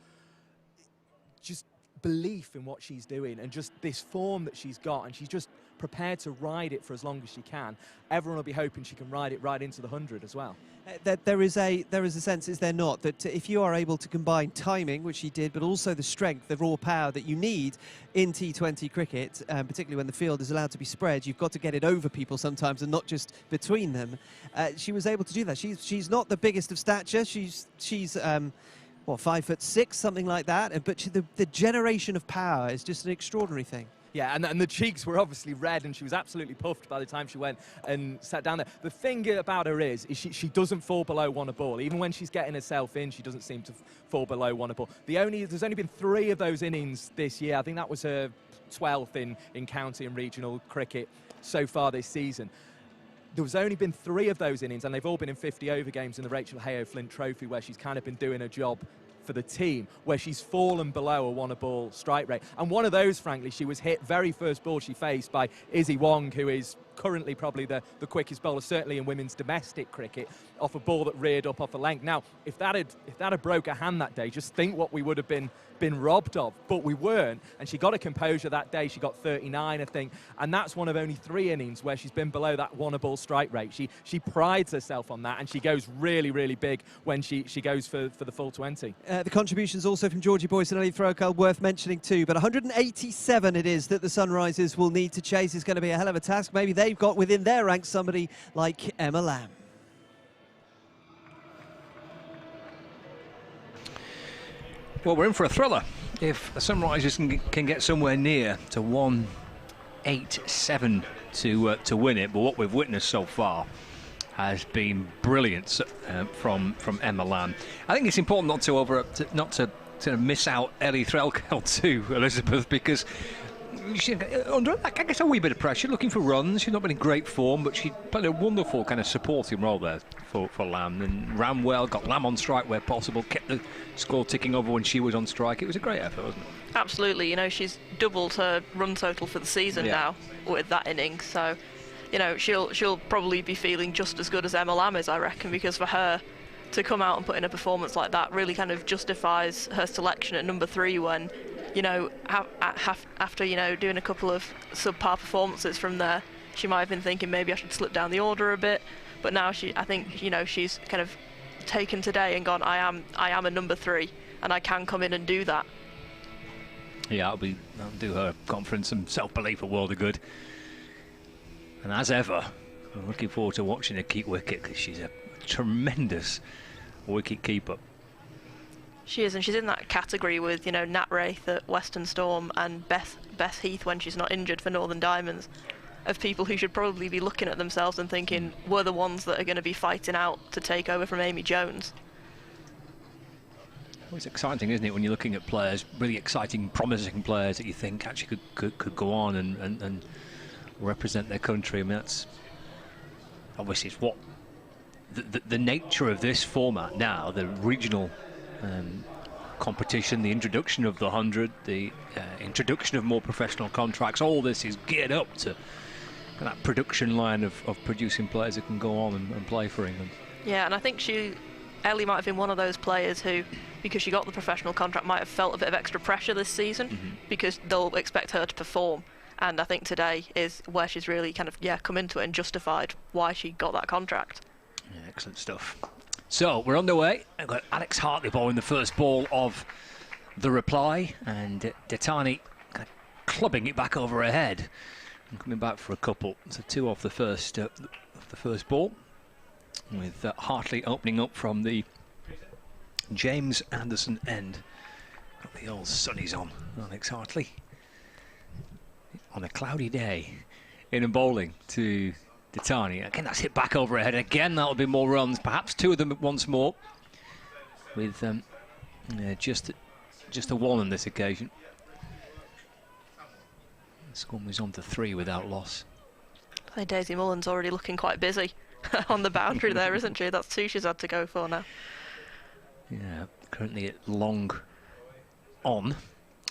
just belief in what she's doing, and just this form that she's got, and she's just prepared to ride it for as long as she can. Everyone will be hoping she can ride it right into the 100 as well. There is a sense, is there not, that if you are able to combine timing, which she did, but also the strength, the raw power that you need in T20 cricket, particularly when the field is allowed to be spread, you've got to get it over people sometimes and not just between them. She was able to do that. She's not the biggest of stature. She's 5'6", something like that. But the generation of power is just an extraordinary thing. Yeah, and the cheeks were obviously red, and she was absolutely puffed by the time she went and sat down there. The thing about her is she doesn't fall below 1 a ball. Even when she's getting herself in, she doesn't seem to fall below 1 a ball. There's only been 3 of those innings this year. I think that was her 12th in county and regional cricket so far this season. There's only been 3 of those innings, and they've all been in 50-over games in the Rachel Hayo Flint Trophy, where she's kind of been doing her job for the team, where she's fallen below a 1 a ball strike rate. And one of those, frankly, she was hit very first ball she faced by Izzy Wong, who is currently probably the quickest bowler, certainly in women's domestic cricket, off a ball that reared up off a length. Now, if that had broke her hand that day, just think what we would have been robbed of, but we weren't. And she got a composure that day. She got 39, I think, and that's one of only 3 innings where she's been below that 1 a ball strike rate. She prides herself on that, and she goes really, really big when she goes for the full 20. The contributions also from Georgie Boyce and Ali Throkal worth mentioning too, but 187 it is that the Sunrisers will need to chase. Is going to be a hell of a task. Maybe they've got within their ranks somebody like Emma Lamb. Well, we're in for a thriller if the Sunrisers can get somewhere near to 187 to win it. But what we've witnessed so far has been brilliant from Emma Lamb. I think it's important not to miss out Ellie Threlkel too, Elizabeth, because she under, I guess, a wee bit of pressure, looking for runs. She's not been in great form, but she played a wonderful kind of supporting role there for Lamb, and ran well, got Lamb on strike where possible, kept the score ticking over when she was on strike. It was a great effort, wasn't it? Absolutely. You know, she's doubled her run total for the season now with that innings, so you know she'll probably be feeling just as good as Emma Lamb is, I reckon, because for her to come out and put in a performance like that really kind of justifies her selection at number 3 when, you know, after, you know, doing a couple of subpar performances from there, she might have been thinking maybe I should slip down the order a bit, but now I think, you know, she's kind of taken today and gone, I am a number 3 and I can come in and do that. Yeah, that'll do her confidence and self-belief a world of good. And as ever, I'm looking forward to watching her keep wicket, because she's a tremendous wicket keeper. She is, and she's in that category with, you know, Nat Wraith at Western Storm and Beth Heath when she's not injured for Northern Diamonds, of people who should probably be looking at themselves and thinking we're the ones that are going to be fighting out to take over from Amy Jones. Well, it's exciting, isn't it, when you're looking at players, really exciting, promising players that you think actually could go on and represent their country. I mean, that's obviously it's what the nature of this format now, the regional competition, the introduction of the 100, the introduction of more professional contracts, all this is geared up to that production line of producing players that can go on and play for England. Yeah, and I think Ellie might have been one of those players who, because she got the professional contract, might have felt a bit of extra pressure this season because they'll expect her to perform. And I think today is where she's really kind of, come into it and justified why she got that contract. Yeah, excellent stuff. So we're underway. I've got Alex Hartley bowling the first ball of the reply, and Detani kind of clubbing it back over her head and coming back for a couple. So 2 off the first ball, with Hartley opening up from the James Anderson end. Got the old sunnies on Alex Hartley on a cloudy day in a bowling to Detani. Again, that's hit back over her head. Again, that'll be more runs, perhaps 2 of them once more, with just a 1 on this occasion. The score moves on to 3 without loss. I think Daisy Mullen's already looking quite busy on the boundary there, isn't she? That's 2 she's had to go for now. Yeah, currently at long on,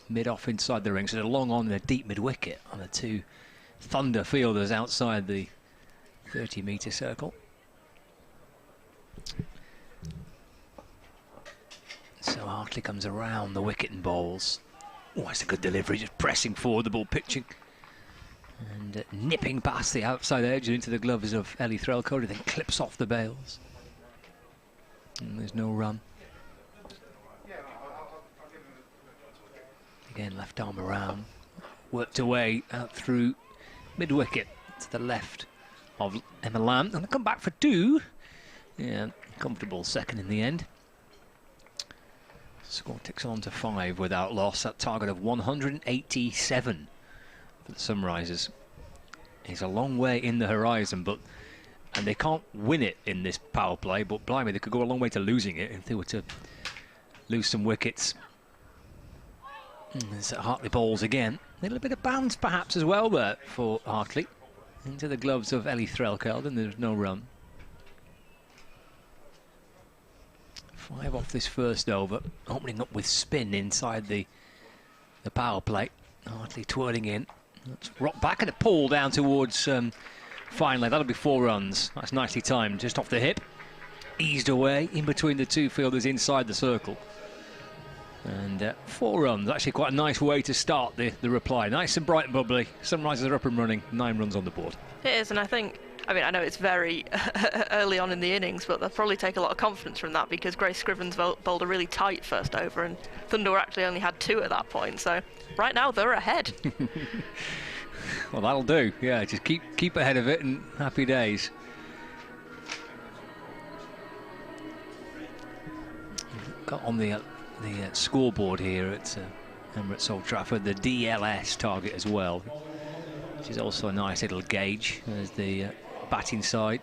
mid-off inside the ring, so a long on and a deep mid-wicket on the 2 Thunder fielders outside the 30-metre circle. So Hartley comes around the wicket and bowls. Oh, that's a good delivery, just pressing forward, the ball pitching and nipping past the outside edge and into the gloves of Ellie Threlkeld, then clips off the bails. And there's no run. Again, left arm around, worked away out through mid-wicket to the left of Emma Lamb. Going to come back for 2. Yeah, comfortable second in the end. Score ticks on to 5 without loss. That target of 187 for the Sunrisers is a long way in the horizon, and they can't win it in this power play, but blimey, they could go a long way to losing it if they were to lose some wickets. There's Hartley bowls again. A little bit of bounce perhaps as well there for Hartley. Into the gloves of Ellie Threlkeld, and there's no run. 5 off this first over, opening up with spin inside the power play. Hartley twirling in. Let's rock back and a pull down towards finally. That'll be 4 runs. That's nicely timed, just off the hip. Eased away in between the 2 fielders inside the circle. And 4 runs, actually quite a nice way to start the reply. Nice and bright and bubbly. Sunrisers are up and running, 9 runs on the board. It is, and I know it's very early on in the innings, but they'll probably take a lot of confidence from that because Grace Scrivens bowled a really tight first over, and Thunder actually only had 2 at that point. So right now they're ahead. Well, that'll do. Yeah, just keep ahead of it, and happy days. Got on the scoreboard here at Emirates Old Trafford the DLS target as well, which is also a nice little gauge. There's the batting side.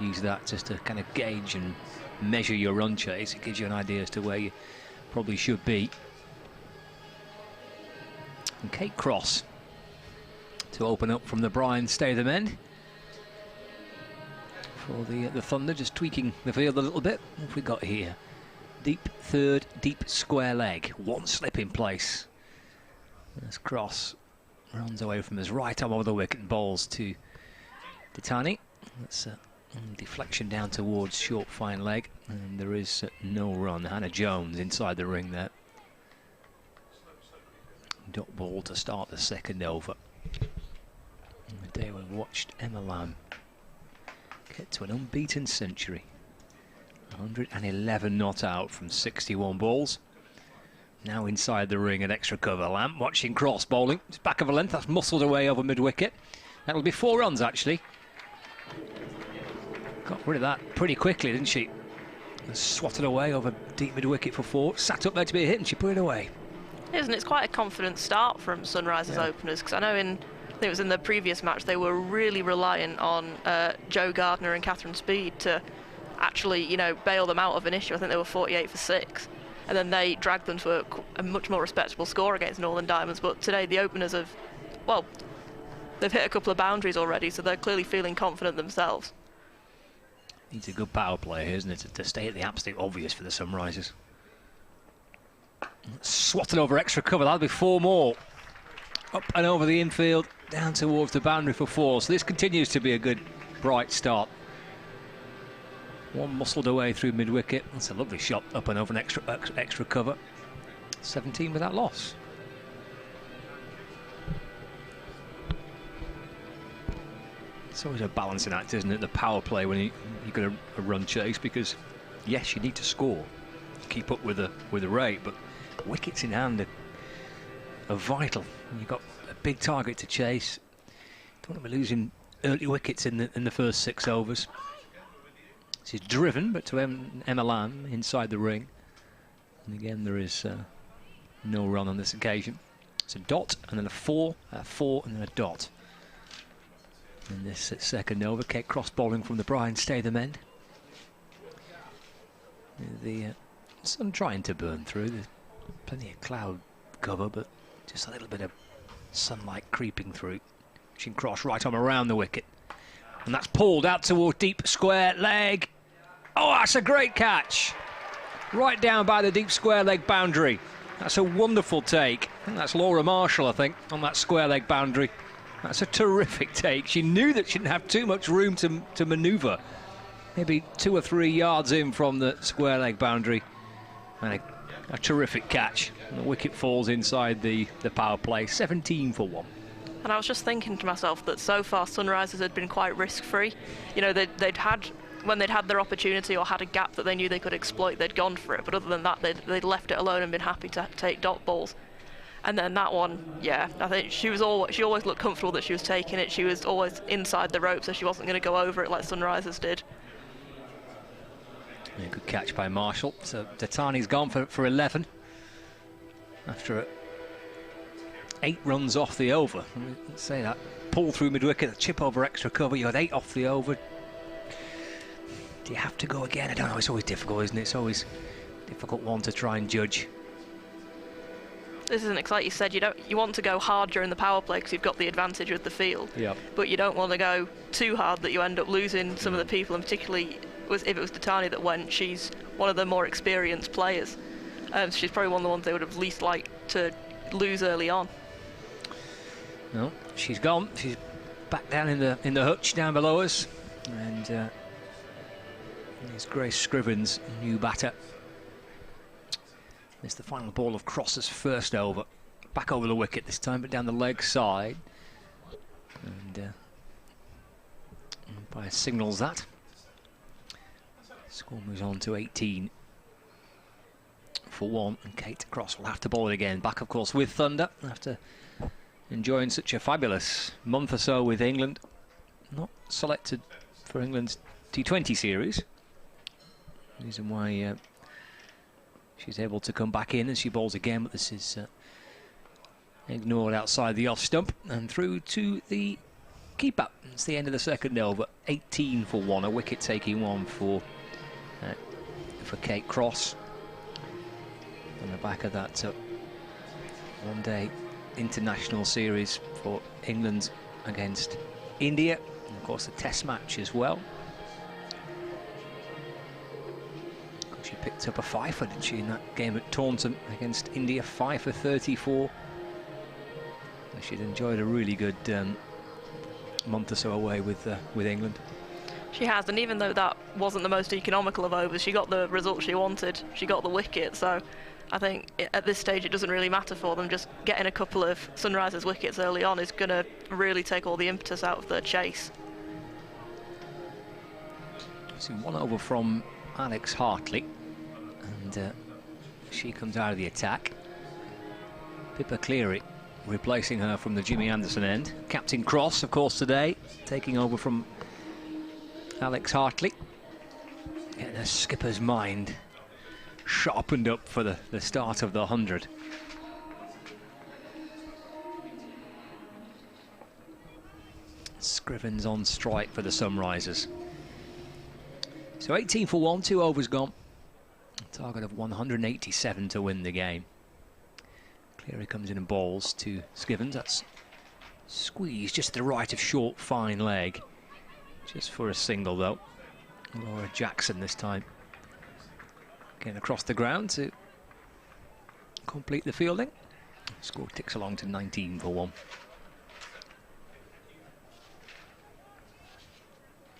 Use that just to kind of gauge and measure your run chase. It gives you an idea as to where you probably should be. And Kate Cross to open up from the Brian Statham end for the Thunder, just tweaking the field a little bit. What have we got here? Deep third, deep square leg. 1 slip in place. As Cross runs away from his right arm over the wicket and bowls to Detani. That's a deflection down towards short fine leg, and there is no run. Hannah Jones inside the ring there. Dot ball to start the second over. And the day we watched Emma Lamb get to an unbeaten century. 111 not out from 61 balls. Now inside the ring at extra cover. Lamb watching Cross bowling. It's back of a length. That's muscled away over mid-wicket. That'll be 4 runs, actually. Got rid of that pretty quickly, didn't she? Swatted away over deep mid-wicket for 4. Sat up there to be a hit, and she put it away. Isn't it? It's quite a confident start from Sunrisers openers, because I know I think it was in the previous match, they were really reliant on Jo Gardner and Catherine Speed to actually, bail them out of an issue. I think they were 48 for 6. And then they dragged them to a much more respectable score against Northern Diamonds. But today the openers have, they've hit a couple of boundaries already, so they're clearly feeling confident themselves. Needs a good power play here, isn't it, to stay at the absolute obvious for the Sunrisers. Swatted over extra cover, that'll be 4 more. Up and over the infield, down towards the boundary for 4. So this continues to be a good, bright start. 1 muscled away through mid-wicket. That's a lovely shot up and over an extra cover. 17 without loss. It's always a balancing act, isn't it, the power play when you've got a run chase, because yes, you need to score to keep up with the rate, but wickets in hand are vital. You've got a big target to chase. Don't want to be losing early wickets in the first 6 overs. She's driven, but to Emma Lamb inside the ring. And again, there is no run on this occasion. It's a dot, and then a 4, a 4, and then a dot. In this second over, Kate Cross bowling from the Brian Statham end. The sun trying to burn through. There's plenty of cloud cover, but just a little bit of sunlight creeping through. She can cross right arm around the wicket. And that's pulled out toward deep square leg. Oh, that's a great catch. Right down by the deep square leg boundary. That's a wonderful take. I think that's Laura Marshall, I think, on that square leg boundary. That's a terrific take. She knew that she didn't have too much room to manoeuvre. Maybe 2 or 3 yards in from the square leg boundary. And a terrific catch. And the wicket falls inside the power play. 17 for 1. And I was just thinking to myself that so far Sunrisers had been quite risk-free. You know, when they'd had their opportunity or had a gap that they knew they could exploit, they'd gone for it. But other than that, they'd left it alone and been happy to take dot balls. And then that one, yeah, I think she always looked comfortable that she was taking it. She was always inside the rope, so she wasn't going to go over it like Sunrisers did. Yeah, good catch by Marshall. So Datani's gone for 11 after 8 runs off the over. Let's say that pull through mid-wicket, a chip over extra cover. You had 8 off the over. Do you have to go again? I don't know. It's always difficult, isn't it? It's always a difficult one to try and judge. This isn't like you said. You want to go hard during the power play because you've got the advantage with the field. Yep. But you don't want to go too hard that you end up losing some of the people, and particularly if it was Datani that went, she's one of the more experienced players. So she's probably one of the ones they would have least liked to lose early on. No, she's gone. She's back down in the hutch down below us, and there's Grace Scrivens, new batter. It's the final ball of Cross's first over. Back over the wicket this time, but down the leg side. And umpire signals that. Score moves on to 18 for 1, and Kate Cross will have to bowl it again. Back, of course, with Thunder after enjoying such a fabulous month or so with England. Not selected for England's T20 series. Reason why she's able to come back in as she bowls again, but this is ignored outside the off stump and through to the keeper. It's the end of the second over. 18 for 1, a wicket taking one for Kate Cross. On the back of that one-day international series for England against India, and of course the test match as well. She picked up a fifer, didn't she, in that game at Taunton against India, 5 for 34. She'd enjoyed a really good month or so away with England. She has, and even though that wasn't the most economical of overs, she got the result she wanted. She got the wicket, so I think at this stage it doesn't really matter for them. Just getting a couple of Sunrisers wickets early on is going to really take all the impetus out of the chase. See, 1 over from Alex Hartley, and she comes out of the attack. Pippa Cleary replacing her from the Jimmy Anderson end. Captain Cross, of course, today taking over from Alex Hartley. Getting the skipper's mind sharpened up for the start of the 100. Scrivens on strike for the Sunrisers. So 18 for 1, 2 overs gone. A target of 187 to win the game. Cleary comes in and bowls to Scrivens. That's squeezed just to the right of short, fine leg. Just for a single, though. Laura Jackson this time. Getting across the ground to complete the fielding. Score ticks along to 19 for 1.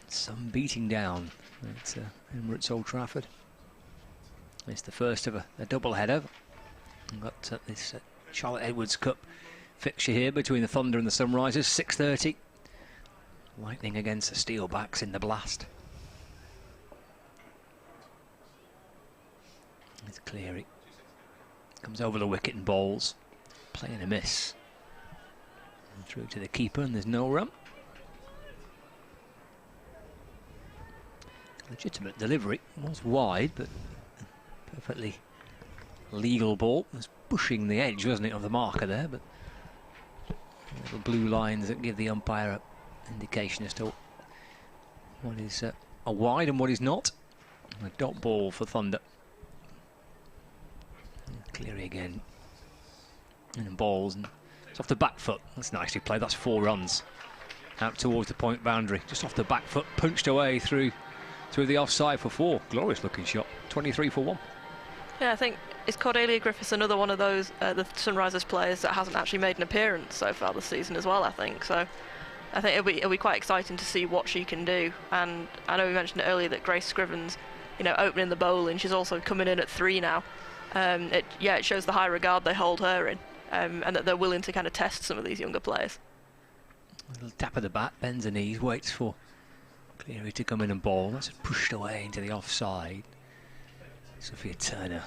Some beating down at Emirates Old Trafford. It's the first of a double header. We've got this Charlotte Edwards Cup fixture here between the Thunder and the Sunrisers, 6:30. Lightning against the Steelbacks in the Blast. It's Cleary. Comes over the wicket and bowls. Playing a miss. And through to the keeper, and there's no run. Legitimate delivery. Was wide, but perfectly legal ball. It was pushing the edge, wasn't it, of the marker there, but little blue lines that give the umpire an indication as to what is a wide and what is not. A dot ball for Thunder. Cleary again. And balls, and it's off the back foot. That's nicely played. That's 4 runs. Out towards the point boundary. Just off the back foot, punched away through the offside for 4. Glorious looking shot. 23 for 1. Yeah, I think is Cordelia Griffiths another one of those the Sunrisers players that hasn't actually made an appearance so far this season as well, I think. So I think it'll be quite exciting to see what she can do. And I know we mentioned earlier that Grace Scrivens, opening the bowling, she's also coming in at 3 now. It shows the high regard they hold her in, and that they're willing to kind of test some of these younger players. A little tap of the bat, bends the knees, waits for Cleary to come in and bowl. That's pushed away into the offside. Sophia Turner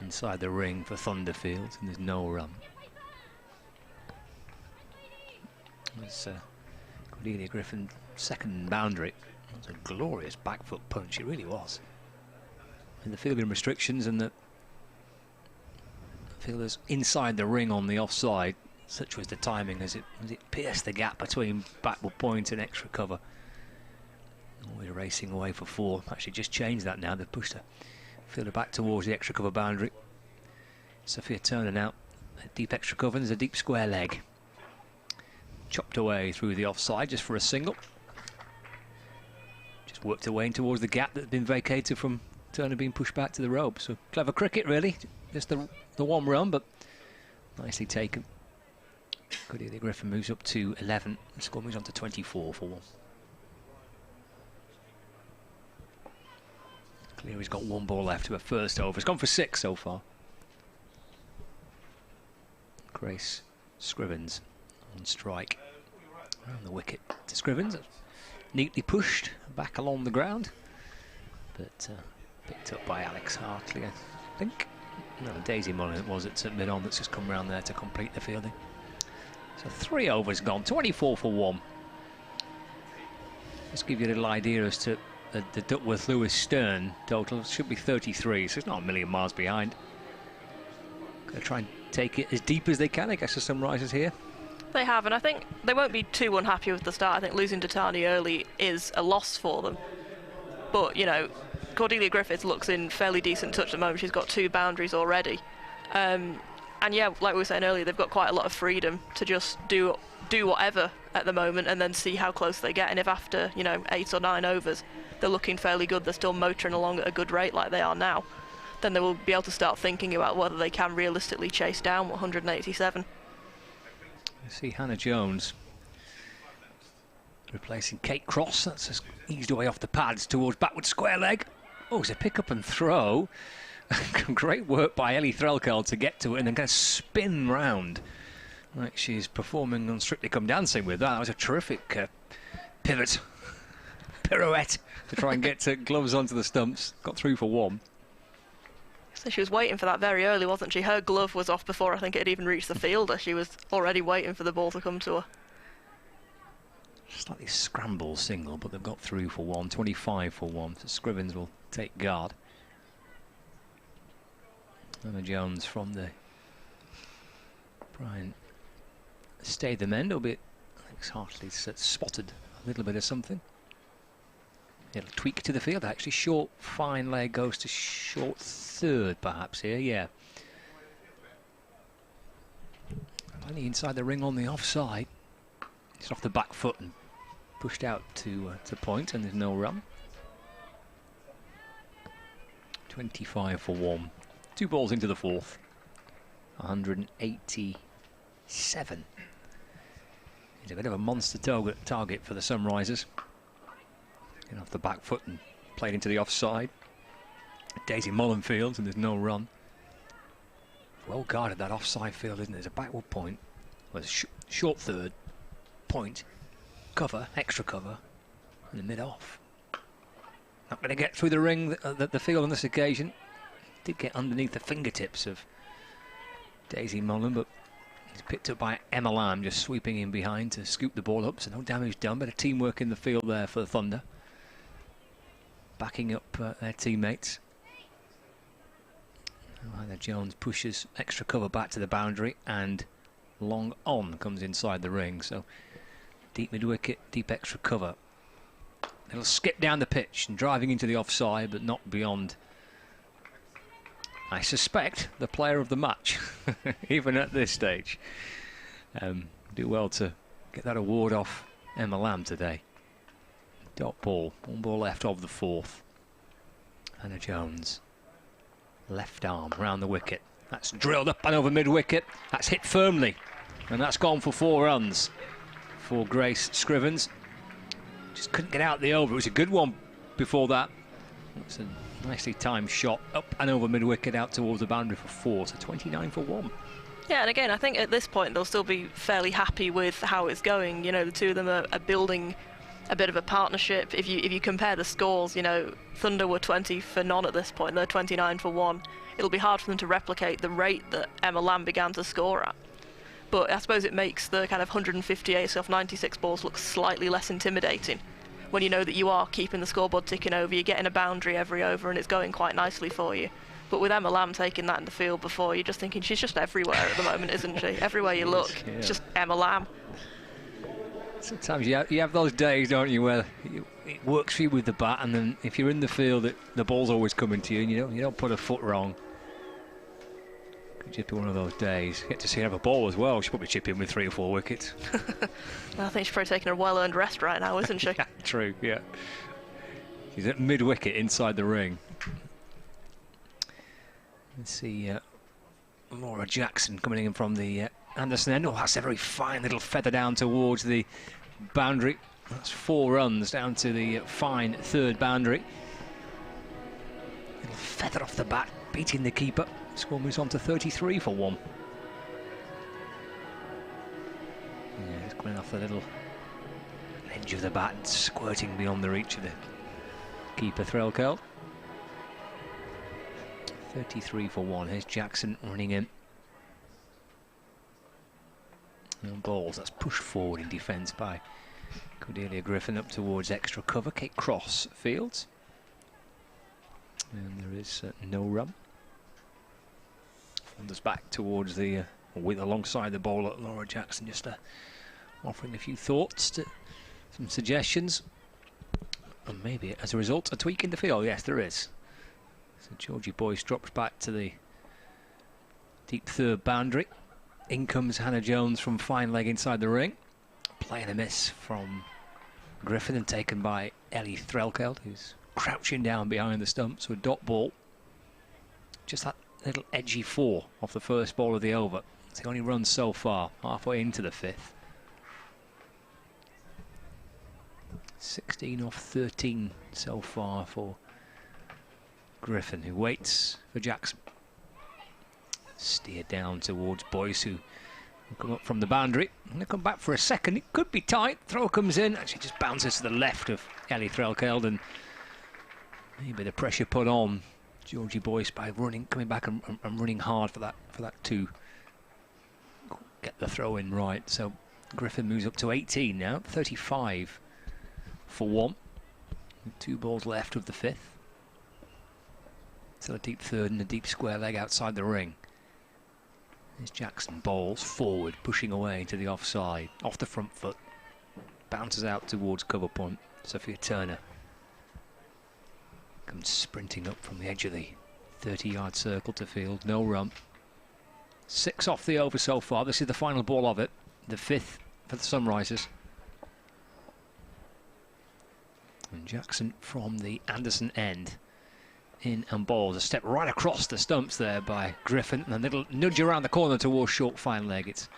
inside the ring for Thunderfield, and there's no run. That's Cordelia Griffin, second boundary. That's a glorious back foot punch, it really was. And the fielding restrictions and the fielders inside the ring on the offside, such was the timing as it pierced the gap between backward point and extra cover. We're racing away for 4. Actually just changed that now. They've pushed the fielder back towards the extra cover boundary. Sophia Turner now. A deep extra cover, there's a deep square leg. Chopped away through the offside just for a single. Just worked her way in towards the gap that had been vacated from Turner being pushed back to the rope. So clever cricket really. Just the 1 run, but nicely taken. Cordelia Griffin moves up to 11. The score moves on to 24 for 1. Cleary's got 1 ball left to her first over. It's gone for 6 so far. Grace Scrivens on strike. Around the wicket to Scrivens. Neatly pushed back along the ground. But picked up by Alex Hartley, I think. No, Daisy Mullen it was at mid-on that's just come round there to complete the fielding. So 3 overs gone, 24 for 1. Just give you a little idea as to the Duckworth-Lewis-Stern total. Should be 33, so it's not a million miles behind. Gonna try and take it as deep as they can, I guess, the Sunrisers here. They have, and I think they won't be too unhappy with the start. I think losing to Tani early is a loss for them. But, Cordelia Griffiths looks in fairly decent touch at the moment. She's got 2 boundaries already. And yeah, like we were saying earlier, they've got quite a lot of freedom to just do whatever at the moment and then see how close they get. And if after, 8 or 9 overs, they're looking fairly good, they're still motoring along at a good rate like they are now, then they will be able to start thinking about whether they can realistically chase down 187. You see Hannah Jones replacing Kate Cross. That's just eased away off the pads towards backward square leg. Oh, it's a pick up and throw. Great work by Ellie Threlkeld to get to it and then kind of spin round like she's performing on Strictly Come Dancing with that. That was a terrific pivot, pirouette to try and get gloves onto the stumps. Got through for 1. So she was waiting for that very early, wasn't she? Her glove was off before I think it had even reached the fielder. She was already waiting for the ball to come to her. Slightly scramble single, but they've got through for 1. 25 for 1. So Scrivens will take guard. Emma Jones from the Brian stayed the mend, albeit Alex Hartley's spotted a little bit of something. Little tweak to the field, actually. Short, fine leg goes to short third, perhaps, here, yeah. Only inside the ring on the offside. It's off the back foot and pushed out to point, and there's no run. 25 for 1. 2 balls into the 4th. 187. He's a bit of a monster target for the Sunrisers. Getting off the back foot and played into the offside. Daisy Mullen fields and there's no run. Well guarded, that offside field, isn't it? There's a backward point. Well, short third, point, cover, extra cover, and a mid-off. Not going to get through the ring, the field on this occasion. Did get underneath the fingertips of Daisy Mullen, but he's picked up by Emma Lamb, just sweeping in behind to scoop the ball up, so no damage done. Bit of teamwork in the field there for the Thunder, backing up their teammates. Hannah Jones pushes extra cover back to the boundary, and long on comes inside the ring, so deep mid-wicket, deep extra cover. It'll skip down the pitch and driving into the offside, but not beyond, I suspect, the player of the match, even at this stage. Do well to get that award off Emma Lamb today. Dot ball, 1 ball left of the 4th. Hannah Jones, left arm round the wicket. That's drilled up and over mid-wicket. That's hit firmly, and that's gone for 4 runs for Grace Scrivens. Just couldn't get out the over. It was a good one before that. It's a nicely timed shot up and over mid-wicket out towards the boundary for 4, so 29 for 1. Yeah, and again, I think at this point they'll still be fairly happy with how it's going. You know, the two of them are building a bit of a partnership. If you compare the scores, you know, Thunder were 20 for none at this point. They're 29 for 1. It'll be hard for them to replicate the rate that Emma Lamb began to score at. But I suppose it makes the kind of 158 off 96 balls look slightly less intimidating when you know that you are keeping the scoreboard ticking over, you're getting a boundary every over and it's going quite nicely for you. But with Emma Lamb taking that in the field before, you're just thinking she's just everywhere at the moment, isn't she? Everywhere you look, yeah. It's just Emma Lamb. Sometimes you have those days, don't you, where it works for you with the bat, and then if you're in the field, the ball's always coming to you, and you don't put a foot wrong. Could just be one of those days. Get to see her have a ball as well. She'll probably chip in with 3 or 4 wickets. I think she's probably taking a well-earned rest right now, isn't she? Yeah, true, yeah. She's at mid-wicket inside the ring. Let's see, Laura Jackson coming in from the Anderson end. Oh, that's a very fine little feather down towards the boundary. That's 4 runs down to the fine 3rd boundary. Little feather off the bat, beating the keeper. Score moves on to 33 for 1. Yeah, it's going off the little edge of the bat and squirting beyond the reach of the keeper, Threlkeld. 33 for 1. Here's Jackson running in. No balls. That's pushed forward in defence by Cordelia Griffin up towards extra cover. Kate Cross fields. And there is no run. Wanders back towards the with alongside the bowler Laura Jackson, just offering a few thoughts, to some suggestions, and maybe as a result a tweak in the field. Yes, there is. So Georgie Boyce drops back to the deep 3rd boundary. In comes Hannah Jones from fine leg inside the ring. Play and a miss from Griffin and taken by Ellie Threlkeld, who's crouching down behind the stump. So a dot ball. Just that little edgy 4 off the first ball of the over. It's the only run so far, halfway into the 5th. 16 off 13 so far for Griffin, who waits for Jackson. Steered down towards Boyce, who will come up from the boundary. And they come back for a second. It could be tight. Throw comes in. Actually just bounces to the left of Ellie Threlkeld, and maybe the pressure put on Georgie Boyce by coming back and running hard for that 2. Get the throw in right. So Griffin moves up to 18 now. 35 for 1. With 2 balls left of the 5th. Still a deep 3rd and a deep square leg outside the ring. There's Jackson, bowls forward, pushing away into the offside, off the front foot, bounces out towards cover point. Sophia Turner comes sprinting up from the edge of the 30-yard circle to field. No run. 6 off the over so far. This is the final ball of it, the 5th for the Sunrisers. And Jackson from the Anderson end in and balls. A step right across the stumps there by Griffin, and a little nudge around the corner towards short fine leg. It's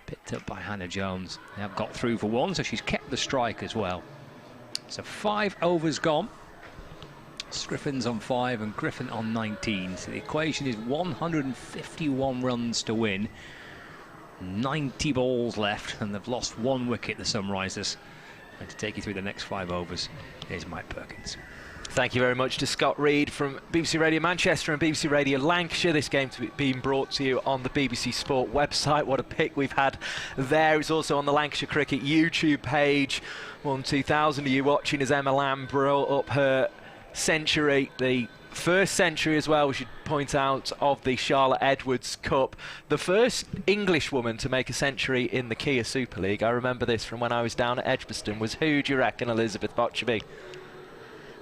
picked up by Hannah Jones. They have got through for one, so she's kept the strike as well. So 5 overs gone. Griffin's on 5 and Griffin on 19. So the equation is 151 runs to win. 90 balls left, and they've lost 1 wicket, the Sunrisers. And to take you through the next 5 overs, here's Mike Perkins. Thank you very much to Scott Reed from BBC Radio Manchester and BBC Radio Lancashire. This game being brought to you on the BBC Sport website. What a pick we've had there. It's also on the Lancashire Cricket YouTube page. 2,000 of you watching as Emma Lamb brought up her century, the first century as well, we should point out, of the Charlotte Edwards Cup. The first English woman to make a century in the Kia Super League, I remember this from when I was down at Edgbaston, was who, do you reckon, Elizabeth Botcherby?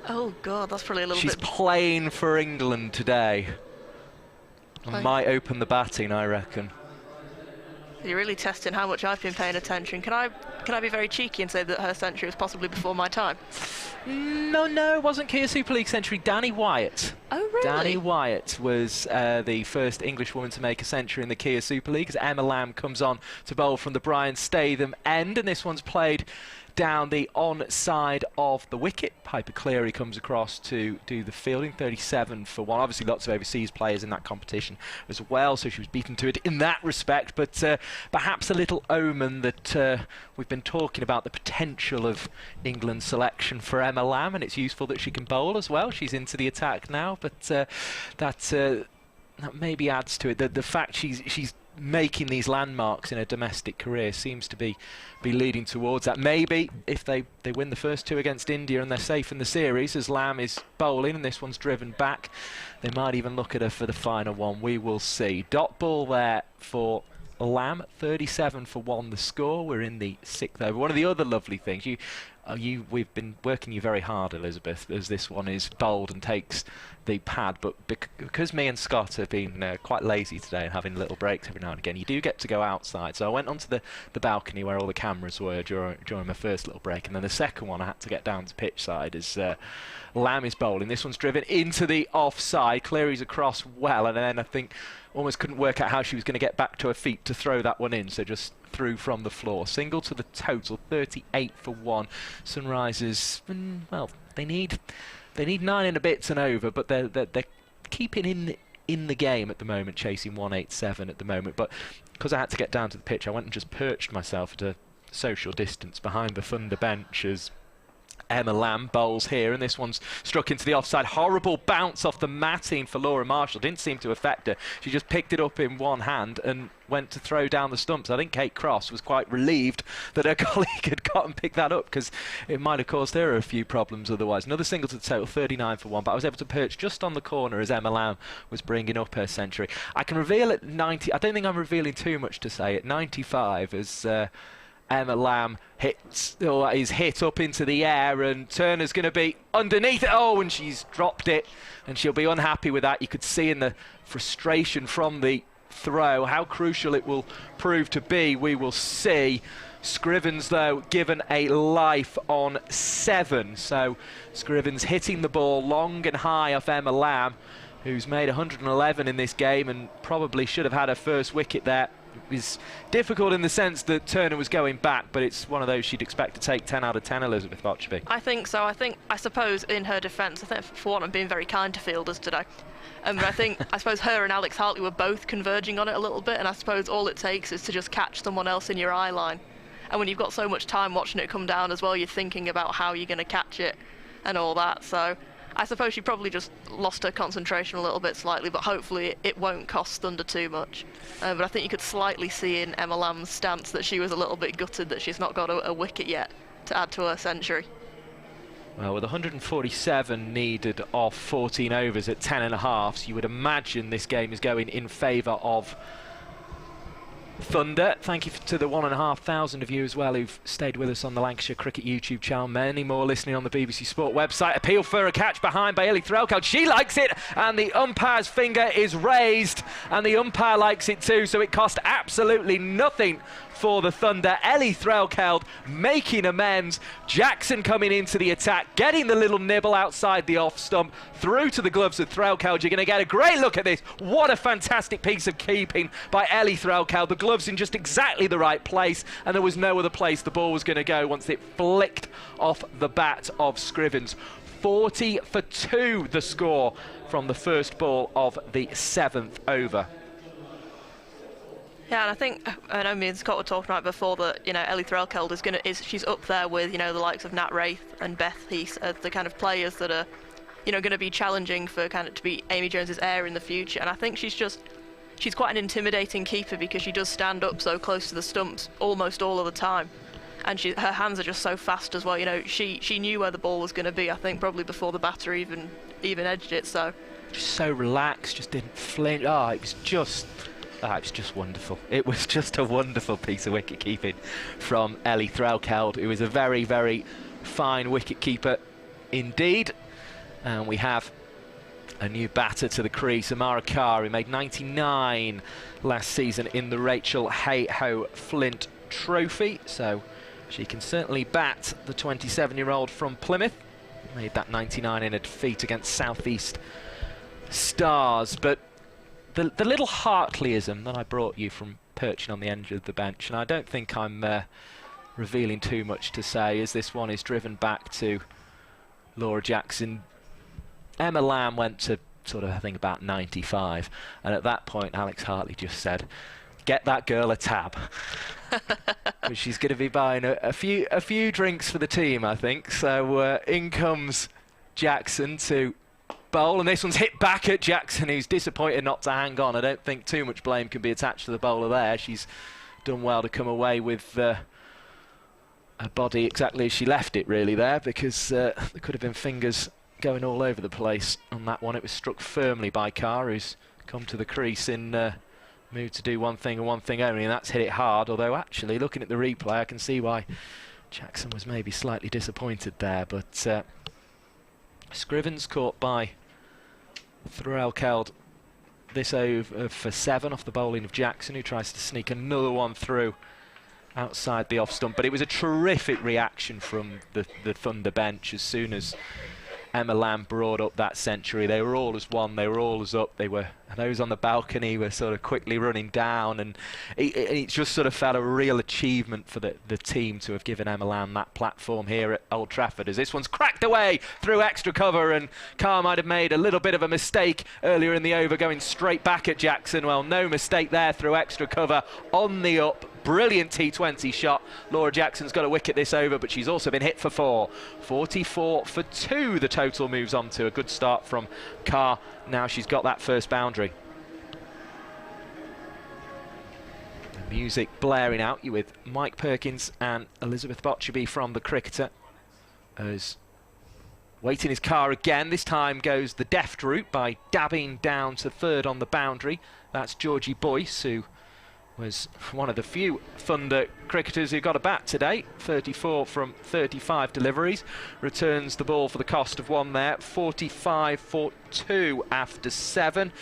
Oh God, that's probably a little She's bit... playing for England today. And might open the batting, I reckon. You're really testing how much I've been paying attention. Can I be very cheeky and say that her century was possibly before my time? No, it wasn't Kia Super League century. Danny Wyatt. Oh, really? Danny Wyatt was the first English woman to make a century in the Kia Super League, as Emma Lamb comes on to bowl from the Brian Statham end, and this one's played down the on-side of the wicket. Piper Cleary comes across to do the fielding, 37 for 1. Obviously lots of overseas players in that competition as well, so she was beaten to it in that respect, but perhaps a little omen that we've been talking about the potential of England's selection for Emma Lamb, and it's useful that she can bowl as well. She's into the attack now, but that maybe adds to it. The fact she's making these landmarks in a domestic career seems to be leading towards that. Maybe if they win the first 2 against India and they're safe in the series, as Lamb is bowling and this one's driven back, they might even look at her for the final one. We will see. Dot ball there for Lamb, 37 for 1 the score. We're in the 6th over. One of the other lovely things, we've been working you very hard, Elizabeth, as this one is bowled and takes the pad, but because me and Scott have been quite lazy today and having little breaks every now and again, you do get to go outside. So I went onto the balcony where all the cameras were during my first little break, and then the second one I had to get down to pitch side as Lamb is bowling. This one's driven into the offside. Cleary's across well, and then I think almost couldn't work out how she was going to get back to her feet to throw that one in, so just threw from the floor. Single to the total, 38 for 1. Sunrisers, well, they need 9 and a bit and over, but they're keeping in the game at the moment, chasing 187 at the moment. But because I had to get down to the pitch, I went and just perched myself at a social distance behind the Thunder bench as Emma Lamb bowls here, and this one's struck into the offside. Horrible bounce off the matting for Laura Marshall. Didn't seem to affect her. She just picked it up in one hand and went to throw down the stumps. I think Kate Cross was quite relieved that her colleague had got and picked that up, because it might have caused her a few problems otherwise. Another single to the total, 39 for 1, but I was able to perch just on the corner as Emma Lamb was bringing up her century. I can reveal at 90, I don't think I'm revealing too much to say, at 95 as Emma Lamb is hit up into the air, and Turner's going to be underneath it. Oh, and she's dropped it, and she'll be unhappy with that. You could see in the frustration from the throw how crucial it will prove to be. We will see. Scrivens, though, given a life on 7. So Scrivens hitting the ball long and high off Emma Lamb, who's made 111 in this game and probably should have had her first wicket there. It was difficult in the sense that Turner was going back, but it's one of those she'd expect to take 10 out of 10, Elizabeth Botcherby. I think so. I suppose in her defence, I think for one, I'm being very kind to fielders today. But I suppose her and Alex Hartley were both converging on it a little bit, and I suppose all it takes is to just catch someone else in your eye line. And when you've got so much time watching it come down as well, you're thinking about how you're going to catch it and all that. So I suppose she probably just lost her concentration a little bit slightly, but hopefully it won't cost Thunder too much. But I think you could slightly see in Emma Lamb's stance that she was a little bit gutted that she's not got a wicket yet to add to her century. Well, with 147 needed off 14 overs at 10.5, you would imagine this game is going in favour of Thunder. Thank you to the 1,500 of you as well who've stayed with us on the Lancashire Cricket YouTube channel. Many more listening on the BBC Sport website. Appeal for a catch behind by Ellie Threlkeld. She likes it, and the umpire's finger is raised, and the umpire likes it too, so it cost absolutely nothing for the Thunder. Ellie Threlkeld making amends. Jackson coming into the attack, getting the little nibble outside the off stump, through to the gloves of Threlkeld. You're going to get a great look at this. What a fantastic piece of keeping by Ellie Threlkeld. The gloves in just exactly the right place, and there was no other place the ball was going to go once it flicked off the bat of Scrivens. 40 for 2 the score from the first ball of the 7th over. Yeah, and I think, I know me and Scott were talking about before that, you know, Ellie Threlkeld she's up there with, you know, the likes of Nat Wraith and Beth Heath as the kind of players that are, you know, going to be challenging for kind of to be Amy Jones's heir in the future. And I think she's quite an intimidating keeper because she does stand up so close to the stumps almost all of the time. And her hands are just so fast as well. You know, she knew where the ball was going to be, I think, probably before the batter even edged it. So just so relaxed, just didn't flinch. It was just wonderful. It was just a wonderful piece of wicket keeping from Ellie Threlkeld, who is a very, very fine wicket keeper indeed. And we have a new batter to the crease, Amara Carr, who made 99 last season in the Rachel Hay-Ho Flint Trophy. So she can certainly bat, the 27-year-old from Plymouth. Made that 99 in a defeat against South East Stars. But the little Hartleyism that I brought you from perching on the end of the bench, and I don't think I'm revealing too much to say, as this one is driven back to Laura Jackson. Emma Lamb went to sort of, I think, about 95, and at that point Alex Hartley just said, get that girl a tab. She's going to be buying a few drinks for the team, I think. So in comes Jackson to bowl, and this one's hit back at Jackson, who's disappointed not to hang on. I don't think too much blame can be attached to the bowler there. She's done well to come away with her body exactly as she left it, really, there, because there could have been fingers going all over the place on that one. It was struck firmly by Carr, who's come to the crease in mood to do one thing and one thing only, and that's hit it hard. Although actually, looking at the replay, I can see why Jackson was maybe slightly disappointed there. But Scrivens caught by Threlkeld this over for 7 off the bowling of Jackson, who tries to sneak another one through outside the off stump. But it was a terrific reaction from the Thunder bench as soon as Emma Lamb brought up that century. They were all as one, they were all as up. Those on the balcony were sort of quickly running down, and it just sort of felt a real achievement for the team to have given Emma Lamb that platform here at Old Trafford, as this one's cracked away through extra cover, and Carr might have made a little bit of a mistake earlier in the over going straight back at Jackson. Well, no mistake there through extra cover on the up. Brilliant T20 shot. Laura Jackson's got a wicket this over, but she's also been hit for 4. 44 for 2 the total moves on to. A good start from Carr. Now she's got that first boundary. The music blaring out. You with Mike Perkins and Elizabeth Botcherby from The Cricketer. As waiting his car again. This time goes the deft route by dabbing down to third on the boundary. That's Georgie Boyce, who was one of the few Thunder cricketers who got a bat today. 34 from 35 deliveries. Returns the ball for the cost of 1 there. 45 for 2 after 7.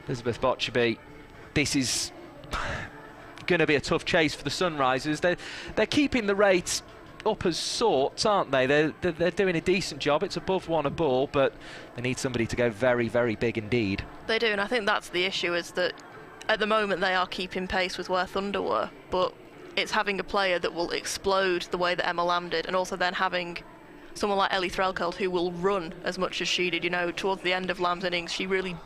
Elizabeth Botcherby, this is going to be a tough chase for the Sunrisers. They're keeping the rates up as sorts, aren't they? They're doing a decent job. It's above 1 a ball, but they need somebody to go very, very big indeed. They do, and I think that's the issue, is that at the moment they are keeping pace with where Thunder were, but it's having a player that will explode the way that Emma Lamb did, and also then having someone like Ellie Threlkeld who will run as much as she did. You know, towards the end of Lamb's innings, she really,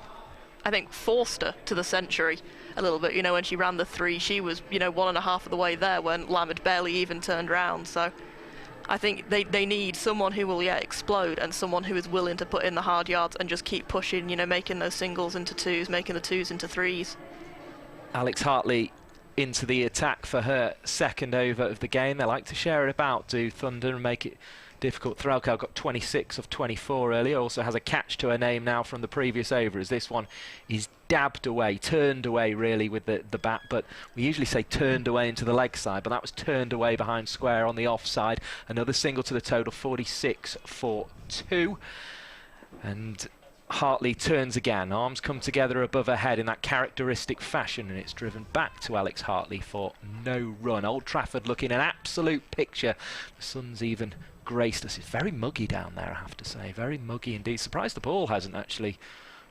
I think, forced her to the century a little bit. You know, when she ran the 3, she was, you know, 1.5 of the way there when Lamb had barely even turned round. So I think they need someone who will, explode, and someone who is willing to put in the hard yards and just keep pushing, you know, making those singles into 2s, making the 2s into 3s. Alex Hartley into the attack for her second over of the game. They like to share it about, do Thunder, and make it difficult. Threlkeld got 26 of 24 earlier. Also has a catch to her name now from the previous over, as this one is dabbed away, turned away really with the bat, but we usually say turned away into the leg side, but that was turned away behind square on the offside. Another single to the total, 46 for 2. And Hartley turns again. Arms come together above her head in that characteristic fashion, and it's driven back to Alex Hartley for no run. Old Trafford looking an absolute picture. The sun's even graced us. It's very muggy down there, I have to say. Very muggy indeed. Surprised the ball hasn't actually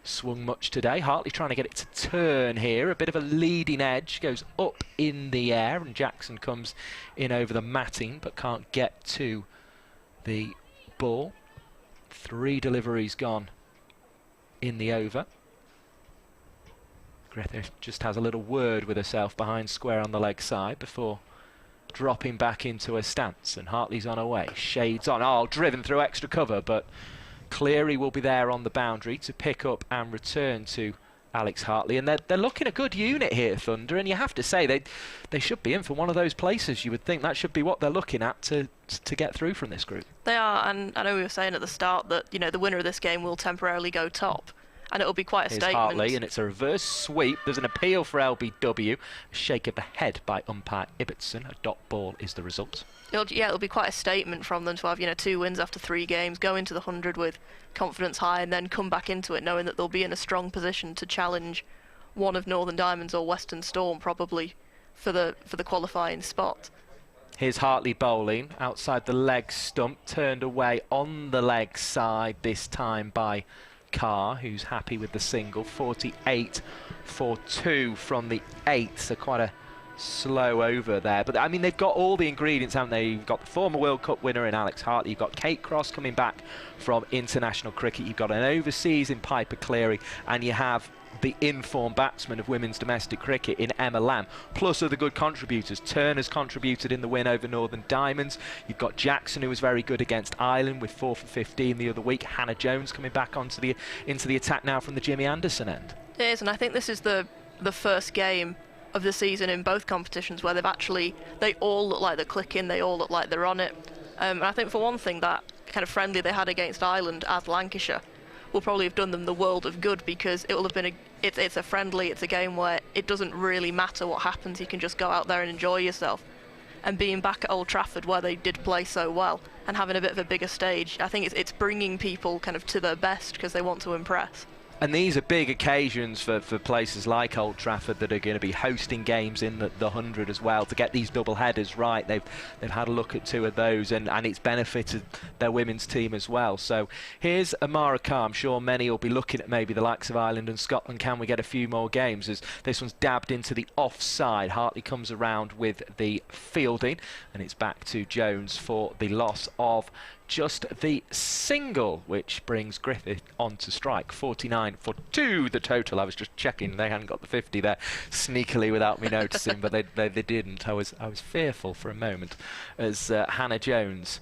swung much today. Hartley trying to get it to turn here. A bit of a leading edge. Goes up in the air, and Jackson comes in over the matting, but can't get to the ball. 3 deliveries gone in the over. Griffith just has a little word with herself behind square on the leg side before dropping back into her stance, and Hartley's on her way. Shades on. Oh, driven through extra cover, but Cleary will be there on the boundary to pick up and return to Alex Hartley, and they're looking a good unit here, Thunder, and you have to say they should be in for one of those places. You would think that should be what they're looking at to get through from this group. They are, and I know we were saying at the start that, you know, the winner of this game will temporarily go top, and it'll be quite a statement. Hartley, and it's a reverse sweep. There's an appeal for LBW. A shake of the head by umpire Ibbotson. A dot ball is the result. It'll be quite a statement from them to have, you know, 2 wins after 3 games, go into the 100 with confidence high, and then come back into it knowing that they'll be in a strong position to challenge one of Northern Diamonds or Western Storm, probably for the qualifying spot. Here's Hartley bowling outside the leg stump, turned away on the leg side this time by Carr, who's happy with the single. 48 for 2 from the 8, so quite a slow over there. But I mean, they've got all the ingredients, haven't they? You've got the former World Cup winner in Alex Hartley, you've got Kate Cross coming back from international cricket, you've got an overseas in Piper Cleary, and you have the informed batsman of women's domestic cricket in Emma Lamb, plus other good contributors. Turner's contributed in the win over Northern Diamonds. You've got Jackson, who was very good against Ireland with 4 for 15 the other week. Hannah Jones coming back into the attack now from the Jimmy Anderson end. It is, and I think this is the first game of the season in both competitions where they all look like they're clicking, they all look like they're on it. And I think for one thing, that kind of friendly they had against Ireland as Lancashire will probably have done them the world of good, because it will have been it's a friendly, it's a game where it doesn't really matter what happens, you can just go out there and enjoy yourself. And being back at Old Trafford where they did play so well and having a bit of a bigger stage, I think it's bringing people kind of to their best because they want to impress. And these are big occasions for places like Old Trafford that are going to be hosting games in the 100 as well. To get these double headers right, they've had a look at 2 of those, and it's benefited their women's team as well. So here's Amara Carr. I'm sure many will be looking at maybe the likes of Ireland and Scotland. Can we get a few more games? As this one's dabbed into the offside. Hartley comes around with the fielding, and it's back to Jones for the loss of just the single, which brings Griffith on to strike. 49 for 2 the total. I was just checking, they hadn't got the 50 there sneakily without me noticing, but they didn't. I was fearful for a moment as Hannah Jones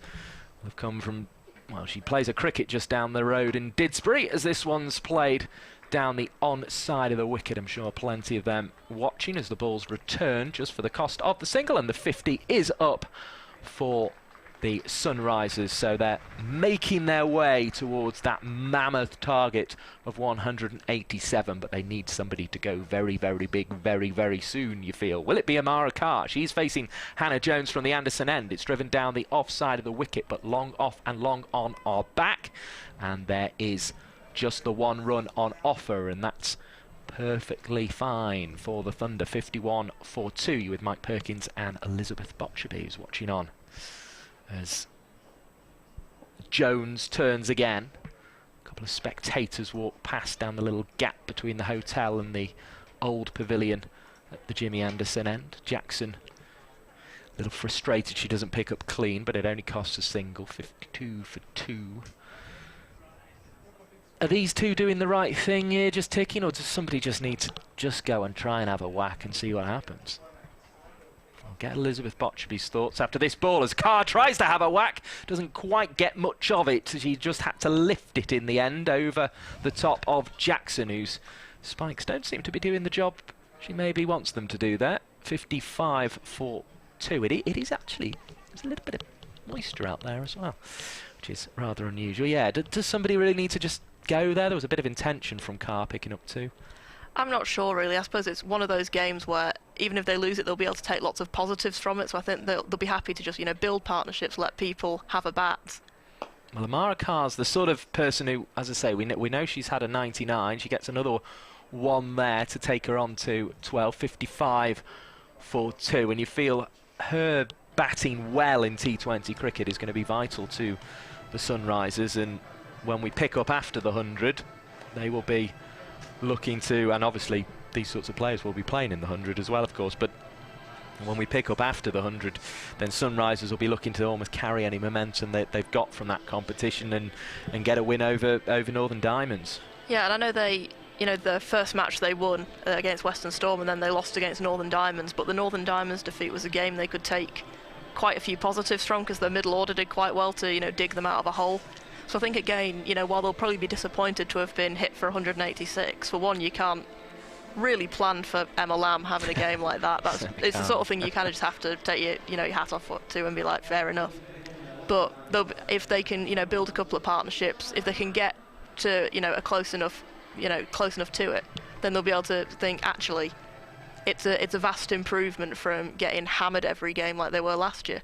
have come from, well, she plays a cricket just down the road in Didsbury, as this one's played down the on side of the wicket. I'm sure plenty of them watching as the ball's returned just for the cost of the single, and the 50 is up for the Sunrisers, so they're making their way towards that mammoth target of 187, but they need somebody to go very, very big very, very soon, you feel. Will it be Amara Carr? She's facing Hannah Jones from the Anderson end. It's driven down the offside of the wicket, but long off and long on are back, and there is just the 1 run on offer, and that's perfectly fine for the Thunder. 51 for 2. You with Mike Perkins and Elizabeth Botcherby, who's watching on as Jones turns again. A couple of spectators walk past down the little gap between the hotel and the old pavilion at the Jimmy Anderson end. Jackson a little frustrated she doesn't pick up clean, but it only costs a single. 52 for 2. Are these 2 doing the right thing here, just ticking, or does somebody just need to just go and try and have a whack and see what happens? Get Elizabeth Botcherby's thoughts after this ball as Carr tries to have a whack. Doesn't quite get much of it. She just had to lift it in the end over the top of Jackson, whose spikes don't seem to be doing the job she maybe wants them to do there. 55 for 2. It is actually, there's a little bit of moisture out there as well, which is rather unusual. Yeah, does somebody really need to just go there? There was a bit of intention from Carr picking up 2. I'm not sure, really. I suppose it's one of those games where even if they lose it, they'll be able to take lots of positives from it. So I think they'll be happy to just, you know, build partnerships, let people have a bat. Well, Amara Carr's the sort of person who, as I say, we know she's had a 99. She gets another one there to take her on to 12, 55 for 2. And you feel her batting well in T20 cricket is going to be vital to the Sunrisers. And when we pick up after the 100, they will be looking to, and obviously these sorts of players will be playing in the 100 as well, of course, but when we pick up after the 100, then Sunrisers will be looking to almost carry any momentum that they've got from that competition and get a win over Northern Diamonds. Yeah, and I know they, the first match they won against Western Storm, and then they lost against Northern Diamonds, but the Northern Diamonds defeat was a game they could take quite a few positives from, because their middle order did quite well to, dig them out of a hole. So I think, again, while they'll probably be disappointed to have been hit for 186, for one, you can't really plan for Emma Lamb having a game like that. It's the sort of thing you kind of just have to take your hat off to and be like, fair enough. But if they can build a couple of partnerships, if they can get to a close enough to it, then they'll be able to think, actually it's a vast improvement from getting hammered every game like they were last year.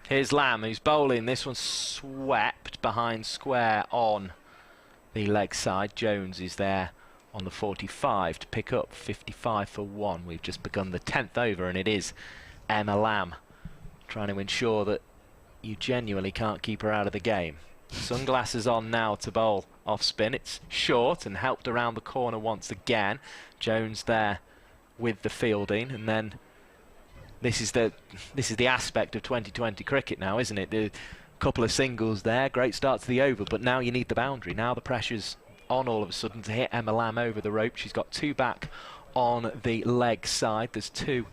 Here's Lamb, who's bowling. This one's swept behind square on the leg side. Jones is there on the 45 to pick up 55 for 1. We've just begun the 10th over, and it is Emma Lamb trying to ensure that you genuinely can't keep her out of the game. Sunglasses on now to bowl off spin. It's short and helped around the corner once again. Jones there with the fielding, and then this is the aspect of 2020 cricket now, isn't it? The couple of singles there, great start to the over, but now you need the boundary. Now the pressure's on all of a sudden to hit Emma Lamb over the rope. She's got 2 back on the leg side. There's 2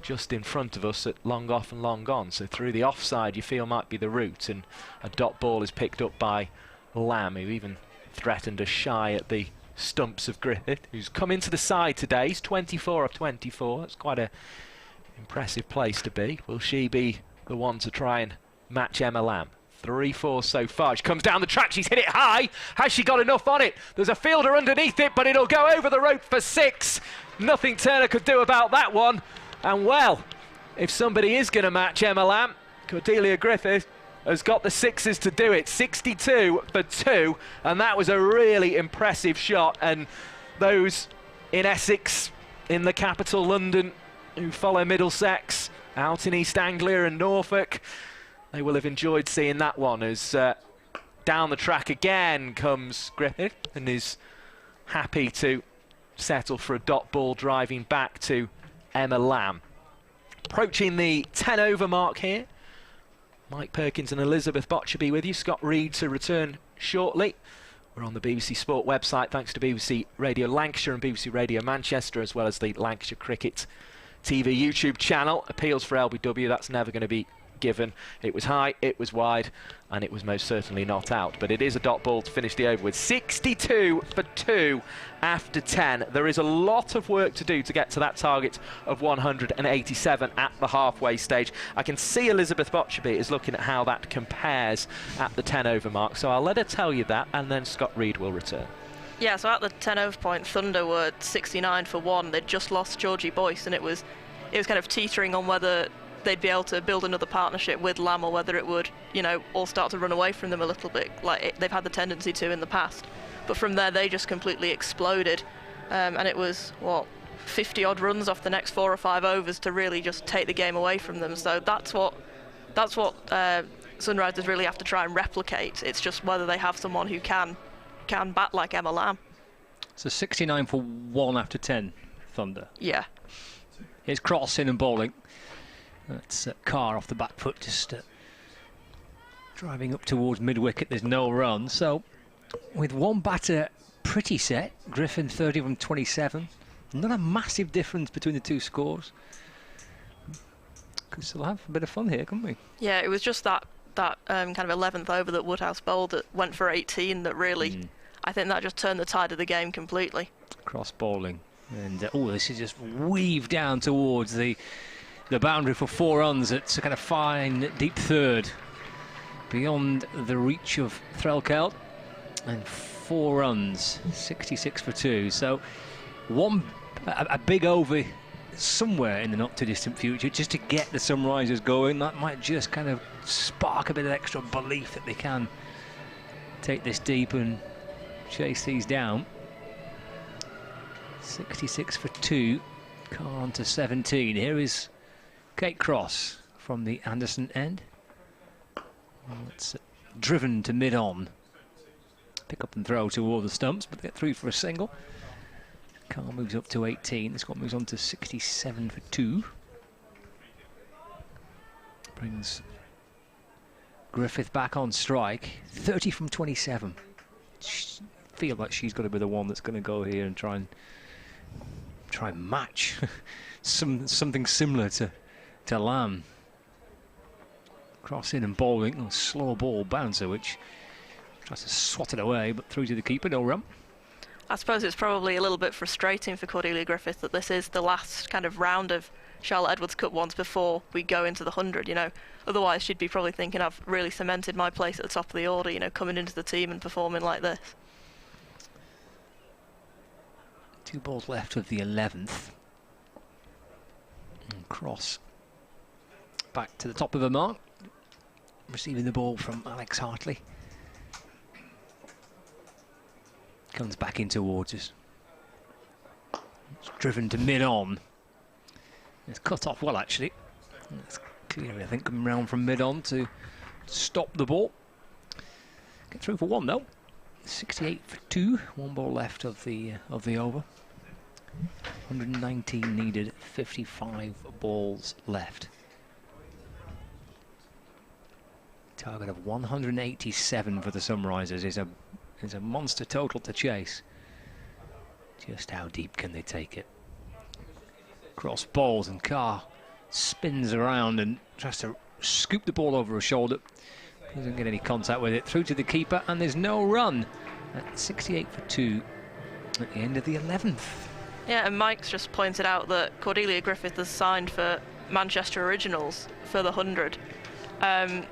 just in front of us at long off and long on. So through the offside you feel might be the route, and a dot ball is picked up by Lamb, who even threatened a shy at the stumps of Griffith, who's come into the side today. He's 24 of 24. That's quite a impressive place to be. Will she be the one to try and match Emma Lamb? 3-4 so far. She comes down the track, she's hit it high. Has she got enough on it? There's a fielder underneath it, but it'll go over the rope for 6. Nothing Turner could do about that one. And well, if somebody is going to match Emma Lamb, Cordelia Griffith has got the 6s to do it. 62 for 2, and that was a really impressive shot. And those in Essex, in the capital London, who follow Middlesex, out in East Anglia and Norfolk, they will have enjoyed seeing that one, as down the track again comes Griffith and is happy to settle for a dot ball driving back to Emma Lamb. Approaching the 10 over mark here. Mike Perkins and Elizabeth Botcherby with you. Scott Reed to return shortly. We're on the BBC Sport website thanks to BBC Radio Lancashire and BBC Radio Manchester, as well as the Lancashire Cricket TV YouTube channel. Appeals for LBW, that's never going to be given. It was high, it was wide, and it was most certainly not out. But it is a dot ball to finish the over with. 62 for 2 after 10. There is a lot of work to do to get to that target of 187 at the halfway stage. I can see Elizabeth Botcherby is looking at how that compares at the 10 over mark, so I'll let her tell you that, and then Scott Reed will return. Yeah, so at the 10 over point, Thunder were 69 for 1. They'd just lost Georgie Boyce, and it was kind of teetering on whether they'd be able to build another partnership with Lamb, or whether it would, all start to run away from them a little bit, like they've had the tendency to in the past. But from there, they just completely exploded, and it was 50-odd runs off the next 4 or 5 overs to really just take the game away from them. So that's what Sunrisers really have to try and replicate. It's just whether they have someone who can bat like Emma Lamb. So 69 for 1 after 10, Thunder. Yeah. Here's Cross in and bowling. That's Carr off the back foot, just driving up towards mid-wicket. There's no run. So with one batter pretty set, Griffin 30 from 27. Not a massive difference between the 2 scores. Could still have a bit of fun here, couldn't we? Yeah, it was just that kind of 11th over that Woodhouse bowled that went for 18 that really, I think that just turned the tide of the game completely. Cross bowling. And this is just weaved down towards the boundary for 4 runs. It's a kind of fine deep third beyond the reach of Threlkeld, and 4 runs, 66 for 2. So a big over somewhere in the not too distant future, just to get the Sunrisers going. That might just kind of spark a bit of extra belief that they can take this deep and chase these down. 66 for 2. Carr on to 17. Here is Kate Cross from the Anderson end. It's driven to mid-on. Pick up and throw toward the stumps, but they get through for a single. Carr moves up to 18. This one moves on to 67 for 2. Griffith back on strike. 30 from 27. Feel like she's got to be the one that's going to go here and try and match something similar to Lamb. Cross in and bowling. Oh, slow ball bouncer, which tries to swat it away, but through to the keeper, no run. I suppose it's probably a little bit frustrating for Cordelia Griffith that this is the last kind of round of Charlotte Edwards Cup ones before we go into the 100, you know. Otherwise she'd be probably thinking, I've really cemented my place at the top of the order, you know, coming into the team and performing like this. 2 balls left of the 11th. And Cross back to the top of the mark, receiving the ball from Alex Hartley. Comes back in towards us. It's driven to mid-on. It's cut off well, actually. It's clear, I think, coming round from mid-on to stop the ball. Get through for 1 though. 68 for 2. 1 ball left of the over. 119 needed. 55 balls left. Target of 187 for the Sunrisers is a monster total to chase. Just how deep can they take it? Cross balls and Carr spins around and tries to scoop the ball over her shoulder. Doesn't get any contact with it. Through to the keeper, and there's no run at 68 for 2 at the end of the 11th. Yeah, and Mike's just pointed out that Cordelia Griffith has signed for Manchester Originals for the 100.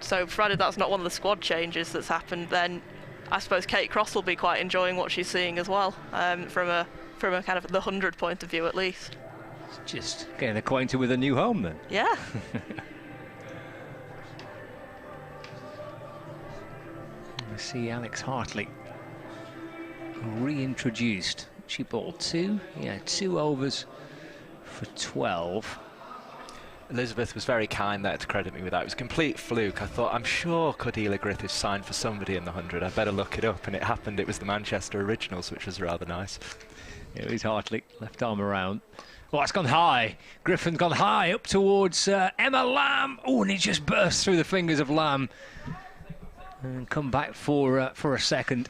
So provided that's not one of the squad changes that's happened, then I suppose Kate Cross will be quite enjoying what she's seeing as well, from a kind of the 100 point of view at least. Just getting acquainted with a new home then. Yeah. I see Alex Hartley reintroduced. She bowled 2, 2 overs for 12. Elizabeth was very kind there to credit me with that. It was a complete fluke. I thought, I'm sure Cordelia Griffith signed for somebody in the 100. I better look it up, and it happened. It was the Manchester Originals, which was rather nice. Here is Hartley, left arm around. Oh, that's gone high. Griffin's gone high up towards Emma Lamb. Oh, and he just burst through the fingers of Lamb and come back for a second.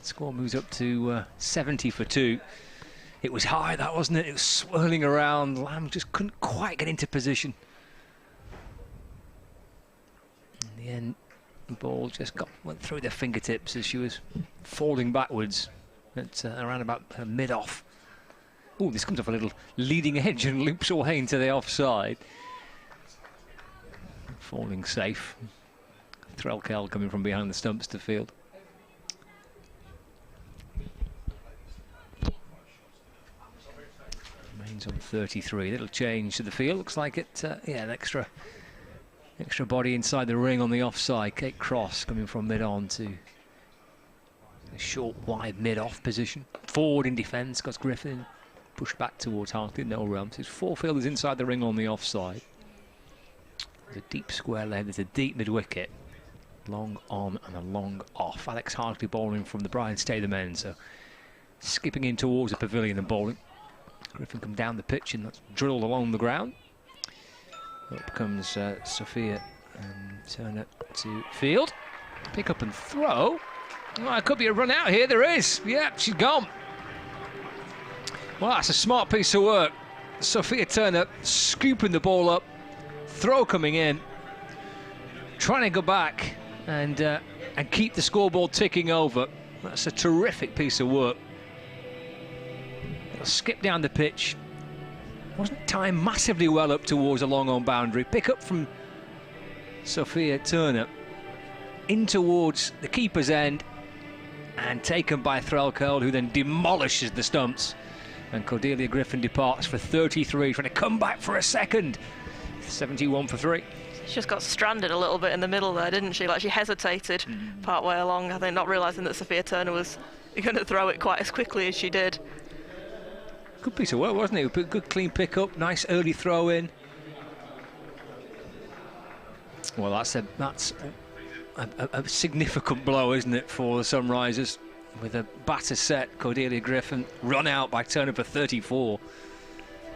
Score moves up to 70 for 2. It was high, that, wasn't it? It was swirling around. Lamb just couldn't quite get into position. In the end, the ball just went through the fingertips as she was falling backwards at around about mid-off. Oh, this comes off a little leading edge and loops away into the offside. Falling safe. Threlkel coming from behind the stumps to field. Remains on 33. Little change to the field. Looks like it. An extra body inside the ring on the offside. Kate Cross coming from mid-on to a short, wide mid-off position. Forward in defence. Got Griffin pushed back towards Hartley. No run. So there's 4 fielders inside the ring on the offside. There's a deep square leg. There's a deep mid-wicket. Long on and a long off. Alex Hartley bowling from the Brian Statham end. So skipping in towards the pavilion and bowling. Griffin come down the pitch and that's drilled along the ground. Up comes Sophia and Turner to field. Pick up and throw. Well, it could be a run out here. There is. Yeah, she's gone. Well, that's a smart piece of work. Sophia Turner scooping the ball up. Throw coming in. Trying to go back and keep the scoreboard ticking over. That's a terrific piece of work. Skip down the pitch. Wasn't timed massively well up towards a long on boundary. Pick up from Sophia Turner in towards the keeper's end and taken by Threlkel, who then demolishes the stumps. And Cordelia Griffin departs for 33, trying to come back for a second. 71 for 3. She just got stranded a little bit in the middle there, didn't she? Like, she hesitated part way along, I think, not realising that Sophia Turner was going to throw it quite as quickly as she did. Good piece of work, wasn't it? Good clean pick-up, nice early throw-in. Well, that's a significant blow, isn't it, for the Sunrisers? With a batter set, Cordelia Griffin run out by Turner for 34.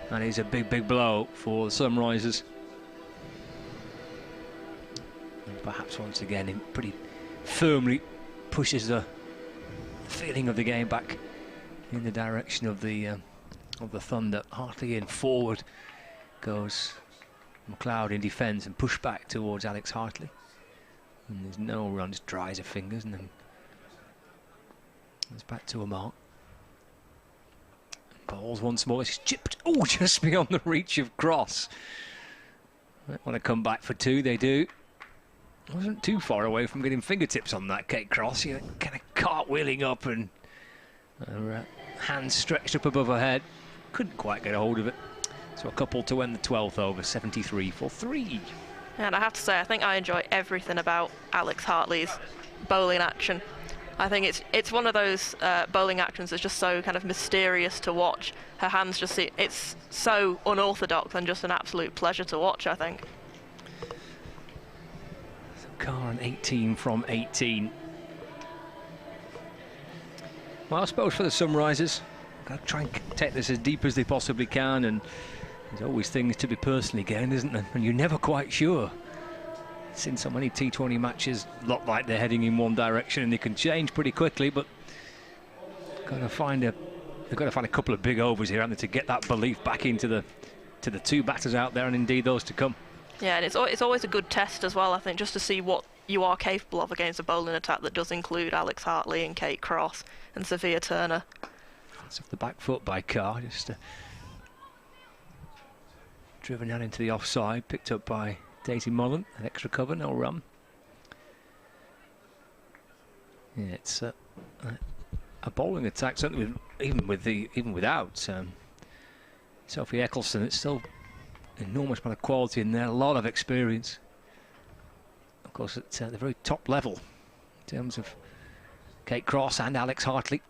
That is a big blow for the Sunrisers. And perhaps once again, it pretty firmly pushes the feeling of the game back in the direction of the Thunder. Hartley in forward goes McLeod in defence and push back towards Alex Hartley. And there's no run, just dries her fingers, and then it's back to a mark. Balls once more, it's chipped, oh, just beyond the reach of Cross. They want to come back for two, they do. Wasn't too far away from getting fingertips on that, Kate Cross. You know, kind of cartwheeling up and her hands stretched up above her head. Couldn't quite get a hold of it. So a couple to end the 12th over, 73 for 3. And I have to say, I think I enjoy everything about Alex Hartley's bowling action. I think it's one of those bowling actions that's just so kind of mysterious to watch. Her hands just it's so unorthodox and just an absolute pleasure to watch, I think. So Khan 18 from 18. Well, I suppose for the Sunrisers, got to try and take this as deep as they possibly can, and there's always things to be personally gained, isn't there? And you're never quite sure. Seen so many T20 matches look like they're heading in one direction and they can change pretty quickly, but they've got to find a couple of big overs here, haven't they, to get that belief back into the two batters out there, and indeed those to come. Yeah, and it's always a good test as well, I think, just to see what you are capable of against a bowling attack that does include Alex Hartley and Kate Cross and Sophia Turner. It's off the back foot by Carr, just driven down into the offside, picked up by Daisy Mullen, an extra cover, no run. Yeah, it's a bowling attack, certainly even without Sophie Eccleston. It's still an enormous amount of quality in there, a lot of experience. Of course, at the very top level in terms of Kate Cross and Alex Hartley.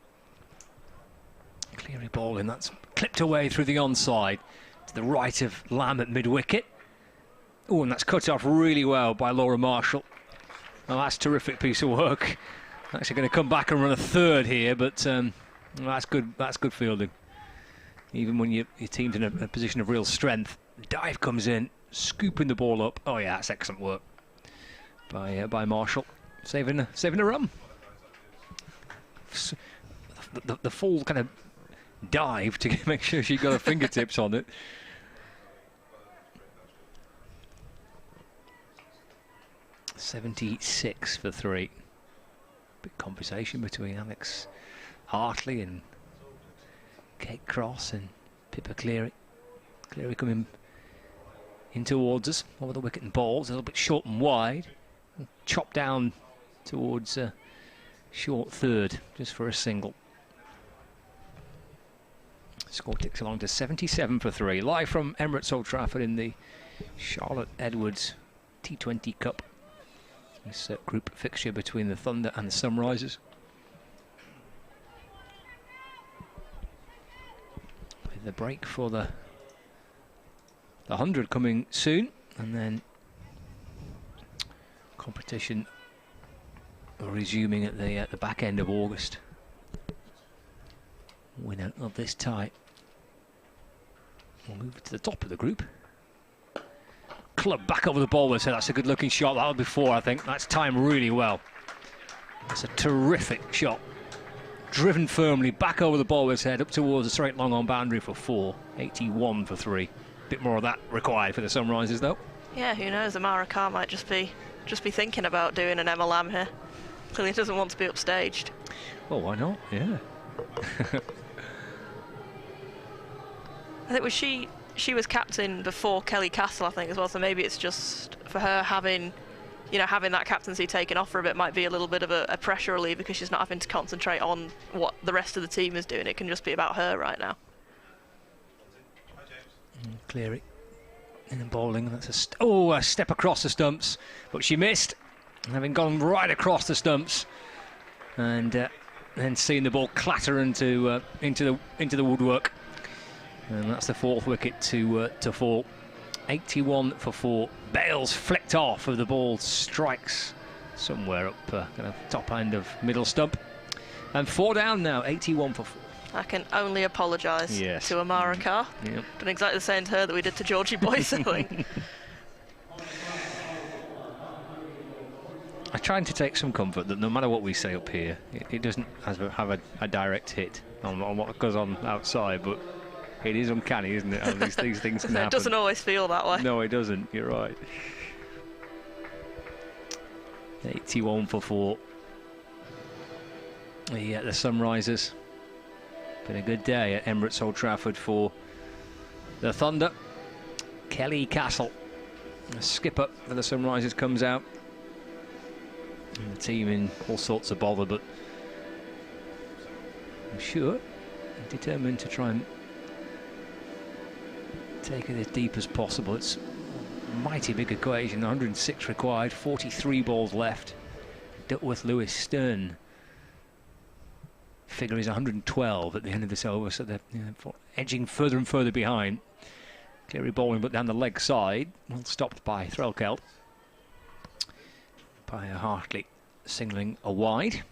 Cleary bowling, that's clipped away through the onside to the right of Lamb at mid-wicket. Oh, and that's cut off really well by Laura Marshall. Well, that's a terrific piece of work. Actually going to come back and run a third here, but that's good. That's good fielding. Even when your team's in a position of real strength, dive comes in, scooping the ball up. Oh yeah, that's excellent work by Marshall, saving a run. The full kind of dive to make sure she got her fingertips on it. .76 for 3. Big conversation between Alex Hartley and Kate Cross and Pippa Cleary. Cleary coming in towards us over the wicket and balls, a little bit short and wide. And chopped down towards short third, just for a single. Score ticks along to 77 for 3. Live from Emirates Old Trafford in the Charlotte Edwards T20 Cup. This group fixture between the Thunder and the Sunrisers. With the break for the 100 coming soon, and then competition resuming at the back end of August. Winner of this tie will move to the top of the group. Club back over the bowler's head. That's a good looking shot. That was before, I think. That's timed really well. That's a terrific shot. Driven firmly back over the bowler's head up towards the straight long on boundary for 4. 81 for 3. Bit more of that required for the Sunrisers though. Yeah, who knows? Amara Carr might just be thinking about doing an Emma Lamb here. Clearly doesn't want to be upstaged. Well, why not? Yeah. I think she was captain before Kelly Castle, I think, as well, so maybe it's just for her having that captaincy taken off for a bit might be a little bit of a pressure relief, because she's not having to concentrate on what the rest of the team is doing. It can just be about her right now. Cleary in bowling. That's a step across the stumps, but she missed, having gone right across the stumps, and then seeing the ball clatter into the woodwork. And that's the 4th wicket to fall. 81 for 4. Bales flicked off of the ball, strikes somewhere up kind of top end of middle stump. And 4 down now, 81 for 4. I can only apologise to Amara Carr. Yep. Done exactly the same to her that we did to Georgie Boyce, I think. I'm trying to take some comfort that no matter what we say up here, it doesn't have a direct hit on what goes on outside, but it is uncanny, isn't it? How these things can happen. It doesn't always feel that way. No, it doesn't. You're right. 81 for 4. The Sunrisers. Been a good day at Emirates Old Trafford for the Thunder. Kelly Castle, the skipper for the Sunrisers, comes out. And the team in all sorts of bother, but I'm sure determined to try and take it as deep as possible. It's a mighty big equation. 106 required, 43 balls left. Duckworth Lewis Stern figure is 112 at the end of this over, so they're edging further and further behind. Cleary bowling, but down the leg side, well stopped by Threlkeld. By Hartley singling a wide.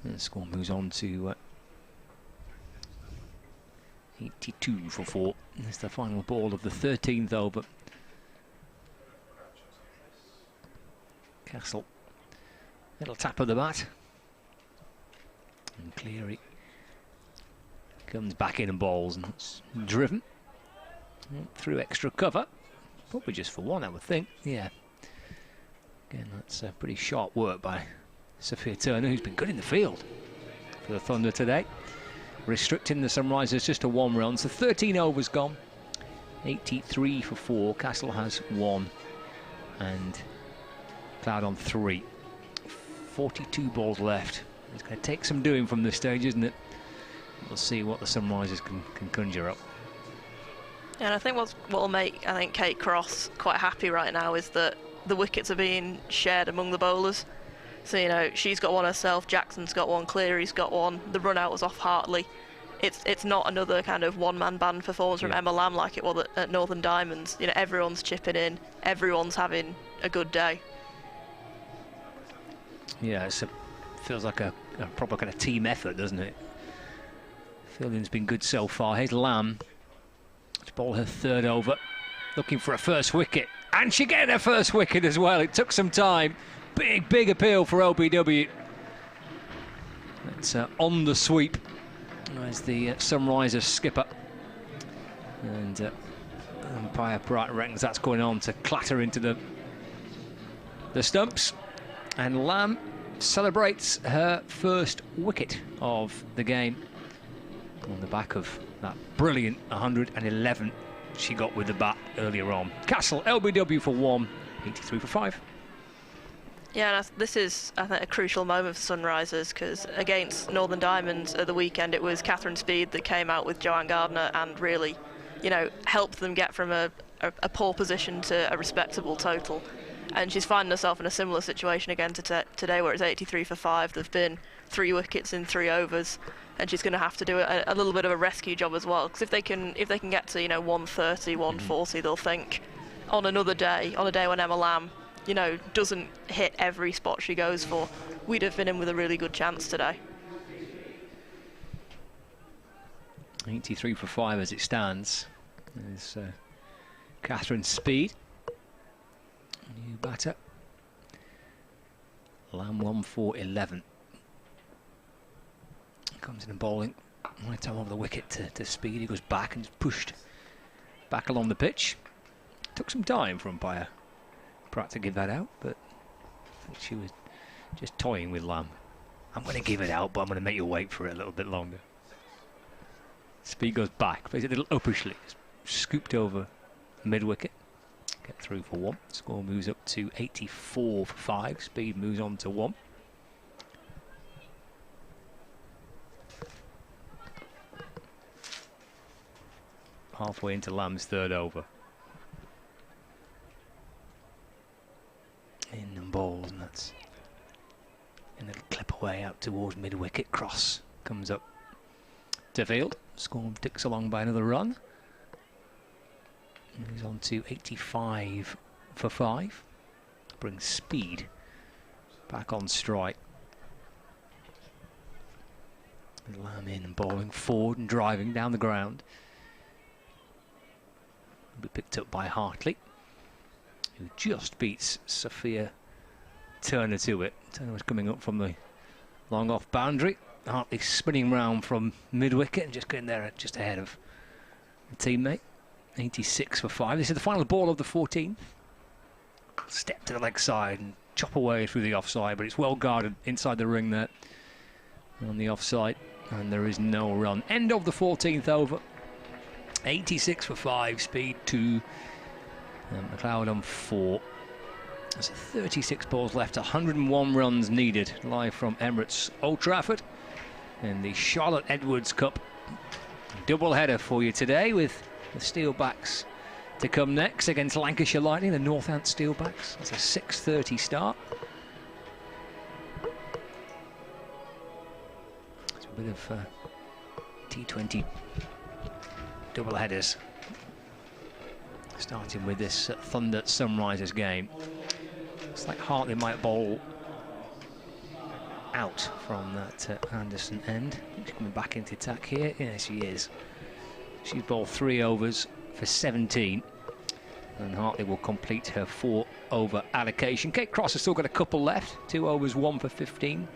And the score moves on to 82 for 4. It's the final ball of the 13th over. Castle, little tap of the bat. And Cleary comes back in and bowls, and it's driven through extra cover. Probably just for 1, I would think. Yeah. Again, that's pretty sharp work by Sophia Turner, who's been good in the field for the Thunder today. Restricting the Sunrisers just to 1 run. So 13 overs gone. 83 for 4. Castle has 1. And Cloud on 3. 42 balls left. It's going to take some doing from this stage, isn't it? We'll see what the Sunrisers can conjure up. Yeah, and I think what will make Kate Cross quite happy right now is that the wickets are being shared among the bowlers. So, she's got 1 herself, Jackson's got 1, Cleary's got 1, the run out was off Hartley. It's not another kind of one-man band performance from Emma Lamb like it was at Northern Diamonds. Everyone's chipping in, everyone's having a good day. Yeah, it feels like a proper kind of team effort, doesn't it? Fielding's been good so far. Here's Lamb to bowl her 3rd over, looking for a first wicket. And she get her first wicket as well. It took some time. Big appeal for LBW. It's on the sweep as the Sunrisers skipper. And umpire Bright reckons that's going on to clatter into the stumps. And Lamb celebrates her first wicket of the game on the back of that brilliant 111 she got with the bat earlier on. Castle, LBW for 1, 83 for 5. Yeah, and this is, I think, a crucial moment for Sunrisers, because against Northern Diamonds at the weekend, it was Catherine Speed that came out with Joanne Gardner and really, helped them get from a poor position to a respectable total. And she's finding herself in a similar situation again today, where it's 83 for 5. There've been 3 wickets in 3 overs, and she's going to have to do a little bit of a rescue job as well. Because if they can get to 130, 140, they'll think on another day, on a day when Emma Lamb doesn't hit every spot she goes for, we'd have been in with a really good chance today. 83 for 5 as it stands. There's Catherine Speed, new batter. Lamb 1 for 11. Comes in and bowling right time over the wicket to Speed. He goes back and pushed back along the pitch. Took some time for umpire Pratt to give that out, but I think she was just toying with Lamb. I'm going to give it out, but I'm going to make you wait for it a little bit longer. Speed goes back, plays it a little uppishly, scooped over mid-wicket. Get through for 1. Score moves up to 84 for 5. Speed moves on to 1. halfway into Lamb's third over. In and ball, and that's a little clip away out towards mid-wicket. Cross comes up to field. Score ticks along by another run. And he's on to 85 for 5. Brings speed back on strike. And Lamb in and bowling forward and driving down the ground. Will be picked up by Hartley, who just beats Sophia Turner to it. Turner was coming up from the long off boundary. Hartley spinning round from mid-wicket and just getting there just ahead of a teammate. 86 for 5. This is the final ball of the 14th. Step to the leg side and chop away through the offside, but it's well guarded inside the ring there on the offside, and there is no run. End of the 14th over. 86 for 5, speed 2. McLeod on 4. There's 36 balls left, 101 runs needed. Live from Emirates Old Trafford in the Charlotte Edwards Cup. Double header for you today, with the Steelbacks to come next against Lancashire Lightning, the Northant Steelbacks. It's a 6:30 start. It's a bit of T20 double headers, starting with this Thunder Sunrisers game. It's like Hartley might bowl out from that Anderson end. She's coming back into attack here. Yeah, she is. She's bowled 3 overs for 17, and Hartley will complete her 4-over allocation. Kate Cross has still got a couple left. 2 overs, 1 for 15.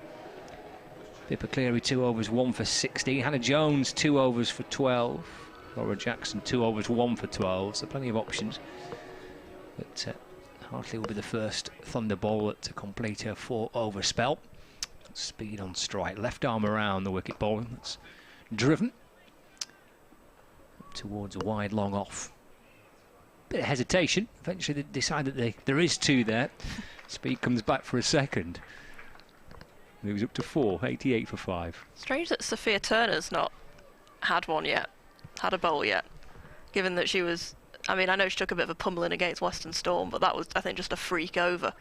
Pippa Cleary, 2 overs, 1 for 16. Hannah Jones, 2 overs for 12. Laura Jackson, 2 overs, 1 for 12. So plenty of options. But Hartley will be the first Thunder bowler to complete her 4-over spell. Speed on strike. Left arm around the wicket bowling. That's driven towards a wide long off. Bit of hesitation. Eventually they decide that there is 2 there. Speed comes back for a second. Moves up to 4, 88 for 5. Strange that Sophia Turner's not had one yet, had a bowl yet, given that she was, I mean, I know she took a bit of a pummeling against Western Storm, but that was, I think, just a freak over.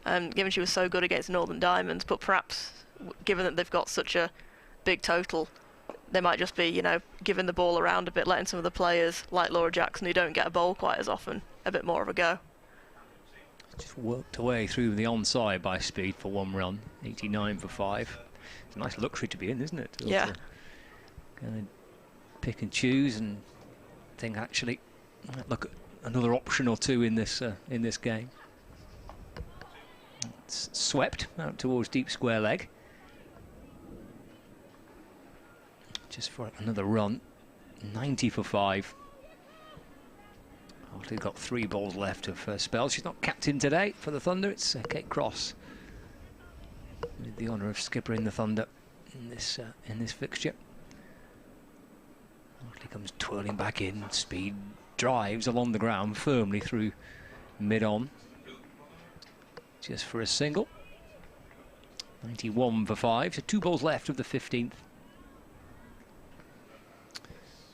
Given she was so good against Northern Diamonds, but perhaps, given that they've got such a big total, they might just be, you know, giving the ball around a bit, letting some of the players, like Laura Jackson, who don't get a bowl quite as often, a bit more of a go. Just worked away through the onside by Speed for 1 run, 89 for 5. It's a nice luxury to be in, isn't it? Yeah. Kind of pick and choose and think, actually, look at another option or 2 in this game. It's swept out towards deep square leg. Just for another run, 90 for 5. Hartley got 3 balls left of her spell. She's not captain today for the Thunder. It's Kate Cross with the honour of skippering the Thunder in this fixture. Hartley comes twirling back in. Speed drives along the ground firmly through mid-on, just for a single. 91 for 5. So 2 balls left of the 15th.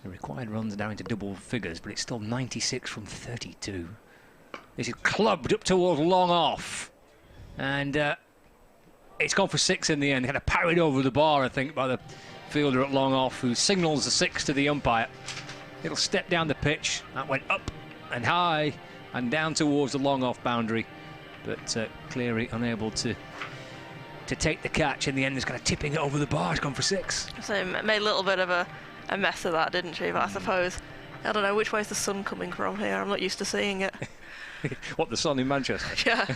The required runs now into double figures, but it's still 96 from 32. This is clubbed up towards long off, and it's gone for 6 in the end. Kind of parried over the bar, I think, by the fielder at long off, who signals the 6 to the umpire. It'll step down the pitch. That went up and high and down towards the long off boundary, but Cleary unable to take the catch. In the end, it's kind of tipping it over the bar. It's gone for 6. So it made a little bit of a mess of that, didn't she? But I suppose, I don't know, which way's the sun coming from here? I'm not used to seeing it. What, the sun in Manchester? Yeah.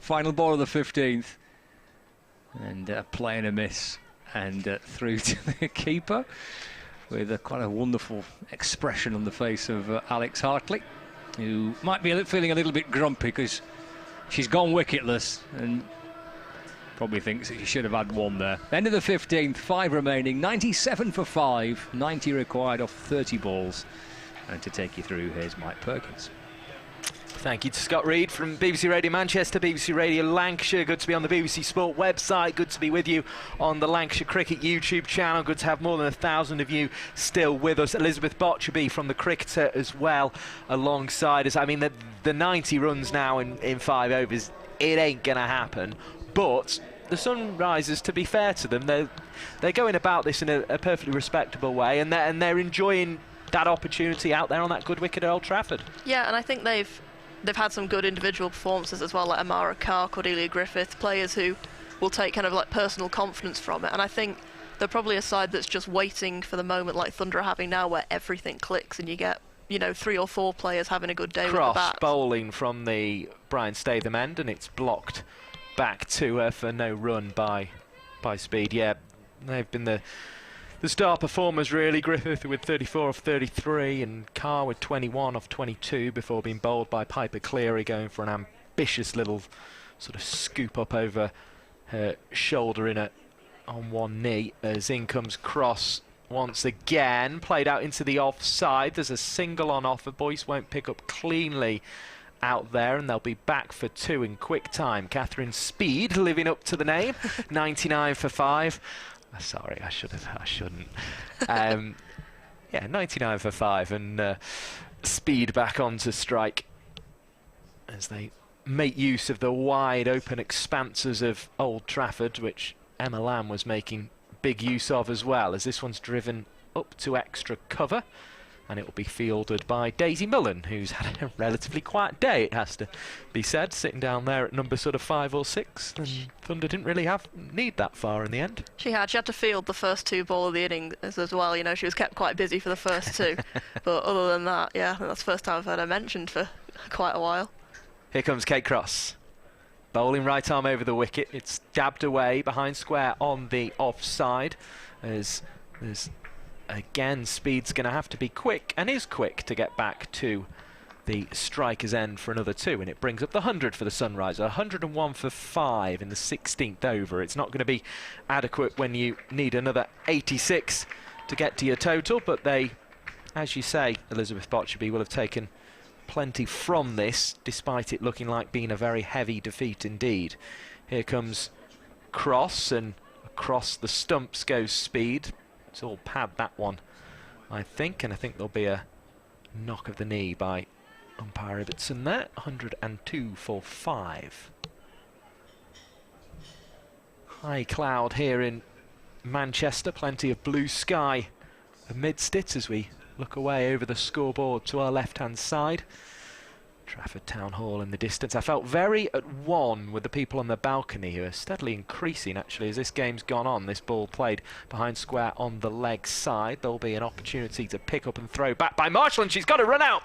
Final ball of the 15th. And play and a miss. And through to the keeper, with quite a wonderful expression on the face of Alex Hartley, who might be feeling a little bit grumpy because she's gone wicketless and probably thinks that she should have had 1 there. End of the 15th, 5 remaining, 97 for 5, 90 required off 30 balls. And to take you through, here's Mike Perkins. Thank you to Scott Reed from BBC Radio Manchester, BBC Radio Lancashire. Good to be on the BBC Sport website. Good to be with you on the Lancashire Cricket YouTube channel. Good to have more than 1,000 of you still with us. Elizabeth Botcherby from The Cricketer as well alongside us. I mean, the 90 runs now in 5 overs, it ain't going to happen. But the Sunrisers, to be fair to them, they're going about this in a perfectly respectable way, and they're enjoying that opportunity out there on that good wicket at Old Trafford. Yeah, and I think they've had some good individual performances as well, like Amara Carr, Cordelia Griffith, players who will take kind of like personal confidence from it. And I think they're probably a side that's just waiting for the moment like Thunder are having now, where everything clicks and you get, you know, 3 or 4 players having a good day with the bat. Cross bowling from the Brian Statham end, and it's blocked back to her for no run by Speed. Yeah, they've been the star performers really. Griffith with 34 off 33 and Carr with 21 off 22 before being bowled by Piper Cleary, going for an ambitious little sort of scoop up over her shoulder on one knee, as in comes Cross once again, played out into the offside. There's a single on offer. Boyce won't pick up cleanly out there, and they'll be back for 2 in quick time. Catherine Speed living up to the name. 99 for 5. Sorry, I shouldn't. Yeah, 99 for 5, and Speed back onto strike as they make use of the wide open expanses of Old Trafford, which Emma Lamb was making big use of as well, as this one's driven up to extra cover, and it will be fielded by Daisy Mullen, who's had a relatively quiet day, it has to be said, sitting down there at number sort of 5 or 6, and Thunder didn't really need that far in the end. She had to field the first 2 ball of the innings as well. You know, she was kept quite busy for the first 2, but other than that, yeah, I think that's the first time I've heard her mentioned for quite a while. Here comes Kate Cross, bowling right arm over the wicket. It's dabbed away behind square on the offside, as there's again, Speed's going to have to be quick, and is quick, to get back to the striker's end for another 2, and it brings up the 100 for the Sunriser. 101 for 5 in the 16th over. It's not going to be adequate when you need another 86 to get to your total, but they, as you say, Elizabeth Botcherby, will have taken plenty from this, despite it looking like being a very heavy defeat indeed. Here comes Cross, and across the stumps goes Speed. It's all pad, that one, I think, and I think there'll be a knock of the knee by umpire Ibbotson there. 102 for 5. High cloud here in Manchester, plenty of blue sky amidst it as we look away over the scoreboard to our left-hand side. Trafford Town Hall in the distance. I felt very at one with the people on the balcony, who are steadily increasing actually as this game's gone on. This ball played behind square on the leg side. There'll be an opportunity to pick up and throw back by Marshall, and she's got to run out.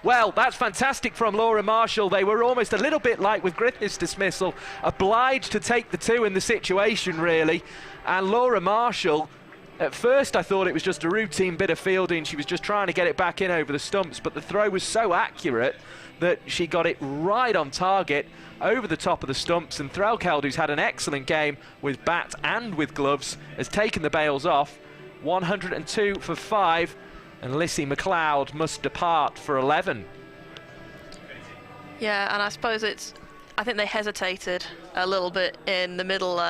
Well, that's fantastic from Laura Marshall. They were almost a little bit like with Griffith's dismissal, obliged to take the 2 in the situation really, and Laura Marshall, at first I thought it was just a routine bit of fielding. She was just trying to get it back in over the stumps, but the throw was so accurate that she got it right on target over the top of the stumps, and Threlkeld, who's had an excellent game with bat and with gloves, has taken the bails off. 102 for 5, and Lissy McLeod must depart for 11. Yeah, and I suppose I think they hesitated a little bit in the middle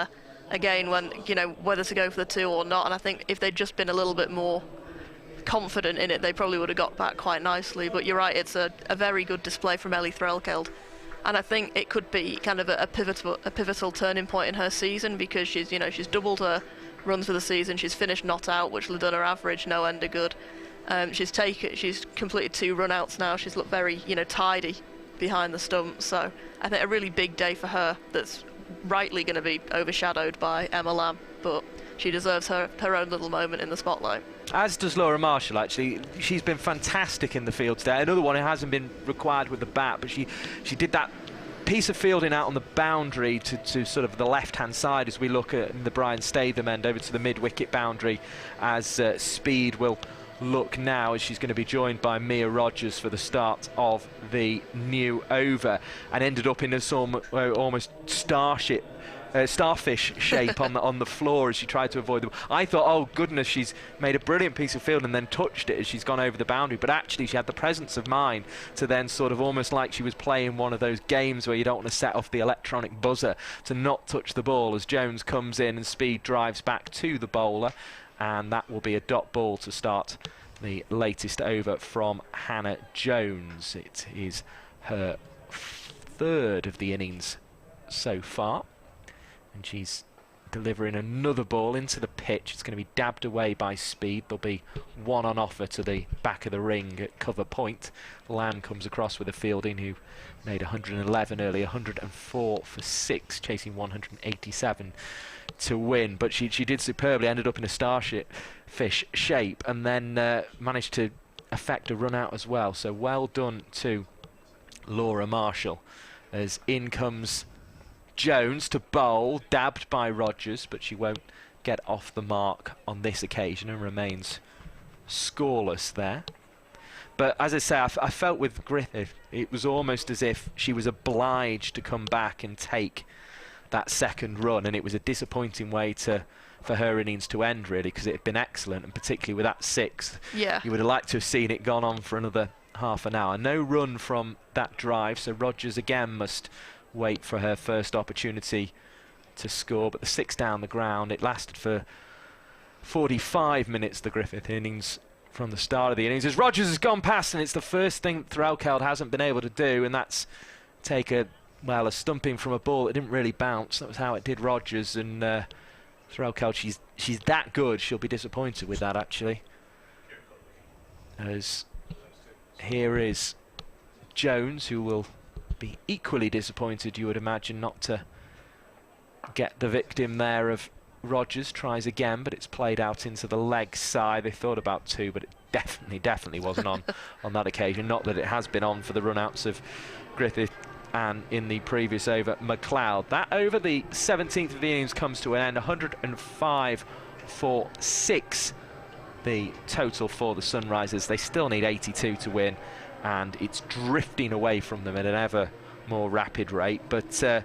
again, when, you know, whether to go for the 2 or not, and I think if they'd just been a little bit more confident in it, they probably would have got back quite nicely. But you're right, it's a very good display from Ellie Threlkeld, and I think it could be kind of a pivotal turning point in her season, because she's doubled her runs for the season. She's finished not out, which will have done her average no end of good. She's completed 2 run outs now. She's looked very, you know, tidy behind the stumps, so I think a really big day for her that's rightly going to be overshadowed by Emma Lamb, but she deserves her own little moment in the spotlight. As does Laura Marshall, actually. She's been fantastic in the field today. Another one who hasn't been required with the bat, but she did that piece of fielding out on the boundary to sort of the left-hand side as we look at the Brian Statham end over to the mid-wicket boundary, as Speed will look now as she's going to be joined by Mia Rogers for the start of the new over, and ended up in a almost starfish shape on the floor as she tried to avoid them. I thought, oh goodness, she's made a brilliant piece of field and then touched it as she's gone over the boundary, but actually she had the presence of mind to then sort of almost like she was playing one of those games where you don't want to set off the electronic buzzer to not touch the ball, as Jones comes in and speed drives back to the bowler, and that will be a dot ball to start the latest over from Hannah Jones. It is her third of the innings so far, and she's delivering another ball into the pitch. It's going to be dabbed away by speed. There'll be one on offer to the back of the ring at cover point. Lamb comes across with a fielding who made 111 earlier, 104 for 6, chasing 187 to win. But she did superbly, ended up in a starfish shape, and then managed to effect a run out as well. So well done to Laura Marshall, as in comes Jones to bowl, dabbed by Rogers, but she won't get off the mark on this occasion and remains scoreless there. But as I say, I felt with Griffith, it was almost as if she was obliged to come back and take that second run, and it was a disappointing way for her innings to end, really, because it had been excellent, and particularly with that 6, you would have liked to have seen it gone on for another half an hour. No run from that drive, so Rogers again must wait for her first opportunity to score, but the 6 down the ground, it lasted for 45 minutes, the Griffith innings, from the start of the innings, as Rogers has gone past, and it's the first thing Threlkeld hasn't been able to do, and that's take a stumping from a ball that didn't really bounce. That was how it did Rogers, and Threlkeld, she's that good, she'll be disappointed with that, actually. As here is Jones, who will be equally disappointed, you would imagine, not to get the victim there of Rogers. Tries again, but it's played out into the leg side. They thought about 2, but it definitely wasn't on that occasion. Not that it has been on for the run-outs of Griffith and in the previous over, McLeod. That over, the 17th of the innings, comes to an end. 105 for 6, the total for the Sunrisers. They still need 82 to win, and it's drifting away from them at an ever more rapid rate. But I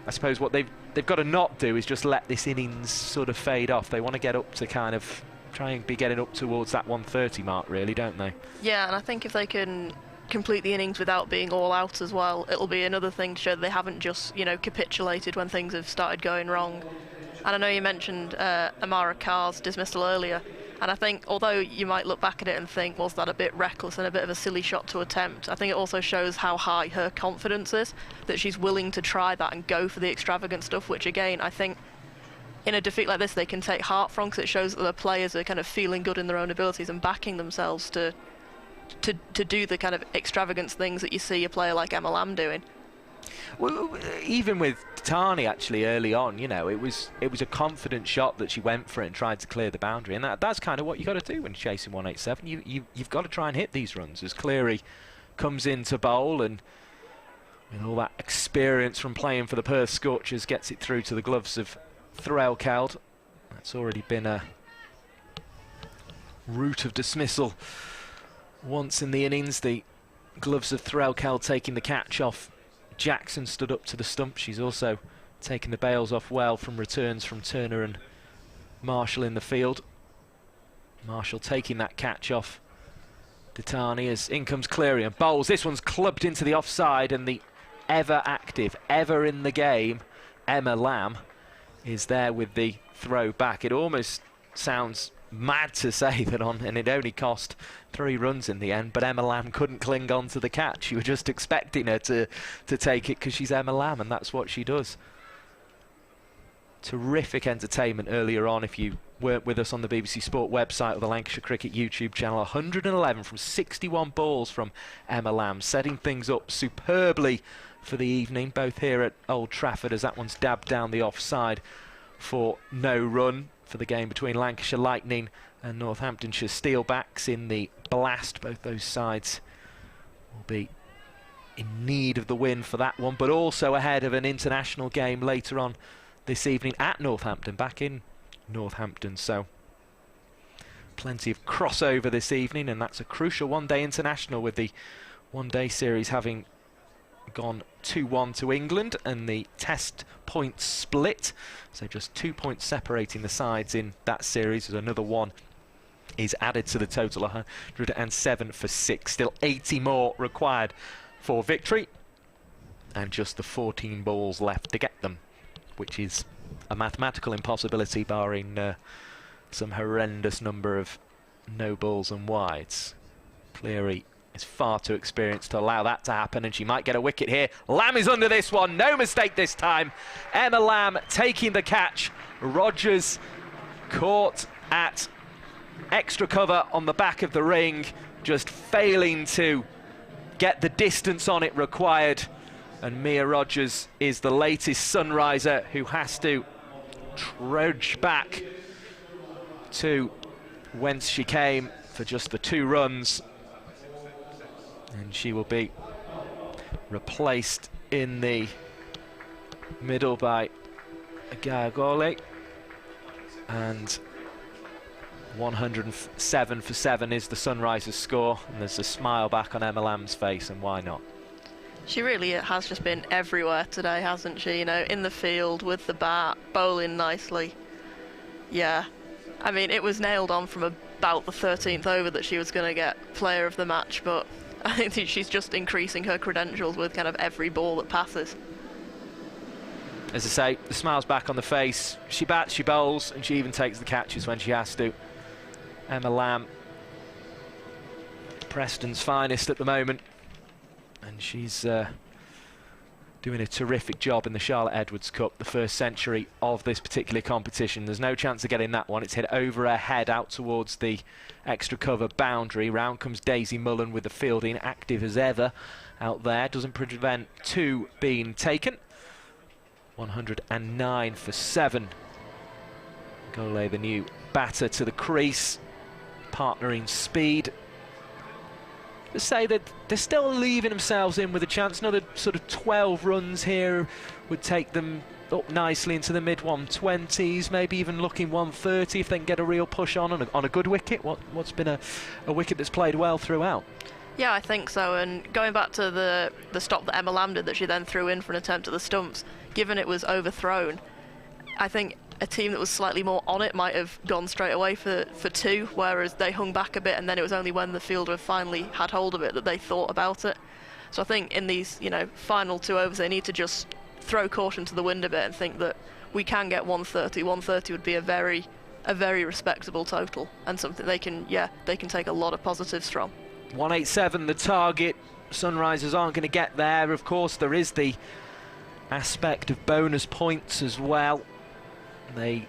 suppose what they've got to not do is just let this innings sort of fade off. They want to get up to kind of try and be getting up towards that 130 mark, really, don't they? Yeah, and I think if they can complete the innings without being all out as well, it'll be another thing to show that they haven't just, capitulated when things have started going wrong. And I know you mentioned Amara Carr's dismissal earlier, and I think although you might look back at it and think, was that a bit reckless and a bit of a silly shot to attempt, I think it also shows how high her confidence is, that she's willing to try that and go for the extravagant stuff, which again, I think in a defeat like this they can take heart from, because it shows that the players are kind of feeling good in their own abilities and backing themselves to do the kind of extravagant things that you see a player like Emma Lamb doing. Well, even with Tani actually early on, it was a confident shot that she went for it and tried to clear the boundary, and that's kind of what you got to do when you're chasing 187. You've got to try and hit these runs. As Cleary comes in to bowl, and with all that experience from playing for the Perth Scorchers, gets it through to the gloves of Threlkeld. That's already been a route of dismissal once in the innings. The gloves of Threlkeld taking the catch off Jackson, stood up to the stump. She's also taken the bails off well from returns from Turner and Marshall in the field. Marshall taking that catch off Ditani as in comes Cleary and bowls. This one's clubbed into the offside, and the ever active, ever in the game Emma Lamb is there with the throw back. It almost sounds mad to say that and it only cost 3 runs in the end, but Emma Lamb couldn't cling on to the catch. You were just expecting her to take it because she's Emma Lamb, and that's what she does. Terrific entertainment earlier on. If you weren't with us on the BBC Sport website or the Lancashire Cricket YouTube channel, 111 from 61 balls from Emma Lamb, setting things up superbly for the evening, both here at Old Trafford, as that one's dabbed down the offside for no run for the game between Lancashire Lightning and Northamptonshire Steelbacks in the Blast. Both those sides will be in need of the win for that one, but also ahead of an international game later on this evening at Northampton, back in Northampton. So plenty of crossover this evening, and that's a crucial one-day international, with the one-day series having gone 2-1 to England and the test points split, so just 2 points separating the sides in that series, as another one is added to the total. 107 for 6, still 80 more required for victory, and just the 14 balls left to get them, which is a mathematical impossibility, barring some horrendous number of no balls and wides. Cleary is far too experienced to allow that to happen, and she might get a wicket here. Lamb is under this one, no mistake this time. Emma Lamb taking the catch. Rogers caught at extra cover on the back of the ring, just failing to get the distance on it required. And Mia Rogers is the latest sunriser who has to trudge back to whence she came for just the 2 runs. And she will be replaced in the middle by Gayagole. And 107 for 7 is the Sunrisers score. And there's a smile back on Emma Lamb's face, and why not? She really has just been everywhere today, hasn't she? You know, in the field, with the bat, bowling nicely. Yeah. I mean, it was nailed on from about the 13th over that she was going to get player of the match, but I think she's just increasing her credentials with kind of every ball that passes. As I say, the smile's back on the face. She bats, she bowls, and she even takes the catches when she has to. Emma Lamb, Preston's finest at the moment, and she's doing a terrific job in the Charlotte Edwards Cup, the first century of this particular competition. There's no chance of getting that one. It's hit over her head out towards the extra cover boundary. Round comes Daisy Mullen with the fielding, active as ever out there. Doesn't prevent 2 being taken. 109 for 7. Gole, the new batter, to the crease, partnering speed. To say that they're still leaving themselves in with a chance. Another sort of 12 runs here would take them up nicely into the mid-120s, maybe even looking 130 if they can get a real push on a good wicket. What's been a wicket that's played well throughout. Yeah, I think so. And going back to the stop that Emma Lamb did, that she then threw in for an attempt at the stumps, given it was overthrown, I think a team that was slightly more on it might have gone straight away for 2, whereas they hung back a bit, and then it was only when the fielder finally had hold of it that they thought about it. So I think in these, final 2 overs, they need to just throw caution to the wind a bit and think that we can get 130. 130 would be a very respectable total, and something they can take a lot of positives from. 187 the target. Sunrisers aren't going to get there. Of course, there is the aspect of bonus points as well. They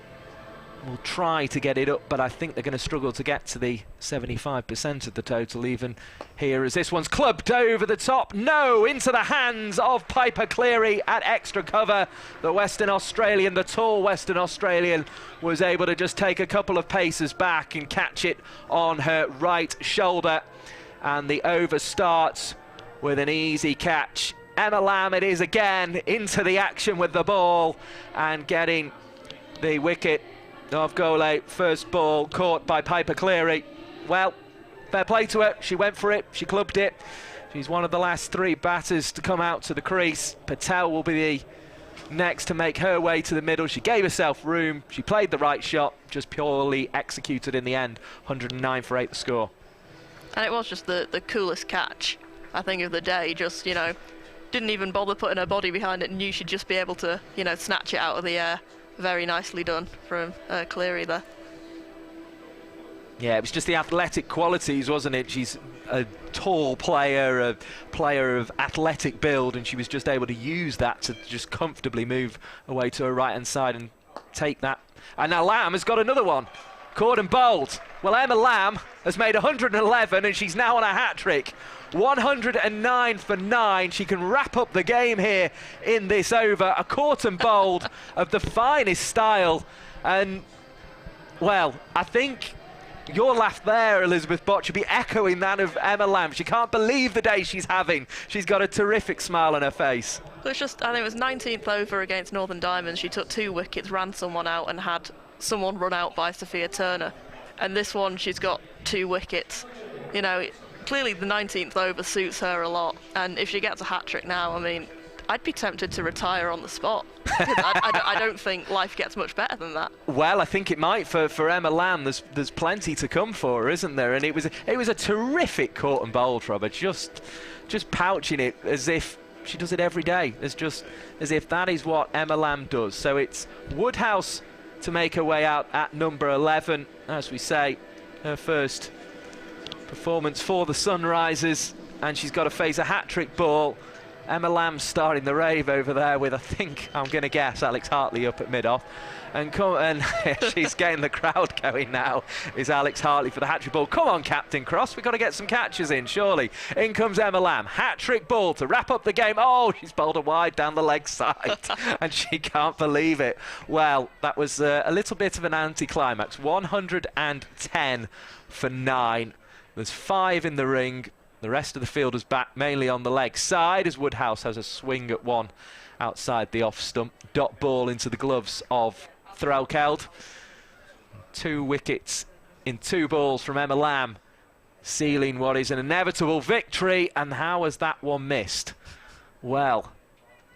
will try to get it up, but I think they're going to struggle to get to the 75% of the total even here, as this one's clubbed over the top. No, into the hands of Piper Cleary at extra cover. The Western Australian, the tall Western Australian, was able to just take a couple of paces back and catch it on her right shoulder. And the over starts with an easy catch. Emma Lamb it is again, into the action with the ball and getting the wicket of Gole. First ball caught by Piper Cleary. Well, fair play to her. She went for it. She clubbed it. She's one of the last 3 batters to come out to the crease. Patel will be the next to make her way to the middle. She gave herself room. She played the right shot, just purely executed in the end. 109 for 8 the score. And it was just the coolest catch, I think, of the day. Just, didn't even bother putting her body behind it, knew she'd just be able to, snatch it out of the air. Very nicely done from Cleary there. Yeah, it was just the athletic qualities, wasn't it? She's a tall player, a player of athletic build, and she was just able to use that to just comfortably move away to her right-hand side and take that. And now Lamb has got another one. Caught and bowled. Well, Emma Lamb has made 111, and she's now on a hat-trick. 109 for 9. She can wrap up the game here in this over. A caught and bowled of the finest style. And, well, I think your laugh there, Elizabeth Bott, should be echoing that of Emma Lamb. She can't believe the day she's having. She's got a terrific smile on her face. Well, it's just, I think it was 19th over against Northern Diamonds. She took 2 wickets, ran someone out, and had someone run out by Sophia Turner. and this one she's got 2 wickets. You know, clearly the 19th over suits her a lot, and if she gets a hat-trick now, I mean, I'd be tempted to retire on the spot. I don't think life gets much better than that. Well, I think it might for Emma Lamb. There's plenty to come for her, isn't there? And it was a terrific caught and bowled from her, just pouching it as if she does it every day. It's just as if that is what Emma Lamb does. So it's Woodhouse to make her way out at number 11. As we say, her first performance for the Sunrisers, and she's got to face a hat-trick ball. Emma Lamb starting the rave over there with, I think, I'm going to guess, Alex Hartley up at mid-off. And she's getting the crowd going now, is Alex Hartley for the hat-trick ball. Come on, Captain Cross, we've got to get some catches in, surely. In comes Emma Lamb, hat-trick ball to wrap up the game. Oh, she's bowled a wide down the leg side, and she can't believe it. Well, that was a little bit of an anti-climax. 110 for 9. There's 5 in the ring. The rest of the field is back mainly on the leg side as Woodhouse has a swing at one outside the off stump. Dot ball into the gloves of Threlkeld. 2 wickets in 2 balls from Emma Lamb, sealing what is an inevitable victory. And how has that one missed? Well,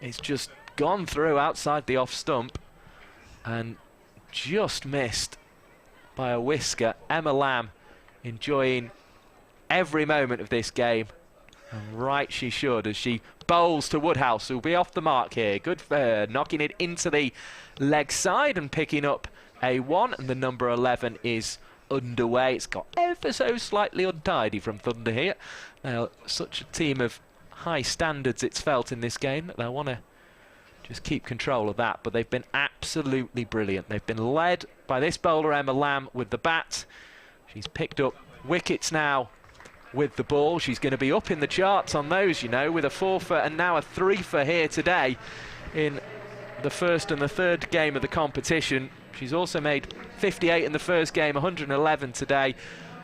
it's just gone through outside the off stump and just missed by a whisker. Emma Lamb enjoying every moment of this game, and right she should, as she bowls to Woodhouse, who'll be off the mark here. Good for her, knocking it into the leg side and picking up a 1, and the number 11 is underway. It's got ever so slightly untidy from Thunder here. Now, such a team of high standards it's felt in this game that they'll want to just keep control of that, but they've been absolutely brilliant. They've been led by this bowler, Emma Lamb, with the bat. She's picked up wickets now with the ball. She's going to be up in the charts on those, you know, with a 4 for and now a 3 for here today in the first and the third game of the competition. She's also made 58 in the first game, 111 today.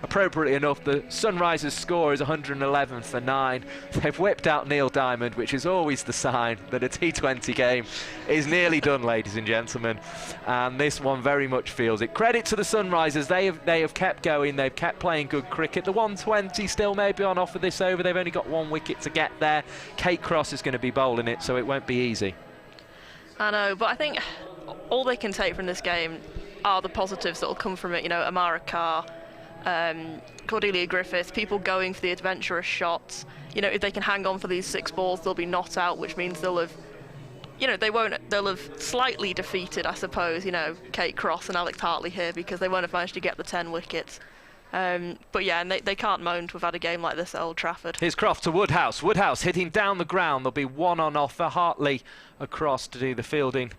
Appropriately enough, the Sunrisers' score is 111 for 9. They've whipped out Neil Diamond, which is always the sign that a T20 game is nearly done, ladies and gentlemen. And this one very much feels it. Credit to the Sunrisers. They have kept going. They've kept playing good cricket. The 120 still may be on offer this over. They've only got 1 wicket to get there. Kate Cross is going to be bowling it, so it won't be easy. I know, but I think all they can take from this game are the positives that will come from it. You know, Amara Carr, Cordelia Griffith, people going for the adventurous shots. You know, if they can hang on for these 6 balls, they'll be not out, which means they'll have, you know, they'll have slightly defeated, I suppose, you know, Kate Cross and Alex Hartley here, because they won't have managed to get the 10 wickets. But yeah, and they can't moan to have had a game like this at Old Trafford. Here's Croft to Woodhouse. Woodhouse hitting down the ground. There'll be 1 on offer. Hartley across to do the fielding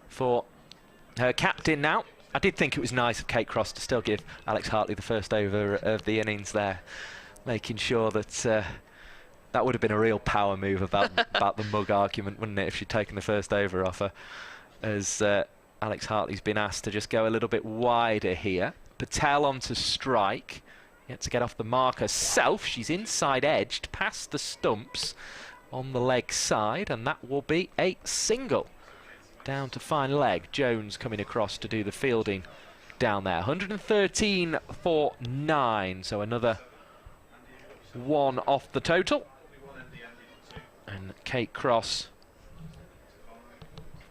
for her captain now. I did think it was nice of Kate Cross to still give Alex Hartley the first over of the innings there, making sure that that would have been a real power move about the mug argument, wouldn't it, if she'd taken the first over off her, as Alex Hartley's been asked to just go a little bit wider here. Patel on to strike, yet to get off the mark herself. She's inside edged past the stumps on the leg side, and that will be a single. Down to fine leg. Jones coming across to do the fielding down there. 113 for 9, so another 1 off the total. And Kate Cross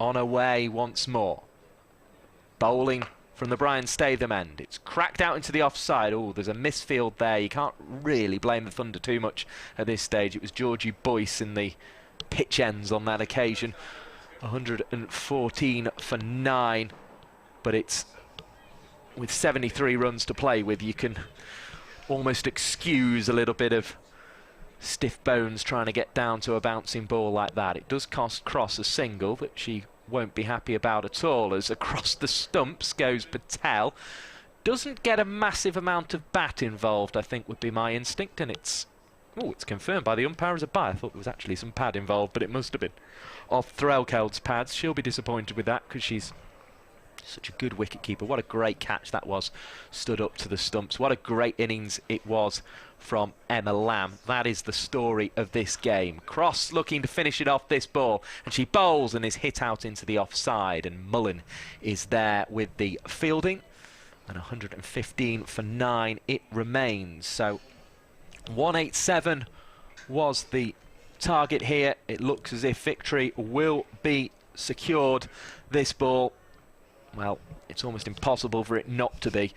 on her way once more. Bowling from the Brian Statham end. It's cracked out into the offside. Oh, there's a misfield there. You can't really blame the Thunder too much at this stage. It was Georgie Boyce in the pitch ends on that occasion. 114 for 9, but it's with 73 runs to play with, you can almost excuse a little bit of stiff bones trying to get down to a bouncing ball like that. It does cost Cross a single that she won't be happy about at all, as across the stumps goes Patel. Doesn't get a massive amount of bat involved, I think would be my instinct, and it's confirmed by the umpire as a bye. I thought there was actually some pad involved, but it must have been off Threlkeld's pads. She'll be disappointed with that because she's such a good wicket-keeper. What a great catch that was, stood up to the stumps. What a great innings it was from Emma Lamb. That is the story of this game. Cross looking to finish it off this ball, and she bowls and is hit out into the offside, and Mullen is there with the fielding. and 115 for 9 it remains. So 187 was the target here. It looks as if victory will be secured. This ball, well, it's almost impossible for it not to be.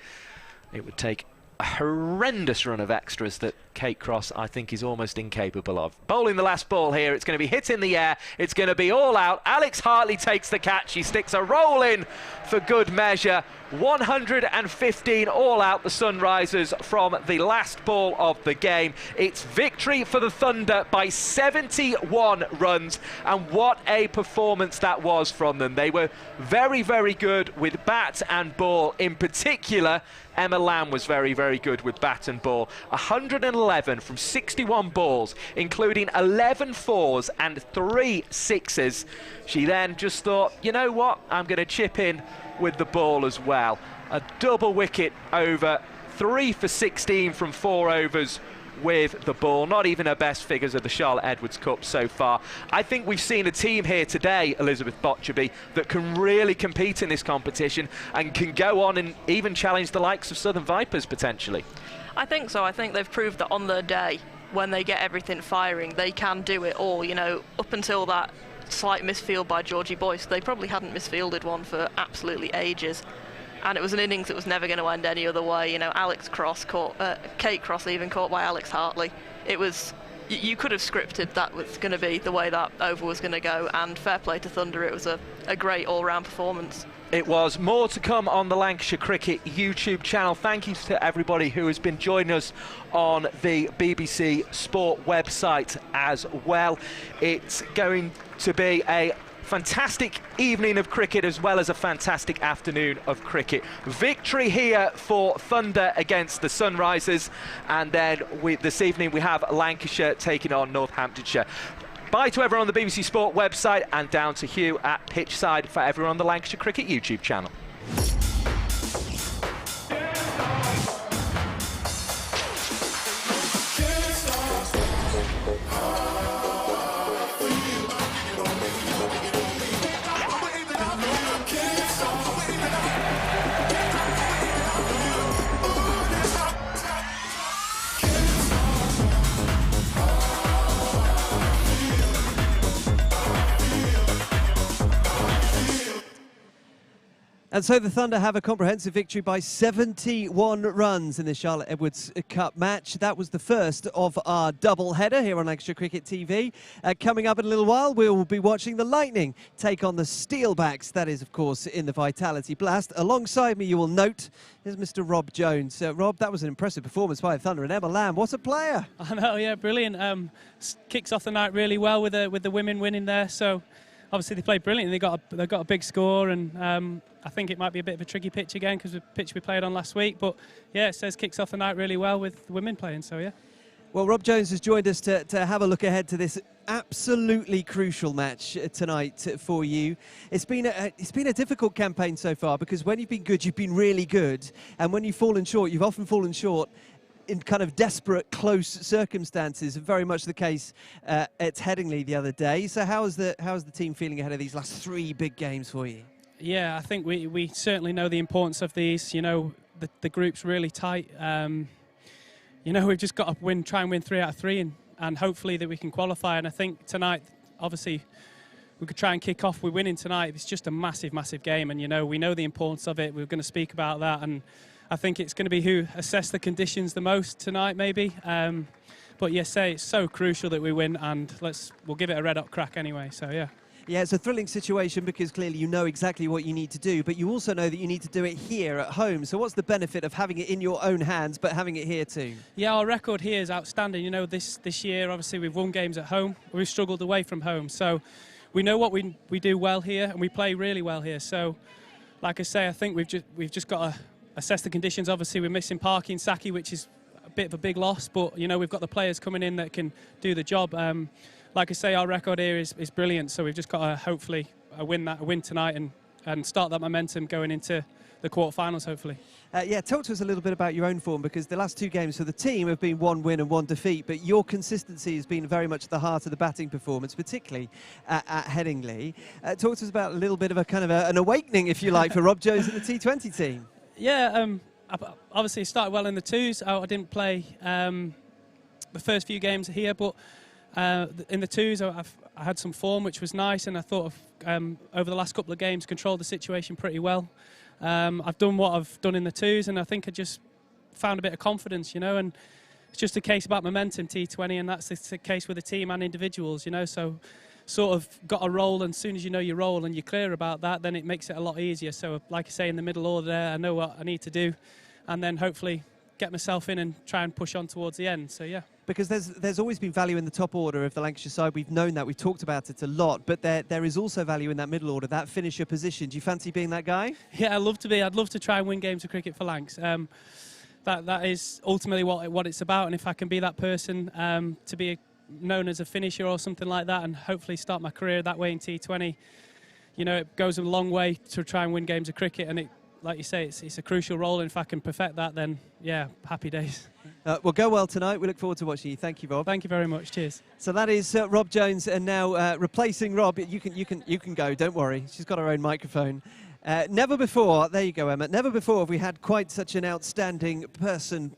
It would take a horrendous run of extras that Kate Cross, I think, is almost incapable of. Bowling the last ball here, it's going to be hit in the air, it's going to be all out. Alex Hartley takes the catch, she sticks a roll in for good measure. 115 all out, the Sunrisers, from the last ball of the game. It's victory for the Thunder by 71 runs, and what a performance that was from them. They were very, very good with bat and ball. In particular, Emma Lamb was very, very good with bat and ball. 111 from 61 balls, including 11 fours and 3 sixes. She then just thought, you know what, I'm going to chip in with the ball as well. A double wicket over, 3 for 16 from 4 overs with the ball. Not even her best figures of the Charlotte Edwards Cup so far. I think we've seen a team here today, Elizabeth Botcherby, that can really compete in this competition and can go on and even challenge the likes of Southern Vipers potentially. I think so. I think they've proved that on their day, when they get everything firing, they can do it all. You know, up until that slight misfield by Georgie Boyce, they probably hadn't misfielded one for absolutely ages, and it was an innings that was never going to end any other way. You know, Kate Cross even caught by Alex Hartley. It was, you could have scripted that was going to be the way that over was going to go, and fair play to Thunder. It was a great all-round performance. It was. More to come on the Lancashire Cricket YouTube channel. Thank you to everybody who has been joining us on the BBC Sport website as well. It's going to be a fantastic evening of cricket as well as a fantastic afternoon of cricket. Victory here for Thunder against the Sunrisers, and then this evening we have Lancashire taking on Northamptonshire. Bye to everyone on the BBC Sport website, and down to Hugh at pitchside for everyone on the Lancashire Cricket YouTube channel. And so the Thunder have a comprehensive victory by 71 runs in the Charlotte Edwards Cup match. That was the first of our double header here on Lancashire Cricket TV. Coming up in a little while, we'll be watching the Lightning take on the Steelbacks. That is, of course, in the Vitality Blast. Alongside me, you will note, is Mr. Rob Jones. Rob, that was an impressive performance by Thunder, and Emma Lamb, what a player! I know, yeah, brilliant. Kicks off the night really well with the women winning there. So obviously they played brilliant. They got a big score, and I think it might be a bit of a tricky pitch again because the pitch we played on last week. But yeah, it says kicks off the night really well with the women playing. So yeah. Well, Rob Jones has joined us to have a look ahead to this absolutely crucial match tonight for you. It's been a difficult campaign so far, because when you've been good, you've been really good, and when you've fallen short, you've often fallen short in kind of desperate, close circumstances. Very much the case at Headingley the other day. So how's the team feeling ahead of these last 3 big games for you? Yeah, I think we certainly know the importance of these. You know, the group's really tight. You know, we've just got to try and win 3 out of 3, and hopefully that we can qualify. And I think tonight, obviously, we could try and kick off. We're winning tonight. It's just a massive, massive game, and you know, we know the importance of it. We're going to speak about that, and I think it's going to be who assess the conditions the most tonight, maybe. But yes, it's so crucial that we win, and we'll give it a red hot crack anyway. So yeah. Yeah, it's a thrilling situation because clearly you know exactly what you need to do, but you also know that you need to do it here at home. So what's the benefit of having it in your own hands, but having it here too? Yeah, our record here is outstanding. You know, this year, obviously, we've won games at home. We've struggled away from home. So we know what we do well here, and we play really well here. So, like I say, I think we've just got to assess the conditions. Obviously, we're missing Parky and Saki, which is a bit of a big loss, but, you know, we've got the players coming in that can do the job. Like I say, our record here is brilliant, so we've just got to hopefully win tonight and start that momentum going into the quarterfinals, hopefully. Yeah, talk to us a little bit about your own form, because the last 2 games for the team have been 1 win and 1 defeat, but your consistency has been very much at the heart of the batting performance, particularly at Headingley. Talk to us about a little bit of a kind of an awakening, if you like, for Rob Jones and the T20 team. Yeah, I obviously started well in the twos. I didn't play the first few games here, but in the twos I had some form, which was nice, and I thought over the last couple of games controlled the situation pretty well. I've done what I've done in the twos, and I think I just found a bit of confidence, you know, and it's just a case about momentum, T20, and that's the case with the team and individuals, you know, so sort of got a roll, and as soon as you know your role and you're clear about that, then it makes it a lot easier. So like I say, in the middle order there, I know what I need to do, and then hopefully get myself in and try and push on towards the end. So yeah. Because there's always been value in the top order of the Lancashire side. We've known that. We've talked about it a lot. But there is also value in that middle order, that finisher position. Do you fancy being that guy? Yeah, I'd love to be. I'd love to try and win games of cricket for Lancs. That is ultimately what it's about. And if I can be that person to be known as a finisher or something like that, and hopefully start my career that way in T20, you know, it goes a long way to try and win games of cricket. And it, like you say, it's a crucial role, and if I can perfect that, then yeah, happy days. Well, go well tonight. We look forward to watching you. Thank you, Rob. Thank you very much. Cheers. So that is Rob Jones, and now replacing Rob. You can go. Don't worry. She's got her own microphone. Never before, there you go, Emma. Never before have we had quite such an outstanding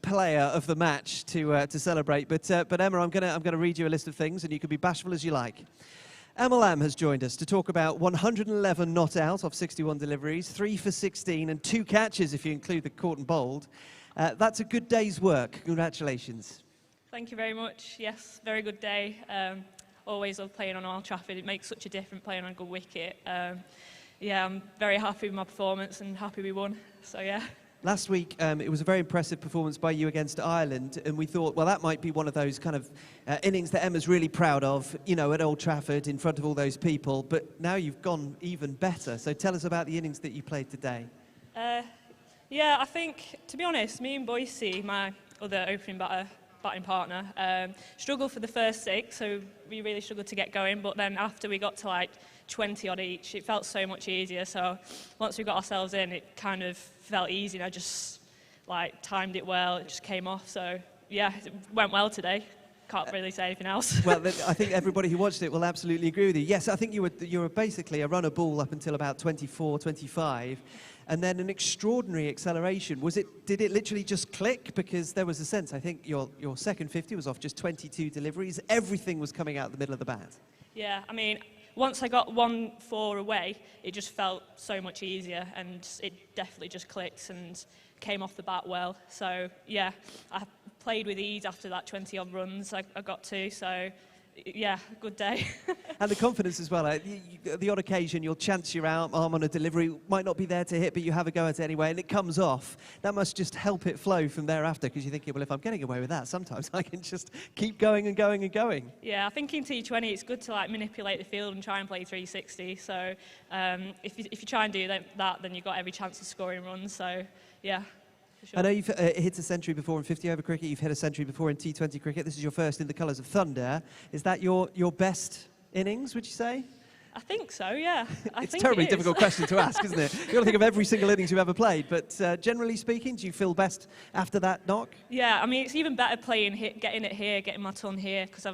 player of the match to celebrate. But Emma, I'm gonna read you a list of things, and you can be bashful as you like. Emma Lamb has joined us to talk about 111 not out off 61 deliveries, 3 for 16 and 2 catches if you include the caught and bowled. That's a good day's work. Congratulations. Thank you very much. Yes, very good day. Always love playing on Old Trafford. It makes such a difference playing on a good wicket. Yeah, I'm very happy with my performance and happy we won. So yeah. Last week, it was a very impressive performance by you against Ireland, and we thought, well, that might be one of those kind of innings that Emma's really proud of, you know, at Old Trafford in front of all those people. But now you've gone even better. So tell us about the innings that you played today. Yeah, I think, to be honest, me and Boise, my other opening batting partner, struggled for the first 6, so we really struggled to get going. But then after we got to like 20 odd each, it felt so much easier. So once we got ourselves in, it kind of felt easy, and I just like timed it well. It just came off. So yeah, it went well today. Can't really say anything else. Well, I think everybody who watched it will absolutely agree with you. Yes, I think you were basically a runner ball up until about 24, 25, and then an extraordinary acceleration. Did it literally just click? Because there was a sense, I think your second 50 was off just 22 deliveries. Everything was coming out the middle of the bat. Yeah, I mean, once I got 1-4 away, it just felt so much easier, and it definitely just clicked and came off the bat well. So yeah, I played with ease after that 20 odd runs I got to. So yeah, good day. And the confidence as well. The odd occasion you'll chance your arm on a delivery, might not be there to hit, but you have a go at it anyway, and it comes off. That must just help it flow from thereafter, because you're thinking, well, if I'm getting away with that, sometimes I can just keep going and going and going. Yeah, I think in T20 it's good to like manipulate the field and try and play 360. So if you try and do that, then you've got every chance of scoring runs. So yeah. Sure. I know you've hit a century before in 50 over cricket. You've hit a century before in T20 cricket. This is your first in the colours of Thunder. Is that your best innings, would you say? I think so, yeah. It's a terribly difficult question to ask, isn't it? You've got to think of every single innings you've ever played. But generally speaking, do you feel best after that knock? Yeah, I mean, it's even better getting it here, getting my ton here, because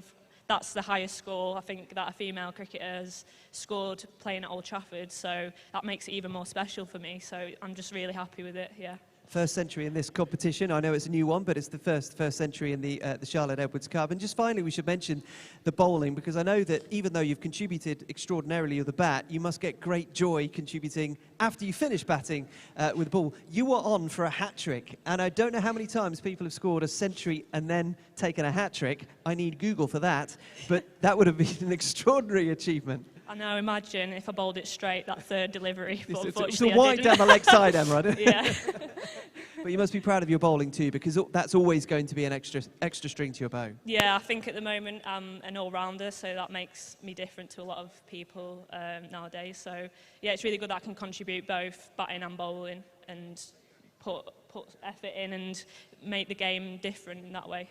that's the highest score I think that a female cricketer has scored playing at Old Trafford. So that makes it even more special for me. So I'm just really happy with it, yeah. First century in this competition. I know it's a new one, but it's the first century in the Charlotte Edwards Cup. And just finally, we should mention the bowling, because I know that even though you've contributed extraordinarily with the bat, you must get great joy contributing after you finish batting with the ball. You were on for a hat-trick, and I don't know how many times people have scored a century and then taken a hat-trick. I need Google for that, but that would have been an extraordinary achievement. I know, imagine if I bowled it straight, that third delivery. But it's a wide down the leg side, Emma. Yeah. But you must be proud of your bowling too, because that's always going to be an extra string to your bow. Yeah, I think at the moment I'm an all-rounder, so that makes me different to a lot of people nowadays. So yeah, it's really good that I can contribute both batting and bowling and put effort in and make the game different in that way.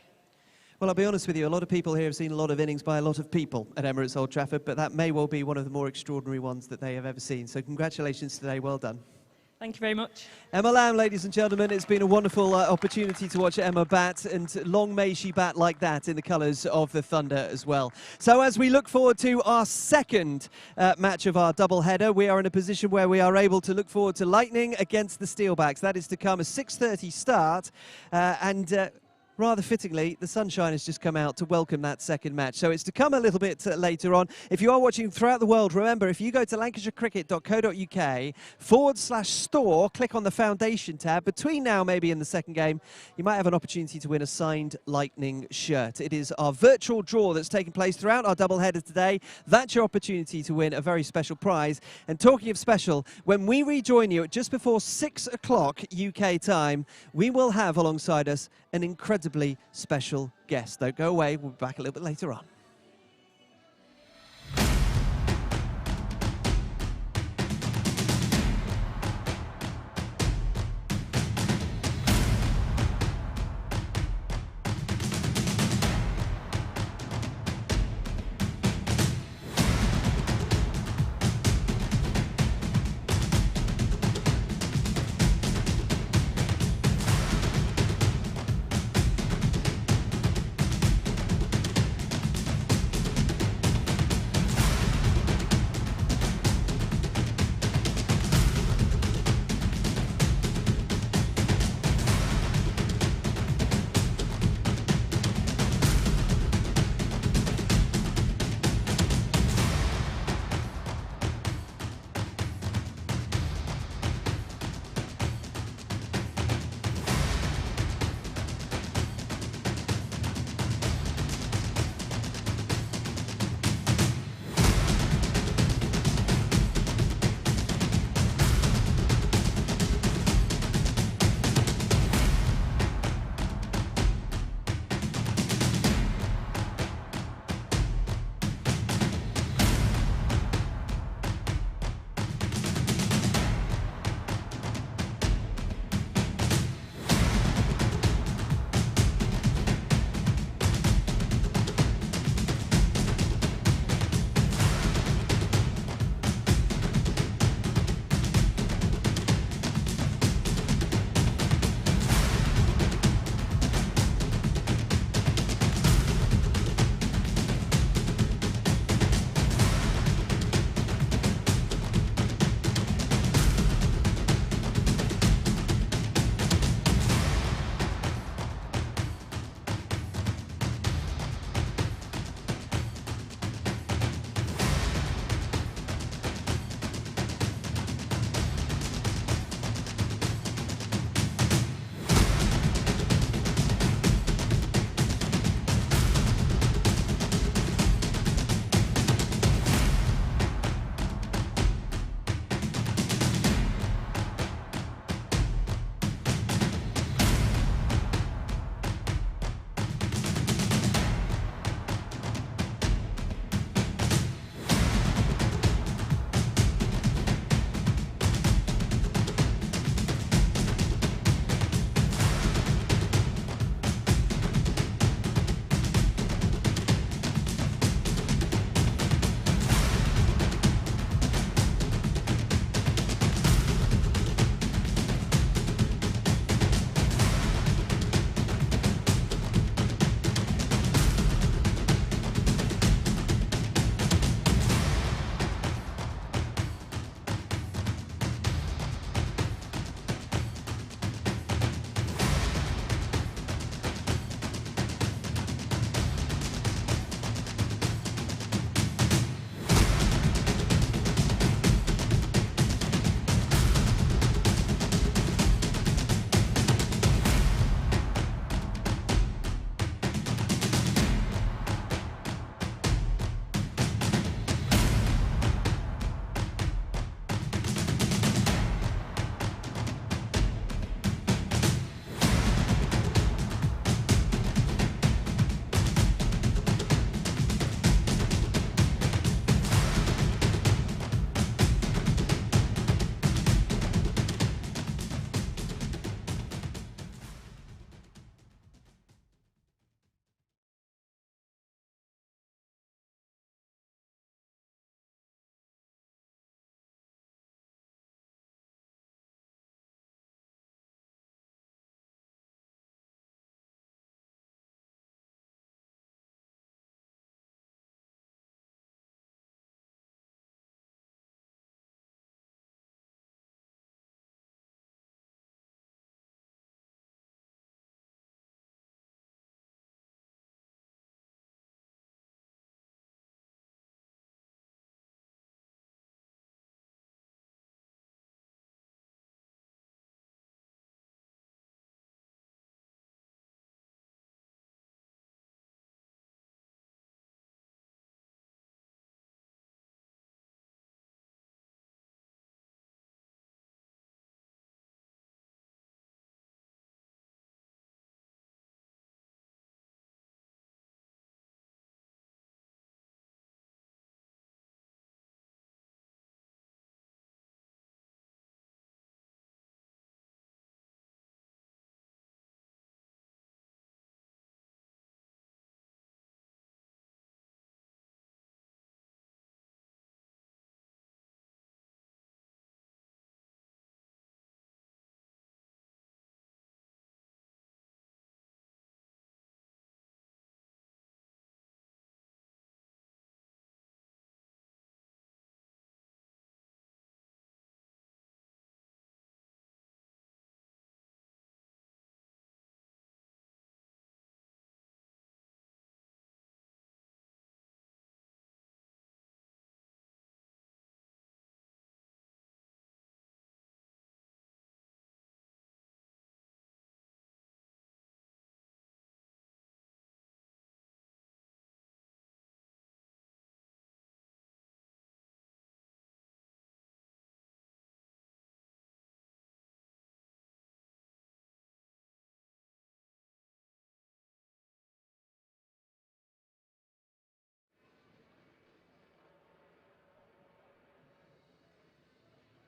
Well, I'll be honest with you, a lot of people here have seen a lot of innings by a lot of people at Emirates Old Trafford, but that may well be one of the more extraordinary ones that they have ever seen. So congratulations today, well done. Thank you very much. Emma Lamb, ladies and gentlemen, it's been a wonderful opportunity to watch Emma bat, and long may she bat like that in the colours of the Thunder as well. So as we look forward to our second match of our double-header, we are in a position where we are able to look forward to Lightning against the Steelbacks. That is to come, a 6:30 start, rather fittingly, the sunshine has just come out to welcome that second match. So it's to come a little bit later on. If you are watching throughout the world, remember, if you go to lancashirecricket.co.uk/store, click on the Foundation tab. Between now, maybe in the second game, you might have an opportunity to win a signed Lightning shirt. It is our virtual draw that's taking place throughout our doubleheader today. That's your opportunity to win a very special prize. And talking of special, when we rejoin you at just before 6 o'clock UK time, we will have alongside us an incredibly special guest. Don't go away, we'll be back a little bit later on.